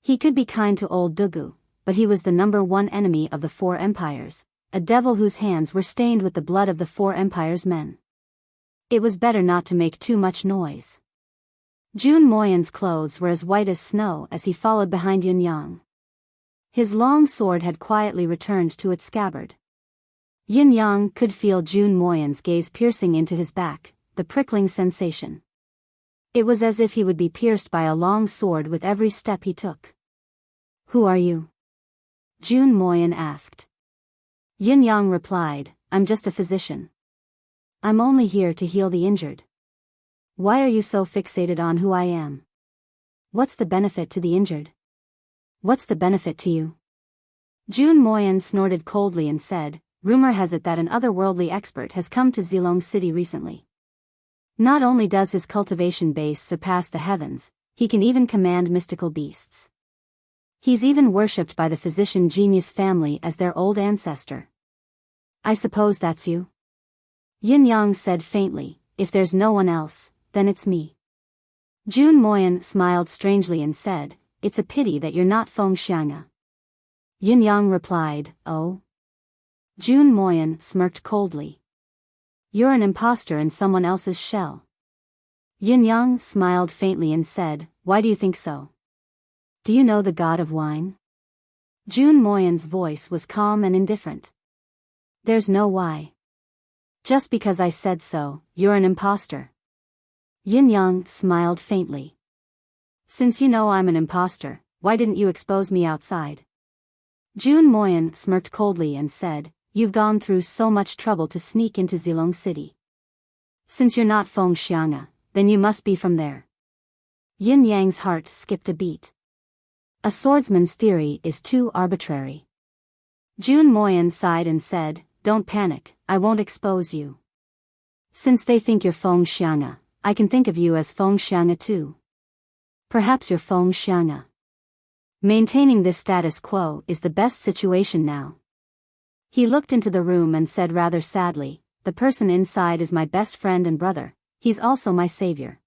He could be kind to old Dugu, but he was the #1 enemy of the Four Empires, a devil whose hands were stained with the blood of the Four Empires' men. It was better not to make too much noise. Jun Moyen's clothes were as white as snow as he followed behind Yin Yang. His long sword had quietly returned to its scabbard. Yin Yang could feel Jun Moyen's gaze piercing into his back, the prickling sensation. It was as if he would be pierced by a long sword with every step he took. "Who are you?" Jun Moyen asked. Yin Yang replied, "I'm just a physician. I'm only here to heal the injured." "Why are you so fixated on who I am? What's the benefit to the injured? What's the benefit to you?" Jun Moyen snorted coldly and said, "Rumor has it that an otherworldly expert has come to Zilong City recently. Not only does his cultivation base surpass the heavens, he can even command mystical beasts. He's even worshipped by the physician genius family as their old ancestor." "I suppose that's you?" Yin Yang said faintly, "If there's no one else, then it's me." Jun Moyen smiled strangely and said, "It's a pity that you're not Feng Xianga." Yin Yang replied, "Oh?" Jun Moyen smirked coldly. "You're an imposter in someone else's shell." Yin Yang smiled faintly and said, "Why do you think so? Do you know the god of wine?" Jun Moyen's voice was calm and indifferent. "There's no why. Just because I said so, you're an imposter." Yin Yang smiled faintly. "Since you know I'm an imposter, why didn't you expose me outside?" Jun Moyen smirked coldly and said, "You've gone through so much trouble to sneak into Zilong City. Since you're not Feng Xianga, then you must be from there." Yin Yang's heart skipped a beat. A swordsman's theory is too arbitrary. Jun Moyen sighed and said, "Don't panic, I won't expose you. Since they think you're Feng Xianga, I can think of you as Feng Xianga too. Perhaps you're Feng Xianga. Maintaining this status quo is the best situation now." He looked into the room and said rather sadly, "The person inside is my best friend and brother, he's also my savior.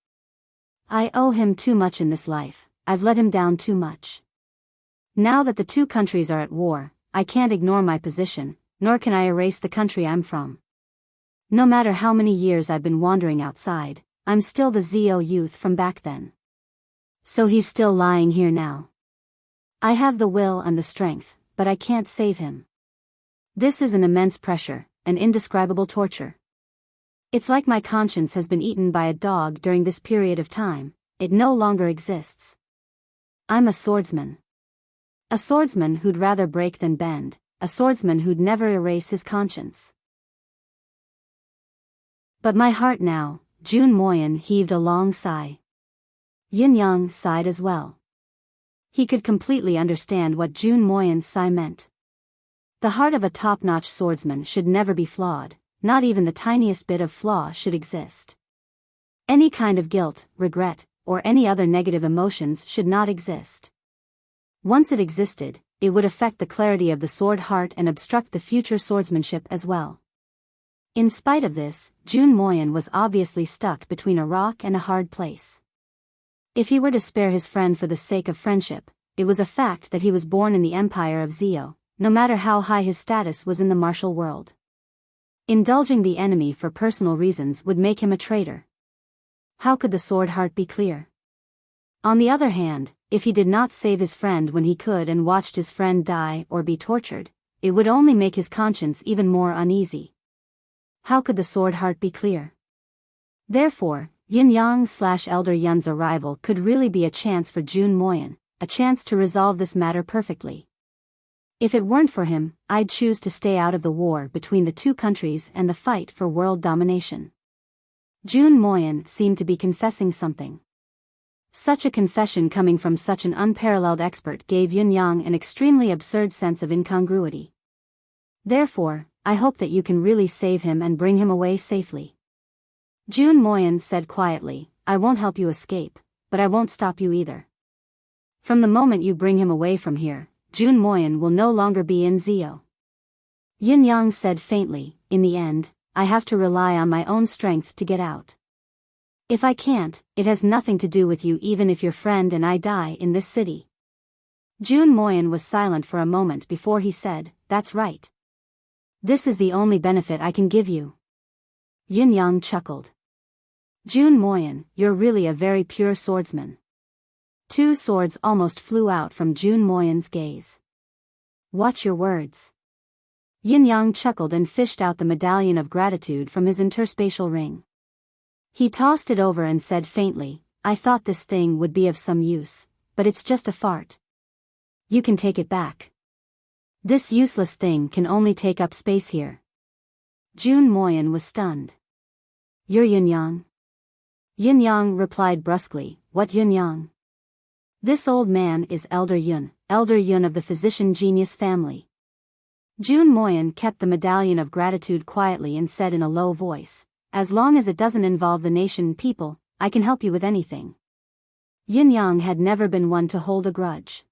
I owe him too much in this life, I've let him down too much. Now that the two countries are at war, I can't ignore my position, nor can I erase the country I'm from. No matter how many years I've been wandering outside, I'm still the Zio youth from back then. So he's still lying here now. I have the will and the strength, but I can't save him. This is an immense pressure, an indescribable torture. It's like my conscience has been eaten by a dog during this period of time, it no longer exists. I'm a swordsman. A swordsman who'd rather break than bend, a swordsman who'd never erase his conscience." But my heart now, Jun Moyen heaved a long sigh. Yin Yang sighed as well. He could completely understand what Jun Moyen's sigh meant. The heart of a top-notch swordsman should never be flawed, not even the tiniest bit of flaw should exist. Any kind of guilt, regret, or any other negative emotions should not exist. Once it existed, it would affect the clarity of the sword heart and obstruct the future swordsmanship as well. In spite of this, Jun Moyen was obviously stuck between a rock and a hard place. If he were to spare his friend for the sake of friendship, it was a fact that he was born in the empire of Zio, no matter how high his status was in the martial world. Indulging the enemy for personal reasons would make him a traitor. How could the sword heart be clear? On the other hand, if he did not save his friend when he could and watched his friend die or be tortured, it would only make his conscience even more uneasy. How could the sword heart be clear? Therefore, Yin Yang/Elder Yun's arrival could really be a chance for Jun Moyen, a chance to resolve this matter perfectly. If it weren't for him, I'd choose to stay out of the war between the two countries and the fight for world domination. Jun Moyen seemed to be confessing something. Such a confession coming from such an unparalleled expert gave Yin Yang an extremely absurd sense of incongruity. Therefore, I hope that you can really save him and bring him away safely. Jun Moyen said quietly, I won't help you escape, but I won't stop you either. From the moment you bring him away from here, Jun Moyen will no longer be in Zio. Yin Yang said faintly, in the end, I have to rely on my own strength to get out. If I can't, it has nothing to do with you even if your friend and I die in this city. Jun Moyen was silent for a moment before he said, that's right. This is the only benefit I can give you. Yin Yang chuckled. Jun Moyen, you're really a very pure swordsman. Two swords almost flew out from Jun Moyen's gaze. Watch your words. Yin Yang chuckled and fished out the medallion of gratitude from his interspatial ring. He tossed it over and said faintly, I thought this thing would be of some use, but it's just a fart. You can take it back. This useless thing can only take up space here. Jun Moyen was stunned. You're Yin Yang? Yin Yang replied brusquely, what Yin Yang? This old man is Elder Yun of the physician genius family. Jun Moyen kept the medallion of gratitude quietly and said in a low voice, as long as it doesn't involve the nation people, I can help you with anything. Yin Yang had never been one to hold a grudge.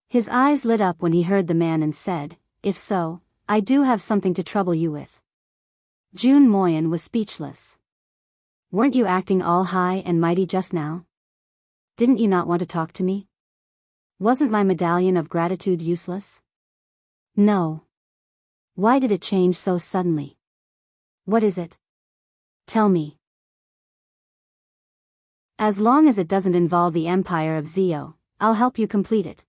His eyes lit up when he heard the man and said, if so, I do have something to trouble you with. Jun Moyen was speechless. Weren't you acting all high and mighty just now? Didn't you not want to talk to me? Wasn't my medallion of gratitude useless? No. Why did it change so suddenly? What is it? Tell me. As long as it doesn't involve the Empire of Zio, I'll help you complete it.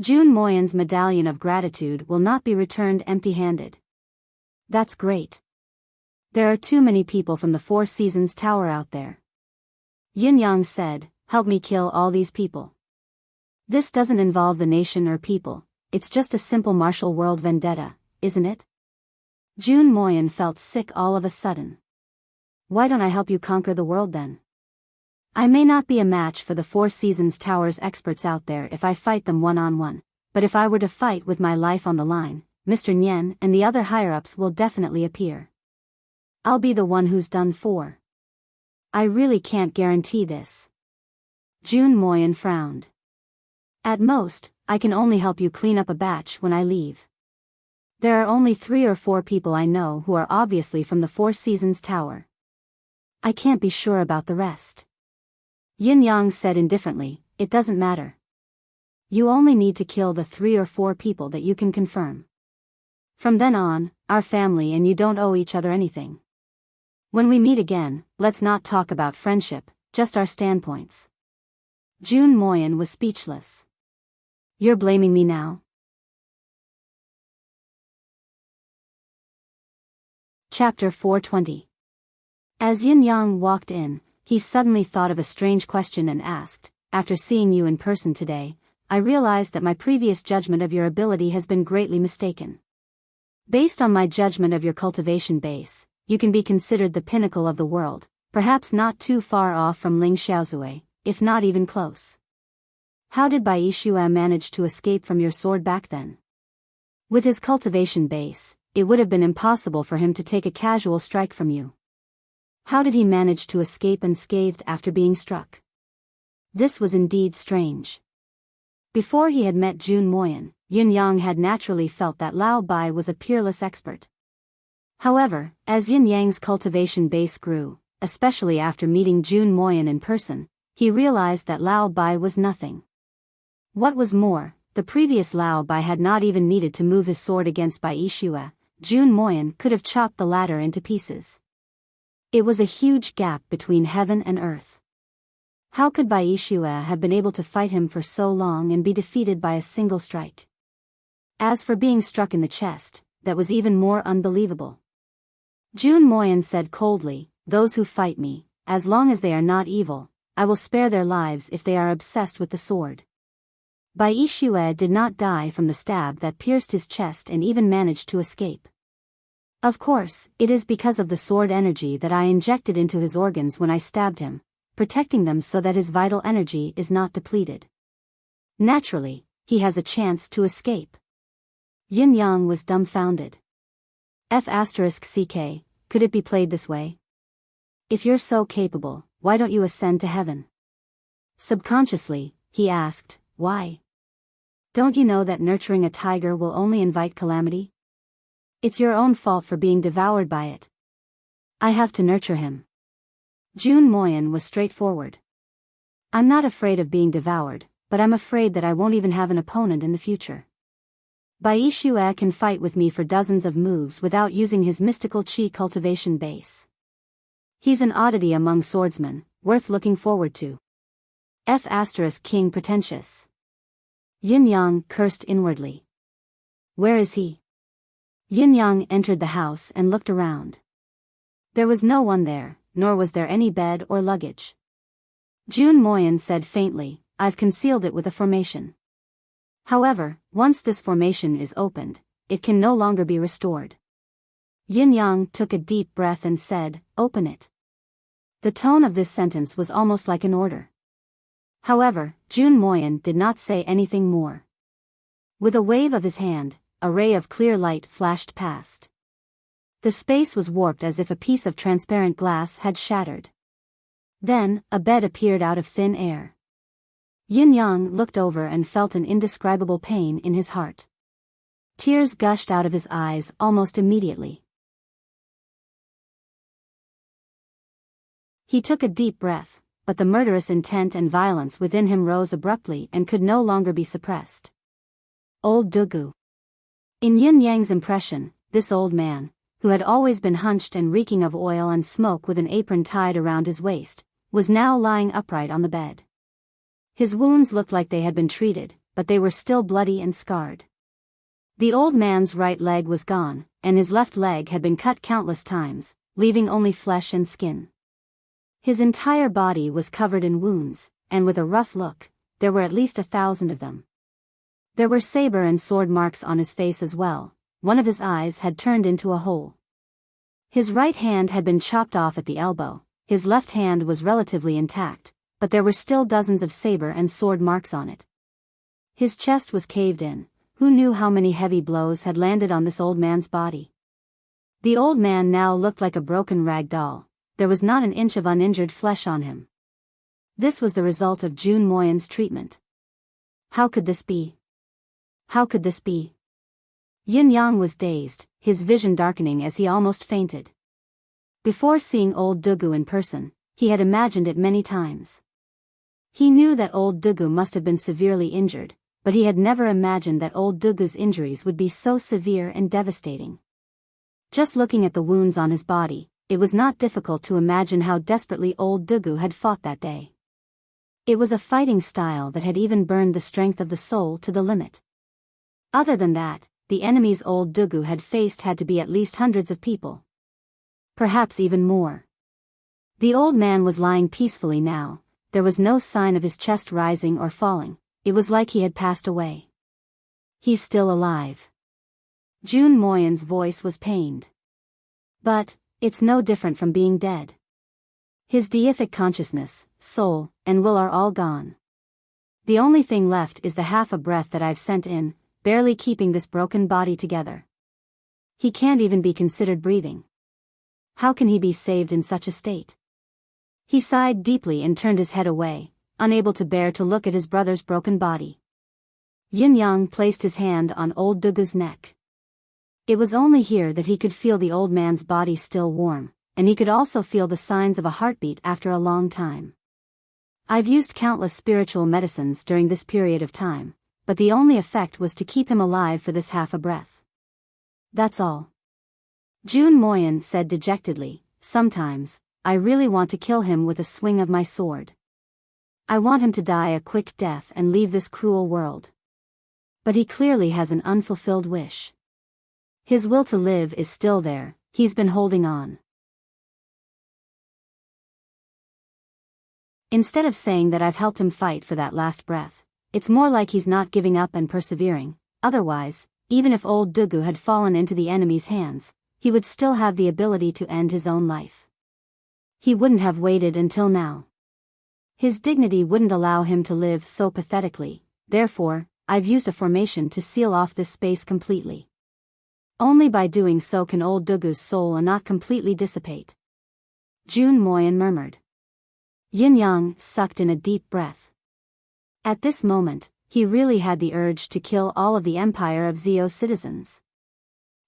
Jun Moyen's medallion of gratitude will not be returned empty-handed. That's great. There are too many people from the Four Seasons Tower out there. Yin Yang said, help me kill all these people. This doesn't involve the nation or people, it's just a simple martial world vendetta, isn't it? Jun Moyen felt sick all of a sudden. Why don't I help you conquer the world then? I may not be a match for the Four Seasons Tower's experts out there if I fight them one-on-one, but if I were to fight with my life on the line, Mr. Nian and the other higher-ups will definitely appear. I'll be the one who's done for. I really can't guarantee this. Jun Moyen frowned. At most, I can only help you clean up a batch when I leave. There are only 3 or 4 people I know who are obviously from the Four Seasons Tower. I can't be sure about the rest. Yin Yang said indifferently, it doesn't matter. You only need to kill the 3 or 4 people that you can confirm. From then on, our family and you don't owe each other anything. When we meet again, let's not talk about friendship, just our standpoints. Jun Moyen was speechless. You're blaming me now? Chapter 420. As Yin Yang walked in, he suddenly thought of a strange question and asked, after seeing you in person today, I realized that my previous judgment of your ability has been greatly mistaken. Based on my judgment of your cultivation base, you can be considered the pinnacle of the world, perhaps not too far off from Ling Xiaozui, if not even close. How did Bai Shue manage to escape from your sword back then? With his cultivation base, it would have been impossible for him to take a casual strike from you. How did he manage to escape unscathed after being struck? This was indeed strange. Before he had met Jun Moyan, Yin Yang had naturally felt that Lao Bai was a peerless expert. However, as Yin Yang's cultivation base grew, especially after meeting Jun Moyan in person, he realized that Lao Bai was nothing. What was more, the previous Lao Bai had not even needed to move his sword against Bai Shue. Jun Moyan could have chopped the latter into pieces. It was a huge gap between heaven and earth. How could Bai Shue have been able to fight him for so long and be defeated by a single strike? As for being struck in the chest, that was even more unbelievable. Jun Moyan said coldly, "Those who fight me, as long as they are not evil, I will spare their lives if they are obsessed with the sword." Bai Shue did not die from the stab that pierced his chest and even managed to escape. Of course, it is because of the sword energy that I injected into his organs when I stabbed him, protecting them so that his vital energy is not depleted. Naturally, he has a chance to escape. Yin Yang was dumbfounded. F***ck, could it be played this way? If you're so capable, why don't you ascend to heaven? Subconsciously, he asked, why? Don't you know that nurturing a tiger will only invite calamity? It's your own fault for being devoured by it. I have to nurture him. Jun Moyan was straightforward. I'm not afraid of being devoured, but I'm afraid that I won't even have an opponent in the future. Bai Shue can fight with me for dozens of moves without using his mystical chi cultivation base. He's an oddity among swordsmen, worth looking forward to. King pretentious. Yin Yang cursed inwardly. Where is he? Yin Yang entered the house and looked around. There was no one there, nor was there any bed or luggage. Jun Moyan said faintly, I've concealed it with a formation. However, once this formation is opened, it can no longer be restored. Yin Yang took a deep breath and said, open it. The tone of this sentence was almost like an order. However, Jun Moyan did not say anything more. With a wave of his hand, a ray of clear light flashed past. The space was warped as if a piece of transparent glass had shattered. Then, a bed appeared out of thin air. Yin Yang looked over and felt an indescribable pain in his heart. Tears gushed out of his eyes almost immediately. He took a deep breath, but the murderous intent and violence within him rose abruptly and could no longer be suppressed. Old Dugu. In Yin Yang's impression, this old man, who had always been hunched and reeking of oil and smoke with an apron tied around his waist, was now lying upright on the bed. His wounds looked like they had been treated, but they were still bloody and scarred. The old man's right leg was gone, and his left leg had been cut countless times, leaving only flesh and skin. His entire body was covered in wounds, and with a rough look, there were at least 1,000 of them. There were saber and sword marks on his face as well. One of his eyes had turned into a hole. His right hand had been chopped off at the elbow, his left hand was relatively intact, but there were still dozens of saber and sword marks on it. His chest was caved in. Who knew how many heavy blows had landed on this old man's body? The old man now looked like a broken rag doll. There was not an inch of uninjured flesh on him. This was the result of Jun Moyan's treatment. How could this be? How could this be? Yin Yang was dazed, his vision darkening as he almost fainted. Before seeing old Dugu in person, he had imagined it many times. He knew that old Dugu must have been severely injured, but he had never imagined that old Dugu's injuries would be so severe and devastating. Just looking at the wounds on his body, it was not difficult to imagine how desperately old Dugu had fought that day. It was a fighting style that had even burned the strength of the soul to the limit. Other than that, the enemies old Dugu had faced had to be at least hundreds of people. Perhaps even more. The old man was lying peacefully now. There was no sign of his chest rising or falling. It was like he had passed away. He's still alive. Jun Moyan's voice was pained. But It's no different from being dead. His deific consciousness, soul, and will are all gone. The only thing left is the half a breath that I've sent in, barely keeping this broken body together. He can't even be considered breathing. How can he be saved in such a state? He sighed deeply and turned his head away, unable to bear to look at his brother's broken body. Yin Yang placed his hand on old Dugu's neck. It was only here that he could feel the old man's body still warm, and he could also feel the signs of a heartbeat after a long time. I've used countless spiritual medicines during this period of time, but the only effect was to keep him alive for this half a breath. That's all. Jun Moyen said dejectedly, sometimes, I really want to kill him with a swing of my sword. I want him to die a quick death and leave this cruel world. But he clearly has an unfulfilled wish. His will to live is still there, he's been holding on. Instead of saying that I've helped him fight for that last breath, it's more like he's not giving up and persevering. Otherwise, even if old Dugu had fallen into the enemy's hands, he would still have the ability to end his own life. He wouldn't have waited until now. His dignity wouldn't allow him to live so pathetically, therefore, I've used a formation to seal off this space completely. Only by doing so can old Dugu's soul not completely dissipate. Jun Moyen murmured. Yin Yang sucked in a deep breath. At this moment, he really had the urge to kill all of the Empire of Zio's citizens.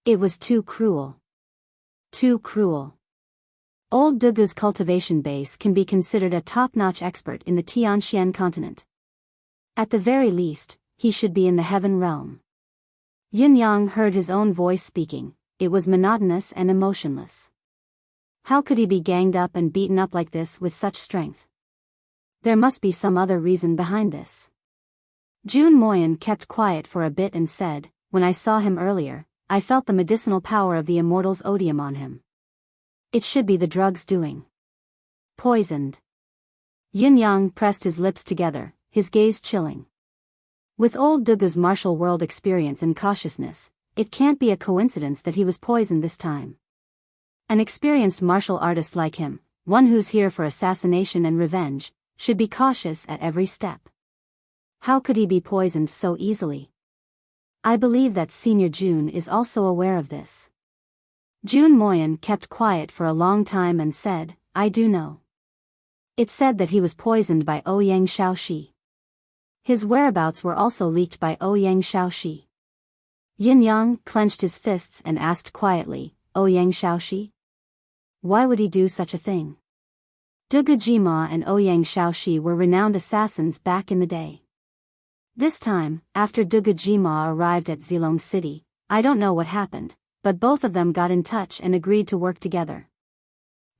It was too cruel. Too cruel. Old Dugu's cultivation base can be considered a top-notch expert in the Tianxian continent. At the very least, he should be in the heaven realm. Yin Yang heard his own voice speaking. It was monotonous and emotionless. How could he be ganged up and beaten up like this with such strength? There must be some other reason behind this. Jun Moyen kept quiet for a bit and said, when I saw him earlier, I felt the medicinal power of the immortal's odium on him. It should be the drug's doing. Poisoned. Yin Yang pressed his lips together, his gaze chilling. With old Dugu's martial world experience and cautiousness, it can't be a coincidence that he was poisoned this time. An experienced martial artist like him, one who's here for assassination and revenge, should be cautious at every step. How could he be poisoned so easily? I believe that Senior Jun is also aware of this. Jun Moyen kept quiet for a long time and said, I do know. It said that he was poisoned by Ouyang Shaoxi. His whereabouts were also leaked by Ouyang Shaoxi. Yin Yang clenched his fists and asked quietly, Ouyang Shaoxi? Why would he do such a thing? Dugu Jima and Ouyang Shaoxi were renowned assassins back in the day. This time, after Dugu Jima arrived at Zilong City, I don't know what happened, but both of them got in touch and agreed to work together.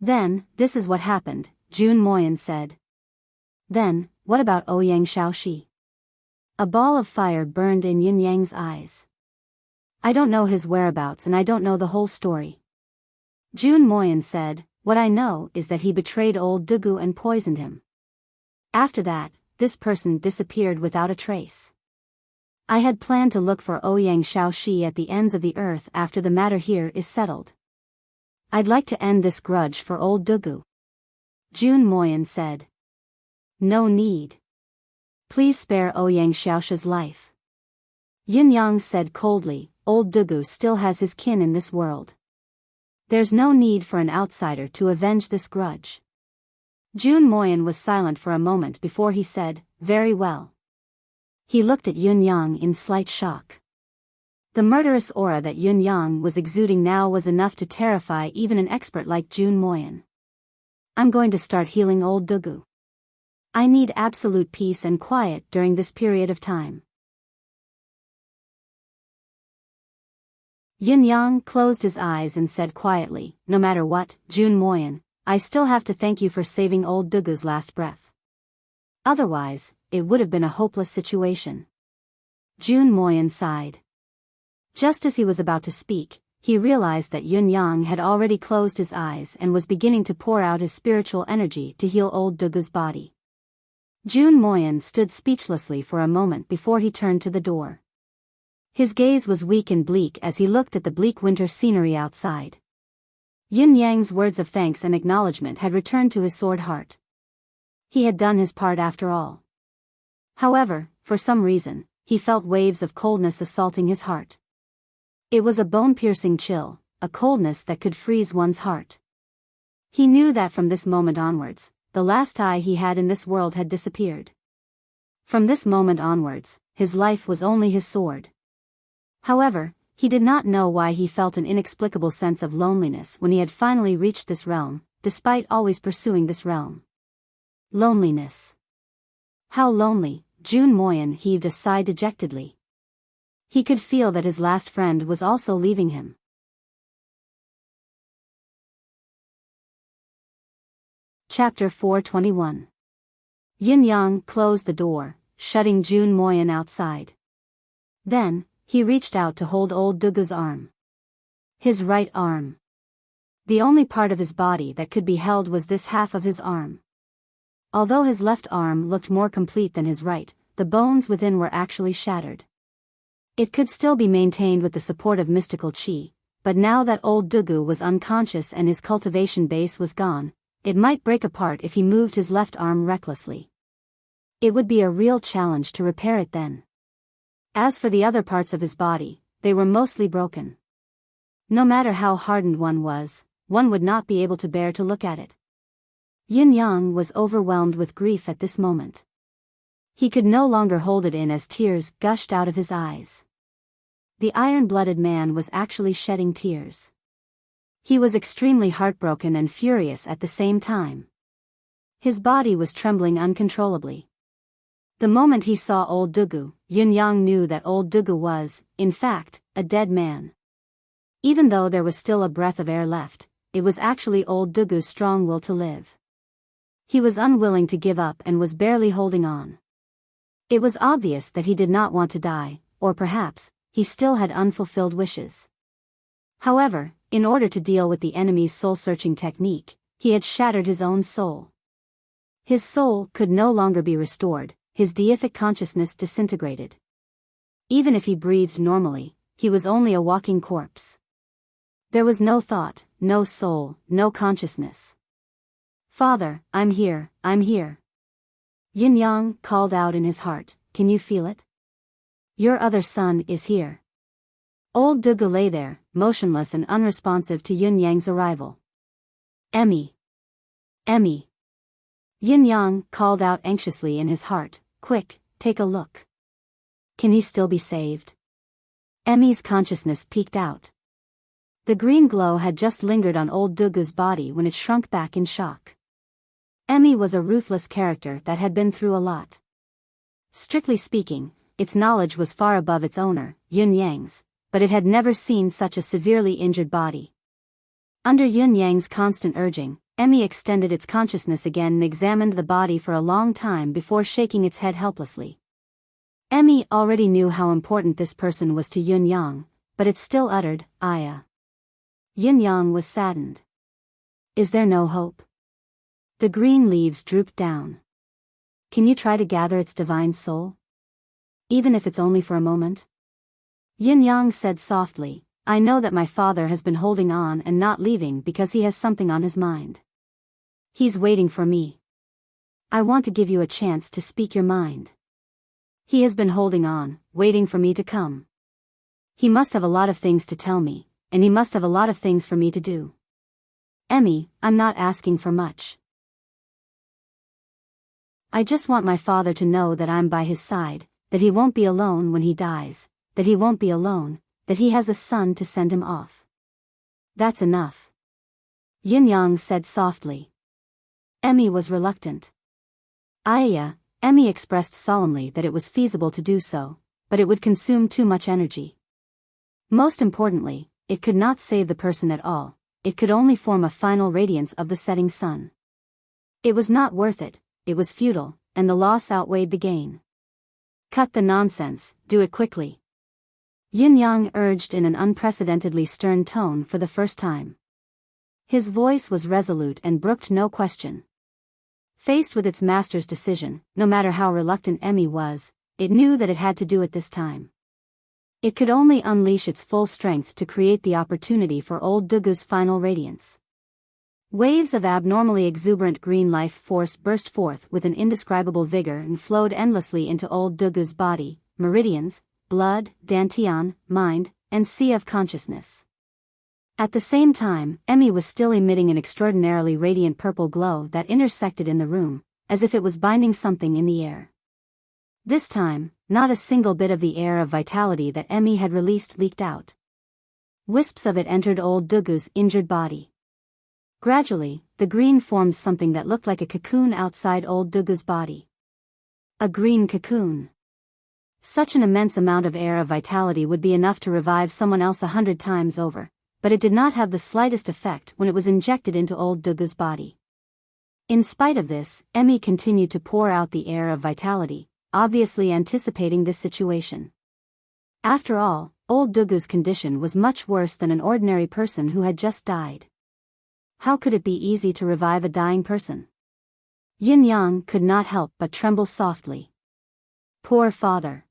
Then, this is what happened, Jun Moyen said. Then, what about Ouyang Shaoxi? A ball of fire burned in Yin Yang's eyes. I don't know his whereabouts and I don't know the whole story. Jun Moyen said, what I know is that he betrayed old Dugu and poisoned him. After that, this person disappeared without a trace. I had planned to look for Ouyang Shaoxi at the ends of the earth after the matter here is settled. I'd like to end this grudge for old Dugu. Jun Moyen said. No need. Please spare Ouyang Shaoxi's life. Yin Yang said coldly, old Dugu still has his kin in this world. There's no need for an outsider to avenge this grudge. Jun Moyen was silent for a moment before he said, very well. He looked at Yin Yang in slight shock. The murderous aura that Yin Yang was exuding now was enough to terrify even an expert like Jun Moyen. I'm going to start healing old Dugu. I need absolute peace and quiet during this period of time. Yin Yang closed his eyes and said quietly, no matter what, Jun Moyen, I still have to thank you for saving old Dugu's last breath. Otherwise, it would have been a hopeless situation. Jun Moyen sighed. Just as he was about to speak, he realized that Yin Yang had already closed his eyes and was beginning to pour out his spiritual energy to heal old Dugu's body. Jun Moyen stood speechlessly for a moment before he turned to the door. His gaze was weak and bleak as he looked at the bleak winter scenery outside. Yin Yang's words of thanks and acknowledgement had returned to his sword heart. He had done his part after all. However, for some reason, he felt waves of coldness assaulting his heart. It was a bone-piercing chill, a coldness that could freeze one's heart. He knew that from this moment onwards, the last eye he had in this world had disappeared. From this moment onwards, his life was only his sword. However, he did not know why he felt an inexplicable sense of loneliness when he had finally reached this realm, despite always pursuing this realm. Loneliness. How lonely, Jun Moyan heaved a sigh dejectedly. He could feel that his last friend was also leaving him. Chapter 421. Yin Yang closed the door, shutting Jun Moyan outside. Then, he reached out to hold old Dugu's arm. His right arm. The only part of his body that could be held was this half of his arm. Although his left arm looked more complete than his right, the bones within were actually shattered. It could still be maintained with the support of mystical chi, but now that old Dugu was unconscious and his cultivation base was gone, it might break apart if he moved his left arm recklessly. It would be a real challenge to repair it then. As for the other parts of his body, they were mostly broken. No matter how hardened one was, one would not be able to bear to look at it. Yin Yang was overwhelmed with grief at this moment. He could no longer hold it in as tears gushed out of his eyes. The iron-blooded man was actually shedding tears. He was extremely heartbroken and furious at the same time. His body was trembling uncontrollably. The moment he saw old Dugu, Yin Yang knew that old Dugu was, in fact, a dead man. Even though there was still a breath of air left, it was actually old Dugu's strong will to live. He was unwilling to give up and was barely holding on. It was obvious that he did not want to die, or perhaps, he still had unfulfilled wishes. However, in order to deal with the enemy's soul-searching technique, he had shattered his own soul. His soul could no longer be restored, his deific consciousness disintegrated. Even if he breathed normally, he was only a walking corpse. There was no thought, no soul, no consciousness. "Father, I'm here, I'm here." Yin Yang called out in his heart, "Can you feel it? Your other son is here." Old Dugu lay there, motionless and unresponsive to Yin Yang's arrival. "Emmy! Emmy!" Yin Yang called out anxiously in his heart, "Quick, take a look. Can he still be saved?" Emmy's consciousness peeked out. The green glow had just lingered on old Dugu's body when it shrunk back in shock. Emmy was a ruthless character that had been through a lot. Strictly speaking, its knowledge was far above its owner, Yin Yang's, but it had never seen such a severely injured body. Under Yin Yang's constant urging, Emmy extended its consciousness again and examined the body for a long time before shaking its head helplessly. Emmy already knew how important this person was to Yin Yang, but it still uttered, "Aya." Yin Yang was saddened. "Is there no hope?" The green leaves drooped down. "Can you try to gather its divine soul? Even if it's only for a moment?" Yin Yang said softly, "I know that my father has been holding on and not leaving because he has something on his mind. He's waiting for me. I want to give you a chance to speak your mind. He has been holding on, waiting for me to come. He must have a lot of things to tell me, and he must have a lot of things for me to do. Emmy, I'm not asking for much. I just want my father to know that I'm by his side, that he won't be alone when he dies, that he won't be alone, that he has a son to send him off. That's enough." Yin Yang said softly. Emmy was reluctant. "Aya," Emmy expressed solemnly that it was feasible to do so, but it would consume too much energy. Most importantly, it could not save the person at all, it could only form a final radiance of the setting sun. It was not worth it, it was futile, and the loss outweighed the gain. "Cut the nonsense, do it quickly," Yin Yang urged in an unprecedentedly stern tone for the first time. His voice was resolute and brooked no question. Faced with its master's decision, no matter how reluctant Emmy was, it knew that it had to do it this time. It could only unleash its full strength to create the opportunity for old Dugu's final radiance. Waves of abnormally exuberant green life force burst forth with an indescribable vigor and flowed endlessly into old Dugu's body, meridians, blood, dantian, mind, and sea of consciousness. At the same time, Emmy was still emitting an extraordinarily radiant purple glow that intersected in the room, as if it was binding something in the air. This time, not a single bit of the air of vitality that Emmy had released leaked out. Wisps of it entered old Dugu's injured body. Gradually, the green formed something that looked like a cocoon outside old Dugu's body. A green cocoon. Such an immense amount of air of vitality would be enough to revive someone else 100 times over, but it did not have the slightest effect when it was injected into old Dugu's body. In spite of this, Emmy continued to pour out the air of vitality, obviously anticipating this situation. After all, old Dugu's condition was much worse than an ordinary person who had just died. How could it be easy to revive a dying person? Yin Yang could not help but tremble softly. Poor father.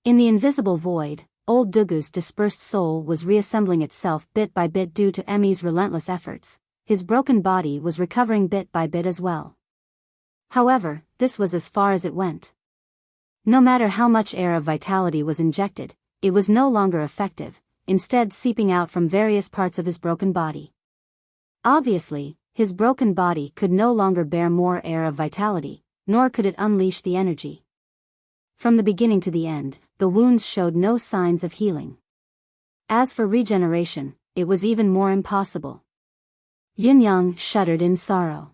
In the invisible void, old Dugu's dispersed soul was reassembling itself bit by bit due to Emmy's relentless efforts. His broken body was recovering bit by bit as well. However, this was as far as it went. No matter how much air of vitality was injected, it was no longer effective, instead seeping out from various parts of his broken body. Obviously, his broken body could no longer bear more air of vitality, nor could it unleash the energy. From the beginning to the end, the wounds showed no signs of healing. As for regeneration, it was even more impossible. Yin Yang shuddered in sorrow.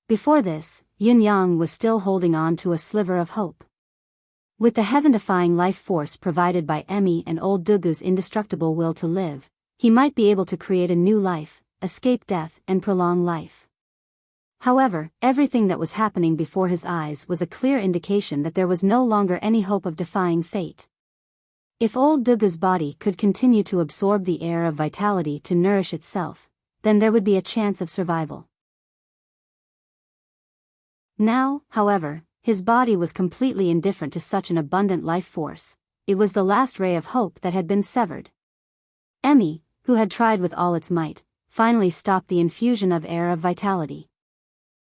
Before this, Yin Yang was still holding on to a sliver of hope. With the heaven-defying life force provided by Emmy and old Dugu's indestructible will to live, he might be able to create a new life, escape death and prolong life. However, everything that was happening before his eyes was a clear indication that there was no longer any hope of defying fate. If old Dugu's body could continue to absorb the air of vitality to nourish itself, then there would be a chance of survival. Now, however, his body was completely indifferent to such an abundant life force. It was the last ray of hope that had been severed. Emmy, who had tried with all its might, finally stopped the infusion of air of vitality.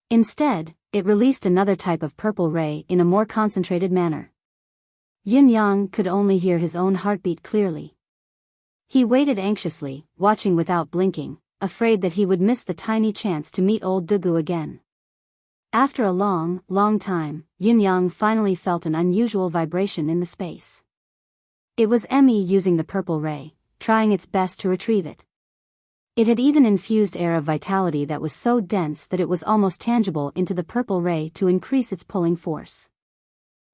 Instead, it released another type of purple ray in a more concentrated manner. Yin Yang could only hear his own heartbeat clearly. He waited anxiously, watching without blinking, afraid that he would miss the tiny chance to meet old Dugu again. After a long, long time, Yin Yang finally felt an unusual vibration in the space. It was Emmy using the purple ray, trying its best to retrieve it. It had even infused air of vitality that was so dense that it was almost tangible into the purple ray to increase its pulling force.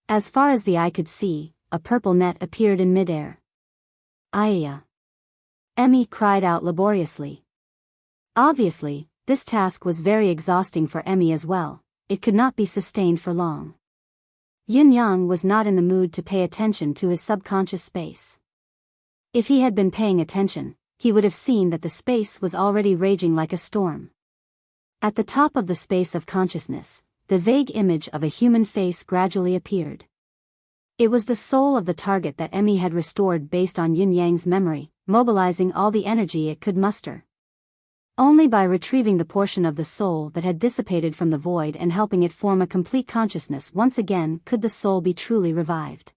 As far as the eye could see, a purple net appeared in midair. Ayya! Emmy cried out laboriously. Obviously, this task was very exhausting for Emmy as well. It could not be sustained for long. Yin Yang was not in the mood to pay attention to his subconscious space. If he had been paying attention, he would have seen that the space was already raging like a storm. At the top of the space of consciousness, the vague image of a human face gradually appeared. It was the soul of the target that Emmy had restored based on Yin Yang's memory, mobilizing all the energy it could muster. Only by retrieving the portion of the soul that had dissipated from the void and helping it form a complete consciousness once again could the soul be truly revived.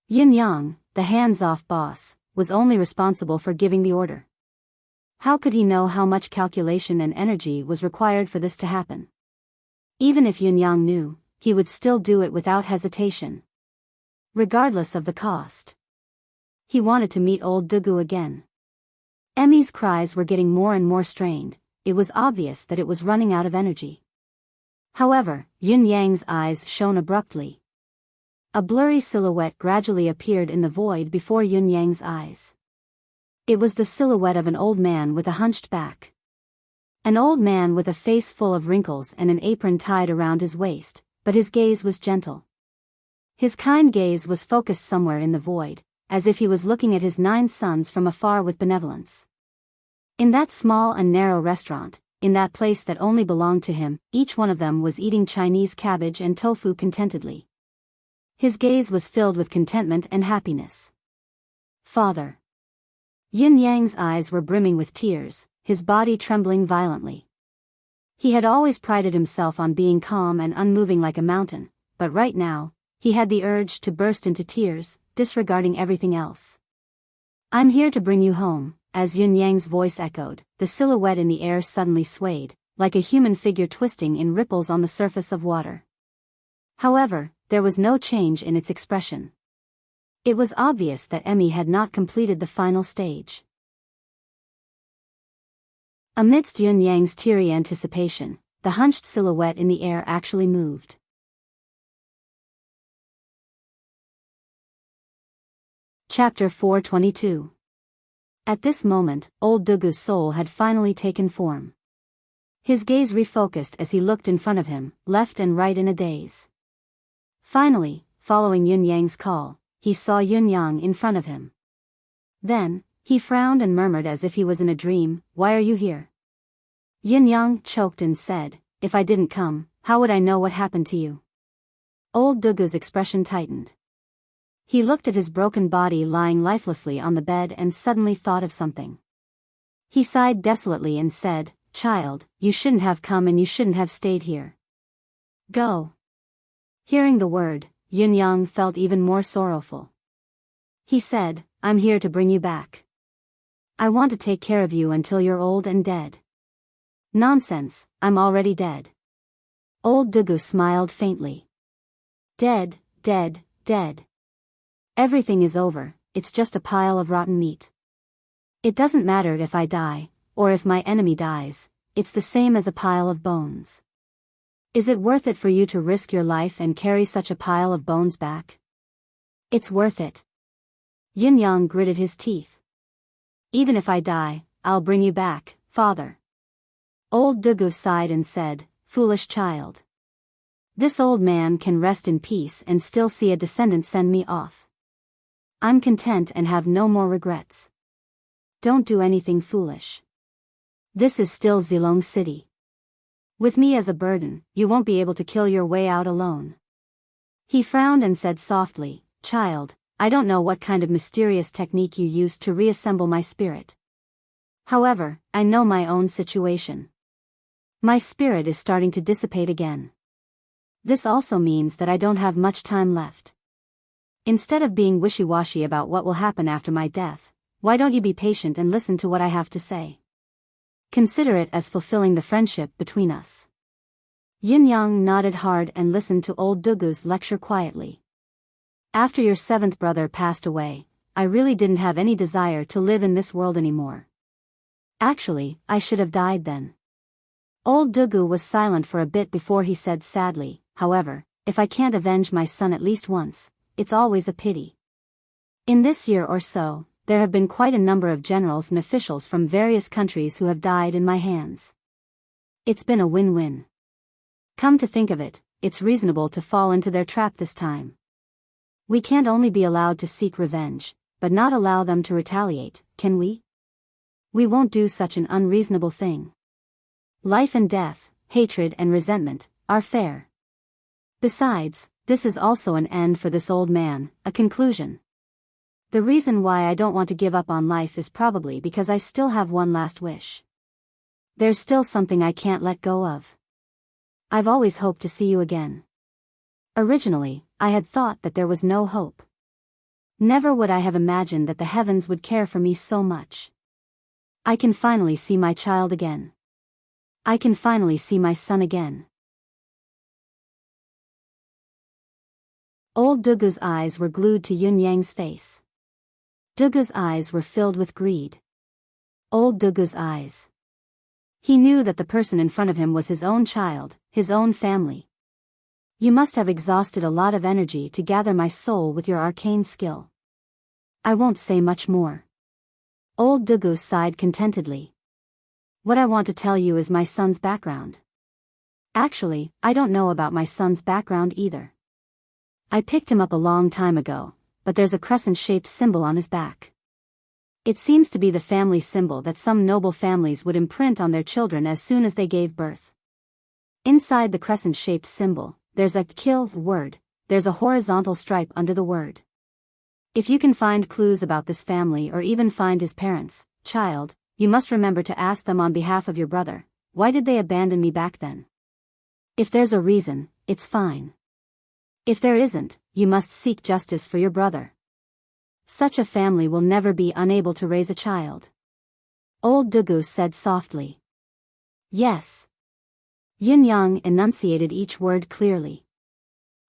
Yin Yang, the hands-off boss, was only responsible for giving the order. How could he know how much calculation and energy was required for this to happen? Even if Yin Yang knew, he would still do it without hesitation. Regardless of the cost. He wanted to meet old Dugu again. Emmy's cries were getting more and more strained. It was obvious that it was running out of energy. However, Yin Yang's eyes shone abruptly. A blurry silhouette gradually appeared in the void before Yin Yang's eyes. It was the silhouette of an old man with a hunched back. An old man with a face full of wrinkles and an apron tied around his waist, but his gaze was gentle. His kind gaze was focused somewhere in the void, as if he was looking at his 9 sons from afar with benevolence. In that small and narrow restaurant, in that place that only belonged to him, each one of them was eating Chinese cabbage and tofu contentedly. His gaze was filled with contentment and happiness. Father. Yin Yang's eyes were brimming with tears, his body trembling violently. He had always prided himself on being calm and unmoving like a mountain, but right now, he had the urge to burst into tears, disregarding everything else. "I'm here to bring you home," as Yun Yang's voice echoed. The silhouette in the air suddenly swayed, like a human figure twisting in ripples on the surface of water. However, there was no change in its expression. It was obvious that Emmy had not completed the final stage. Amidst Yun Yang's teary anticipation, the hunched silhouette in the air actually moved. Chapter 422. At this moment, old Dugu's soul had finally taken form. His gaze refocused as he looked in front of him, left and right in a daze. Finally, following Yun Yang's call, he saw Yun Yang in front of him. Then, he frowned and murmured as if he was in a dream, "Why are you here?" Yun Yang choked and said, "If I didn't come, how would I know what happened to you?" Old Dugu's expression tightened. He looked at his broken body lying lifelessly on the bed and suddenly thought of something. He sighed desolately and said, "Child, you shouldn't have come and you shouldn't have stayed here. Go." Hearing the word, Yun Yang felt even more sorrowful. He said, "I'm here to bring you back. I want to take care of you until you're old and dead." "Nonsense, I'm already dead." Old Dugu smiled faintly. "Dead, dead, dead. Everything is over, it's just a pile of rotten meat. It doesn't matter if I die, or if my enemy dies, it's the same as a pile of bones. Is it worth it for you to risk your life and carry such a pile of bones back?" "It's worth it." Yun Yang gritted his teeth. "Even if I die, I'll bring you back, father." Old Dugu sighed and said, "Foolish child. This old man can rest in peace and still see a descendant send me off. I'm content and have no more regrets. Don't do anything foolish. This is still Zilong City. With me as a burden, you won't be able to kill your way out alone." He frowned and said softly, "Child, I don't know what kind of mysterious technique you used to reassemble my spirit. However, I know my own situation. My spirit is starting to dissipate again. This also means that I don't have much time left. Instead of being wishy-washy about what will happen after my death, why don't you be patient and listen to what I have to say? Consider it as fulfilling the friendship between us." Yin Yang nodded hard and listened to old Dugu's lecture quietly. "After your seventh brother passed away, I really didn't have any desire to live in this world anymore. Actually, I should have died then." Old Dugu was silent for a bit before he said sadly, "However, if I can't avenge my son at least once, it's always a pity. In this year or so, there have been quite a number of generals and officials from various countries who have died in my hands. It's been a win-win. Come to think of it, it's reasonable to fall into their trap this time. We can't only be allowed to seek revenge, but not allow them to retaliate, can we? We won't do such an unreasonable thing. Life and death, hatred and resentment, are fair. Besides, this is also an end for this old man, a conclusion. The reason why I don't want to give up on life is probably because I still have one last wish. There's still something I can't let go of. I've always hoped to see you again. Originally, I had thought that there was no hope. Never would I have imagined that the heavens would care for me so much. I can finally see my child again. I can finally see my son again." Old Dugu's eyes were glued to Yun Yang's face. Dugu's eyes were filled with greed. Old Dugu's eyes. He knew that the person in front of him was his own child, his own family. "You must have exhausted a lot of energy to gather my soul with your arcane skill. I won't say much more." Old Dugu sighed contentedly. "What I want to tell you is my son's background. Actually, I don't know about my son's background either. I picked him up a long time ago, but there's a crescent-shaped symbol on his back. It seems to be the family symbol that some noble families would imprint on their children as soon as they gave birth. Inside the crescent-shaped symbol, there's a kill word, there's a horizontal stripe under the word. If you can find clues about this family or even find his parents, child, you must remember to ask them on behalf of your brother, why did they abandon me back then? If there's a reason, it's fine. If there isn't, you must seek justice for your brother. Such a family will never be unable to raise a child. Old Dugu said softly. Yes. Yin Yang enunciated each word clearly.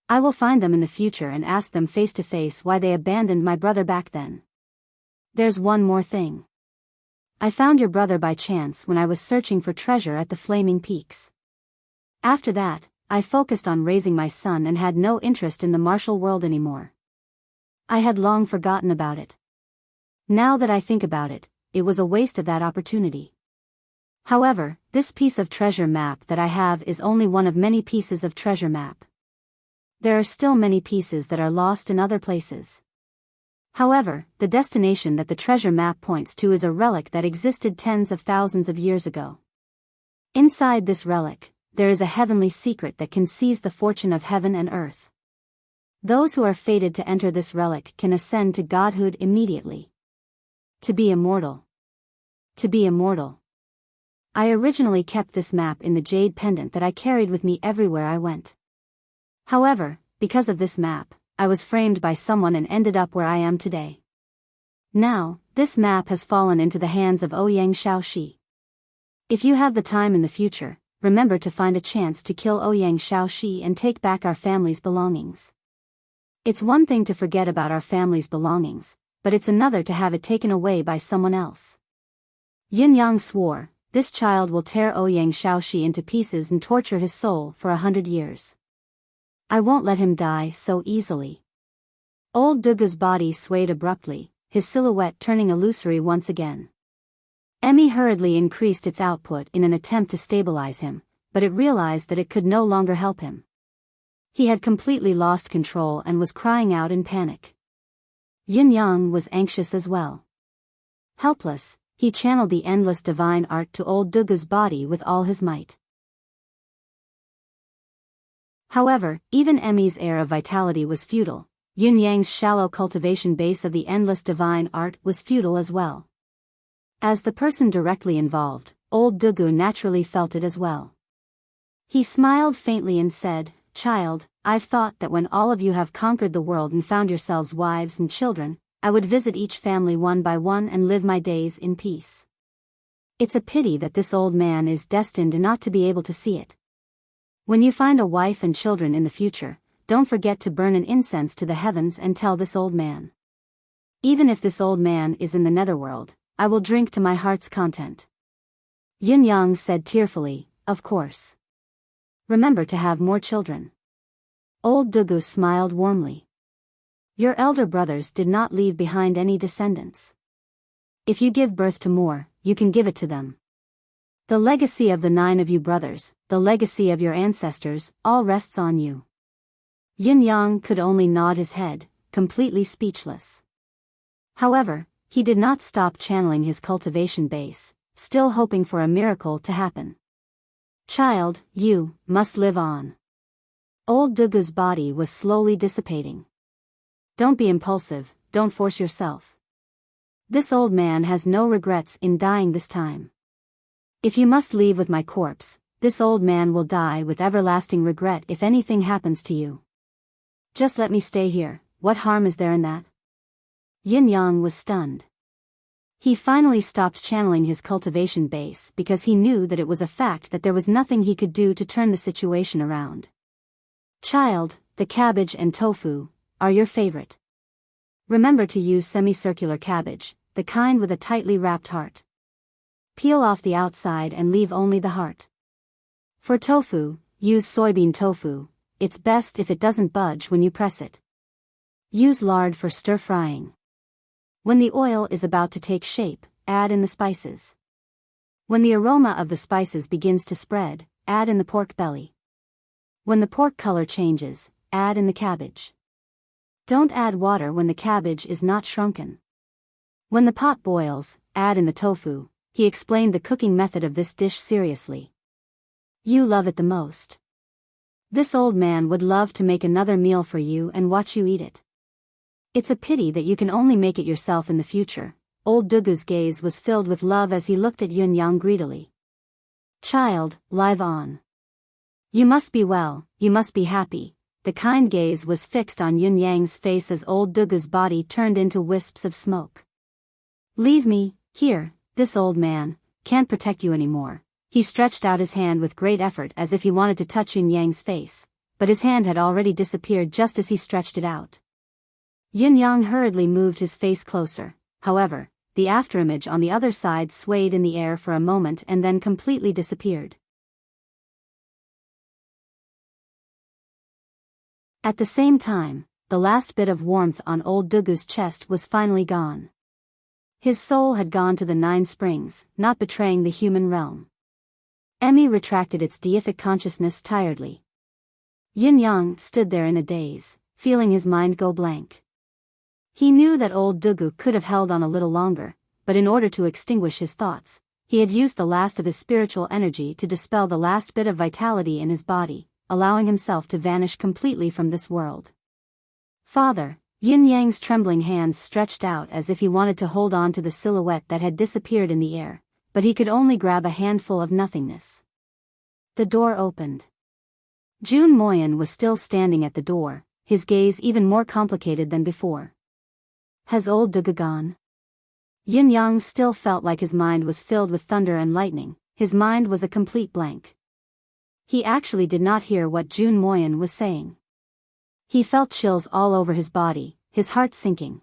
I will find them in the future and ask them face to face why they abandoned my brother back then. There's one more thing. I found your brother by chance when I was searching for treasure at the Flaming Peaks. After that, I focused on raising my son and had no interest in the martial world anymore. I had long forgotten about it. Now that I think about it, it was a waste of that opportunity. However, this piece of treasure map that I have is only one of many pieces of treasure map. There are still many pieces that are lost in other places. However, the destination that the treasure map points to is a relic that existed tens of thousands of years ago. Inside this relic, there is a heavenly secret that can seize the fortune of heaven and earth. Those who are fated to enter this relic can ascend to godhood immediately. To be immortal. To be immortal. I originally kept this map in the jade pendant that I carried with me everywhere I went. However, because of this map, I was framed by someone and ended up where I am today. Now, this map has fallen into the hands of Ouyang Shaoxi. If you have the time in the future, remember to find a chance to kill Ouyang Shaoxi and take back our family's belongings. It's one thing to forget about our family's belongings, but it's another to have it taken away by someone else. Yin Yang swore, this child will tear Ouyang Shaoxi into pieces and torture his soul for 100 years. I won't let him die so easily. Old Dugu's body swayed abruptly, his silhouette turning illusory once again. Emmy hurriedly increased its output in an attempt to stabilize him, but it realized that it could no longer help him. He had completely lost control and was crying out in panic. Yin Yang was anxious as well. Helpless, he channeled the endless divine art to old Dugu's body with all his might. However, even Emmy's air of vitality was futile. Yin Yang's shallow cultivation base of the endless divine art was futile as well. As the person directly involved, old Dugu naturally felt it as well. He smiled faintly and said, Child, I've thought that when all of you have conquered the world and found yourselves wives and children, I would visit each family one by one and live my days in peace. It's a pity that this old man is destined not to be able to see it. When you find a wife and children in the future, don't forget to burn an incense to the heavens and tell this old man. Even if this old man is in the netherworld, I will drink to my heart's content. Yin Yang said tearfully, Of course. Remember to have more children. Old Dugu smiled warmly. Your elder brothers did not leave behind any descendants. If you give birth to more, you can give it to them. The legacy of the 9 of you brothers, the legacy of your ancestors, all rests on you. Yin Yang could only nod his head, completely speechless. However, he did not stop channeling his cultivation base, still hoping for a miracle to happen. Child, you must live on. Old Dugu's body was slowly dissipating. Don't be impulsive, don't force yourself. This old man has no regrets in dying this time. If you must leave with my corpse, this old man will die with everlasting regret if anything happens to you. Just let me stay here, what harm is there in that? Yin Yang was stunned. He finally stopped channeling his cultivation base because he knew that it was a fact that there was nothing he could do to turn the situation around. Child, the cabbage and tofu are your favorite. Remember to use semicircular cabbage, the kind with a tightly wrapped heart. Peel off the outside and leave only the heart. For tofu, use soybean tofu, it's best if it doesn't budge when you press it. Use lard for stir-frying. When the oil is about to take shape, add in the spices. When the aroma of the spices begins to spread, add in the pork belly. When the pork color changes, add in the cabbage. Don't add water when the cabbage is not shrunken. When the pot boils, add in the tofu. He explained the cooking method of this dish seriously. You love it the most. This old man would love to make another meal for you and watch you eat it. It's a pity that you can only make it yourself in the future, old Dugu's gaze was filled with love as he looked at Yun Yang greedily. Child, live on. You must be well, you must be happy. The kind gaze was fixed on Yun Yang's face as old Dugu's body turned into wisps of smoke. Leave me, here, this old man can't protect you anymore. He stretched out his hand with great effort as if he wanted to touch Yun Yang's face, but his hand had already disappeared just as he stretched it out. Yun Yang hurriedly moved his face closer, however, the afterimage on the other side swayed in the air for a moment and then completely disappeared. At the same time, the last bit of warmth on old Dugu's chest was finally gone. His soul had gone to the 9 springs, not betraying the human realm. Emmy retracted its deific consciousness tiredly. Yin Yang stood there in a daze, feeling his mind go blank. He knew that old Dugu could have held on a little longer, but in order to extinguish his thoughts, he had used the last of his spiritual energy to dispel the last bit of vitality in his body, allowing himself to vanish completely from this world. Father, Yin Yang's trembling hands stretched out as if he wanted to hold on to the silhouette that had disappeared in the air, but he could only grab a handful of nothingness. The door opened. Jun Moyan was still standing at the door, his gaze even more complicated than before. Has old Dugu gone? Yin Yang still felt like his mind was filled with thunder and lightning, his mind was a complete blank. He actually did not hear what Jun Moyan was saying. He felt chills all over his body, his heart sinking.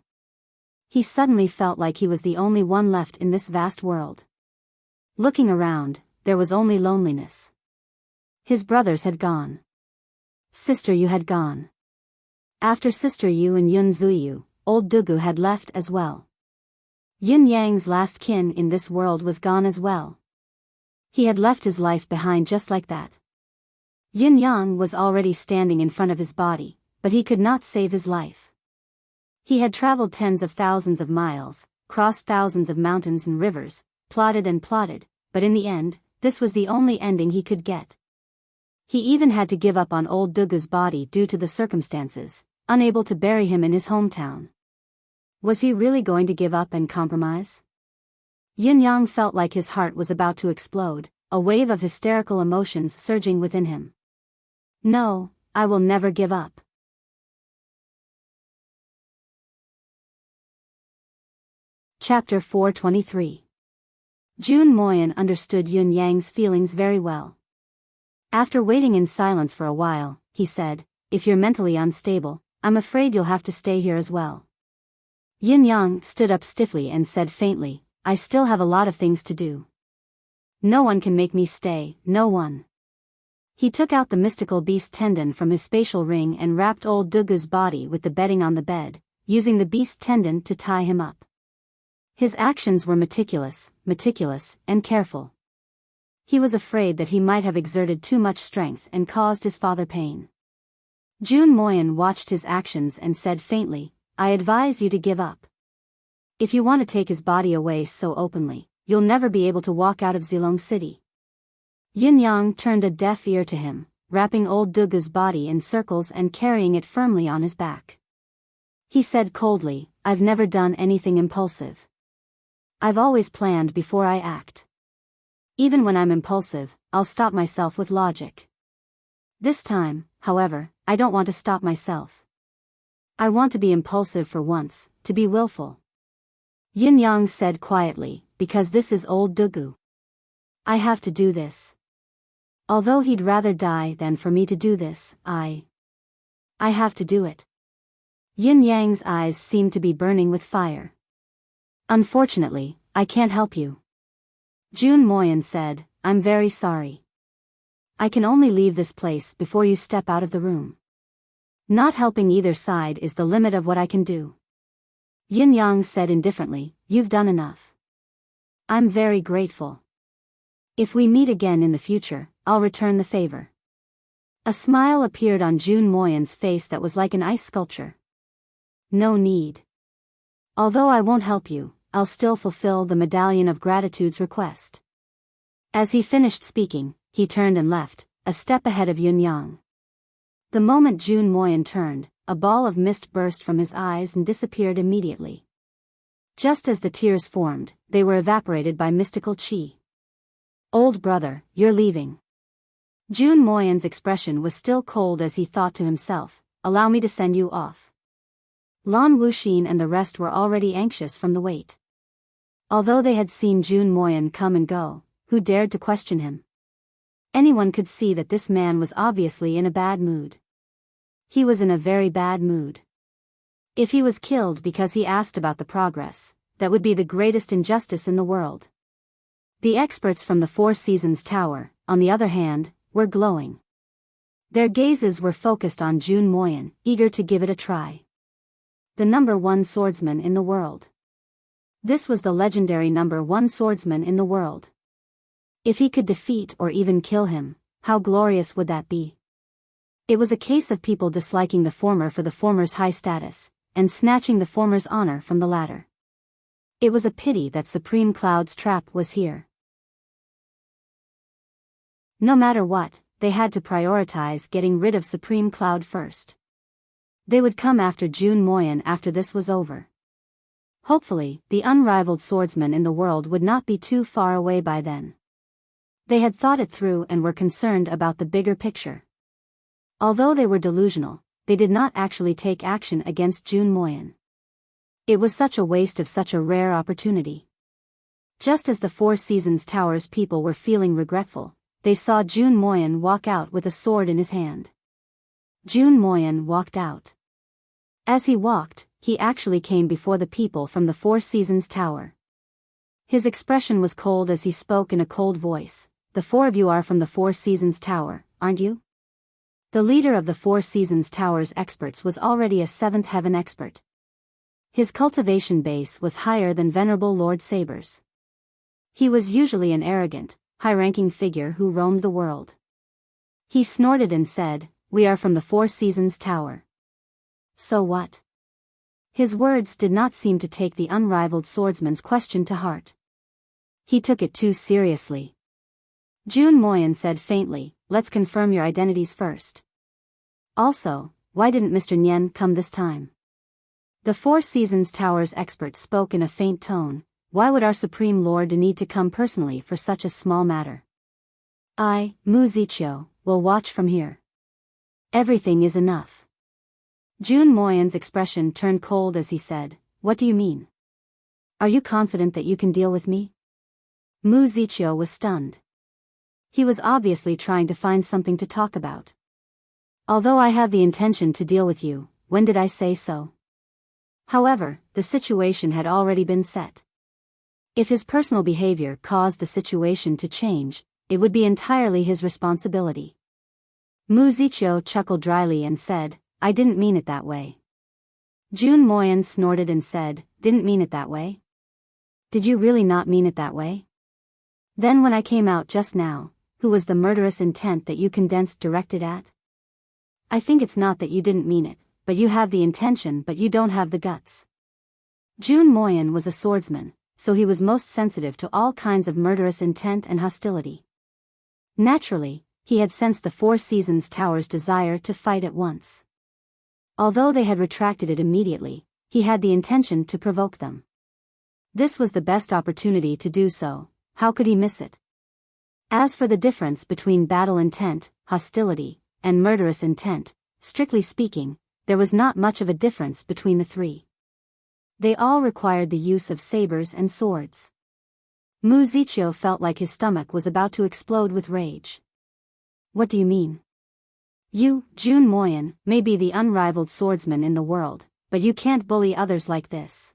He suddenly felt like he was the only one left in this vast world. Looking around, there was only loneliness. His brothers had gone. Sister Yu had gone. After Sister Yu and Yun Zuyu, old Dugu had left as well. Yin Yang's last kin in this world was gone as well. He had left his life behind just like that. Yin Yang was already standing in front of his body, but he could not save his life. He had traveled tens of thousands of miles, crossed thousands of mountains and rivers, plotted and plotted, but in the end, this was the only ending he could get. He even had to give up on old Dugu's body due to the circumstances, unable to bury him in his hometown. Was he really going to give up and compromise? Yin Yang felt like his heart was about to explode, a wave of hysterical emotions surging within him. No, I will never give up. Chapter 423. Jun Moyan understood Yun Yang's feelings very well. After waiting in silence for a while, he said, if you're mentally unstable, I'm afraid you'll have to stay here as well. Yin Yang stood up stiffly and said faintly, I still have a lot of things to do. No one can make me stay, no one. He took out the mystical beast tendon from his spatial ring and wrapped old Dugu's body with the bedding on the bed, using the beast tendon to tie him up. His actions were meticulous, and careful. He was afraid that he might have exerted too much strength and caused his father pain. Jun Moyan watched his actions and said faintly, I advise you to give up. If you want to take his body away so openly, you'll never be able to walk out of Zilong City. Yin Yang turned a deaf ear to him, wrapping old Dugu's body in circles and carrying it firmly on his back. He said coldly, I've never done anything impulsive. I've always planned before I act. Even when I'm impulsive, I'll stop myself with logic. This time, however, I don't want to stop myself. I want to be impulsive for once, to be willful. Yin Yang said quietly, because this is old Dugu. I have to do this. Although he'd rather die than for me to do this, I have to do it. Yin Yang's eyes seemed to be burning with fire. Unfortunately, I can't help you. Jun Moyan said, I'm very sorry. I can only leave this place before you step out of the room. Not helping either side is the limit of what I can do. Yin Yang said indifferently, you've done enough. I'm very grateful. If we meet again in the future, I'll return the favor. A smile appeared on Jun Moyan's face that was like an ice sculpture. No need. Although I won't help you, I'll still fulfill the Medallion of Gratitude's request. As he finished speaking, he turned and left, a step ahead of Yun Yang. The moment Jun Moyan turned, a ball of mist burst from his eyes and disappeared immediately. Just as the tears formed, they were evaporated by mystical chi. Old brother, you're leaving. Jun Moyan's expression was still cold as he thought to himself, allow me to send you off. Lan Wuxin and the rest were already anxious from the wait. Although they had seen Jun Moyan come and go, who dared to question him? Anyone could see that this man was obviously in a bad mood. He was in a very bad mood. If he was killed because he asked about the progress, that would be the greatest injustice in the world. The experts from the Four Seasons Tower, on the other hand, were glowing. Their gazes were focused on Jun Moyan, eager to give it a try. The #1 swordsman in the world. This was the legendary #1 swordsman in the world. If he could defeat or even kill him, how glorious would that be? It was a case of people disliking the former for the former's high status, and snatching the former's honor from the latter. It was a pity that Supreme Cloud's trap was here. No matter what, they had to prioritize getting rid of Supreme Cloud first. They would come after Jun Moyan after this was over. Hopefully, the unrivaled swordsman in the world would not be too far away by then. They had thought it through and were concerned about the bigger picture. Although they were delusional, they did not actually take action against Jun Moyan. It was such a waste of such a rare opportunity. Just as the Four Seasons Tower's people were feeling regretful, they saw Jun Moyan walk out with a sword in his hand. Jun Moyan walked out. As he walked, he actually came before the people from the Four Seasons Tower. His expression was cold as he spoke in a cold voice. The four of you are from the Four Seasons Tower, aren't you? The leader of the Four Seasons Tower's experts was already a seventh heaven expert. His cultivation base was higher than Venerable Lord Saber's. He was usually an arrogant, high-ranking figure who roamed the world. He snorted and said, "We are from the Four Seasons Tower." So what? His words did not seem to take the unrivaled swordsman's question to heart. He took it too seriously. Jun Moyan said faintly, "Let's confirm your identities first. Also, why didn't Mr. Nyen come this time?" The Four Seasons Tower's expert spoke in a faint tone. Why would our Supreme Lord need to come personally for such a small matter? I, Mu Ziqiu, will watch from here. Everything is enough. Jun Moyan's expression turned cold as he said, "What do you mean? Are you confident that you can deal with me?" Mu Ziqiu was stunned. He was obviously trying to find something to talk about. Although I have the intention to deal with you, when did I say so? However, the situation had already been set. If his personal behavior caused the situation to change, it would be entirely his responsibility. Mu Ziqiu chuckled dryly and said, "I didn't mean it that way." Jun Moyan snorted and said, "Didn't mean it that way? Did you really not mean it that way? Then when I came out just now, who was the murderous intent that you condensed directed at? I think it's not that you didn't mean it, but you have the intention but you don't have the guts." Jun Moyan was a swordsman, so he was most sensitive to all kinds of murderous intent and hostility. Naturally, he had sensed the Four Seasons Tower's desire to fight at once. Although they had retracted it immediately, he had the intention to provoke them. This was the best opportunity to do so. How could he miss it? As for the difference between battle intent, hostility, and murderous intent, strictly speaking, there was not much of a difference between the three. They all required the use of sabers and swords. Mu Ziqiu felt like his stomach was about to explode with rage. What do you mean? You, Jun Moyan, may be the unrivaled swordsman in the world, but you can't bully others like this.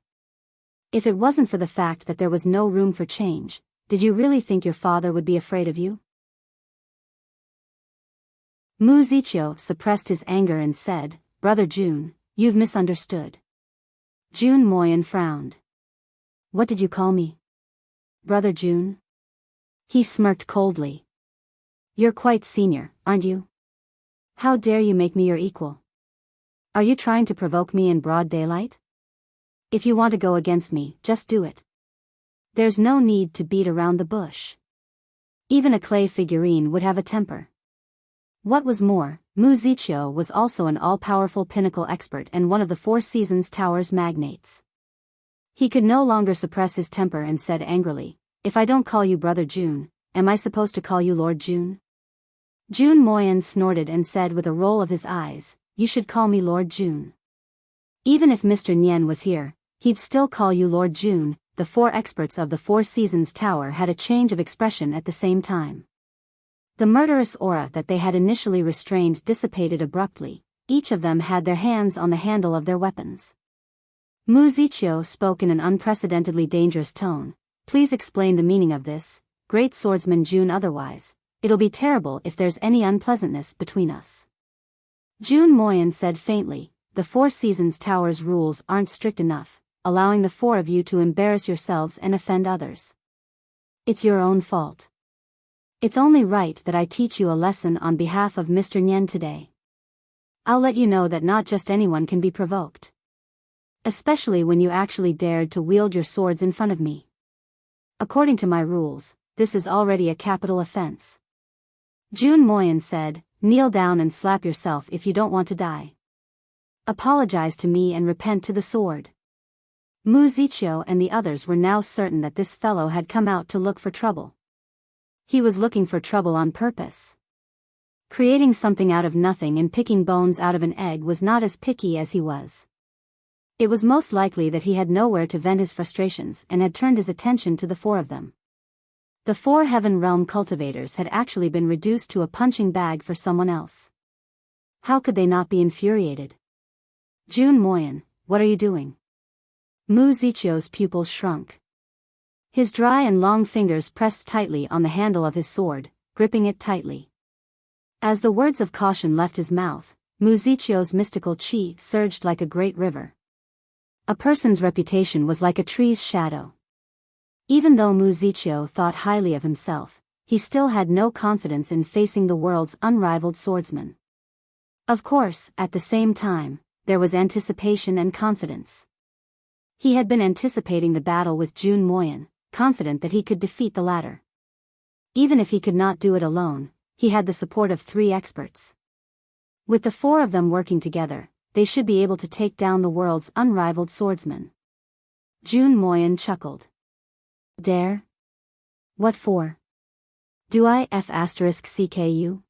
If it wasn't for the fact that there was no room for change, did you really think your father would be afraid of you? Mu Ziqiu suppressed his anger and said, "Brother Jun, you've misunderstood." Jun Moyan frowned. "What did you call me? Brother Jun?" He smirked coldly. "You're quite senior, aren't you? How dare you make me your equal? Are you trying to provoke me in broad daylight? If you want to go against me, just do it. There's no need to beat around the bush. Even a clay figurine would have a temper." What was more, Mu Ziqiu was also an all-powerful pinnacle expert and one of the Four Seasons Tower's magnates. He could no longer suppress his temper and said angrily, "If I don't call you Brother June, am I supposed to call you Lord June?" June Moyen snorted and said with a roll of his eyes, "You should call me Lord June." Even if Mr. Nien was here, he'd still call you Lord June. The 4 experts of the Four Seasons Tower had a change of expression at the same time. The murderous aura that they had initially restrained dissipated abruptly. Each of them had their hands on the handle of their weapons. Mu Ziqiu spoke in an unprecedentedly dangerous tone. "Please explain the meaning of this, great swordsman June, otherwise it'll be terrible if there's any unpleasantness between us." June Moyen said faintly, "The Four Seasons Tower's rules aren't strict enough, allowing the 4 of you to embarrass yourselves and offend others. It's your own fault. It's only right that I teach you a lesson on behalf of Mr. Nien today. I'll let you know that not just anyone can be provoked. Especially when you actually dared to wield your swords in front of me. According to my rules, this is already a capital offense." June Moyen said, "Kneel down and slap yourself if you don't want to die. Apologize to me and repent to the sword." Mu Ziqiu and the others were now certain that this fellow had come out to look for trouble. He was looking for trouble on purpose. Creating something out of nothing and picking bones out of an egg was not as picky as he was. It was most likely that he had nowhere to vent his frustrations and had turned his attention to the 4 of them. The 4 Heaven Realm cultivators had actually been reduced to a punching bag for someone else. How could they not be infuriated? "June Moyen, what are you doing?" Mu Ziqiu's pupils shrunk. His dry and long fingers pressed tightly on the handle of his sword, gripping it tightly. As the words of caution left his mouth, Mu Ziqiu's mystical qi surged like a great river. A person's reputation was like a tree's shadow. Even though Mu Ziqiu thought highly of himself, he still had no confidence in facing the world's unrivaled swordsman. Of course, at the same time, there was anticipation and confidence. He had been anticipating the battle with June Moyen, confident that he could defeat the latter. Even if he could not do it alone, he had the support of 3 experts. With the 4 of them working together, they should be able to take down the world's unrivaled swordsman. June Moyen chuckled. "Dare? What for? Do I f***ck you?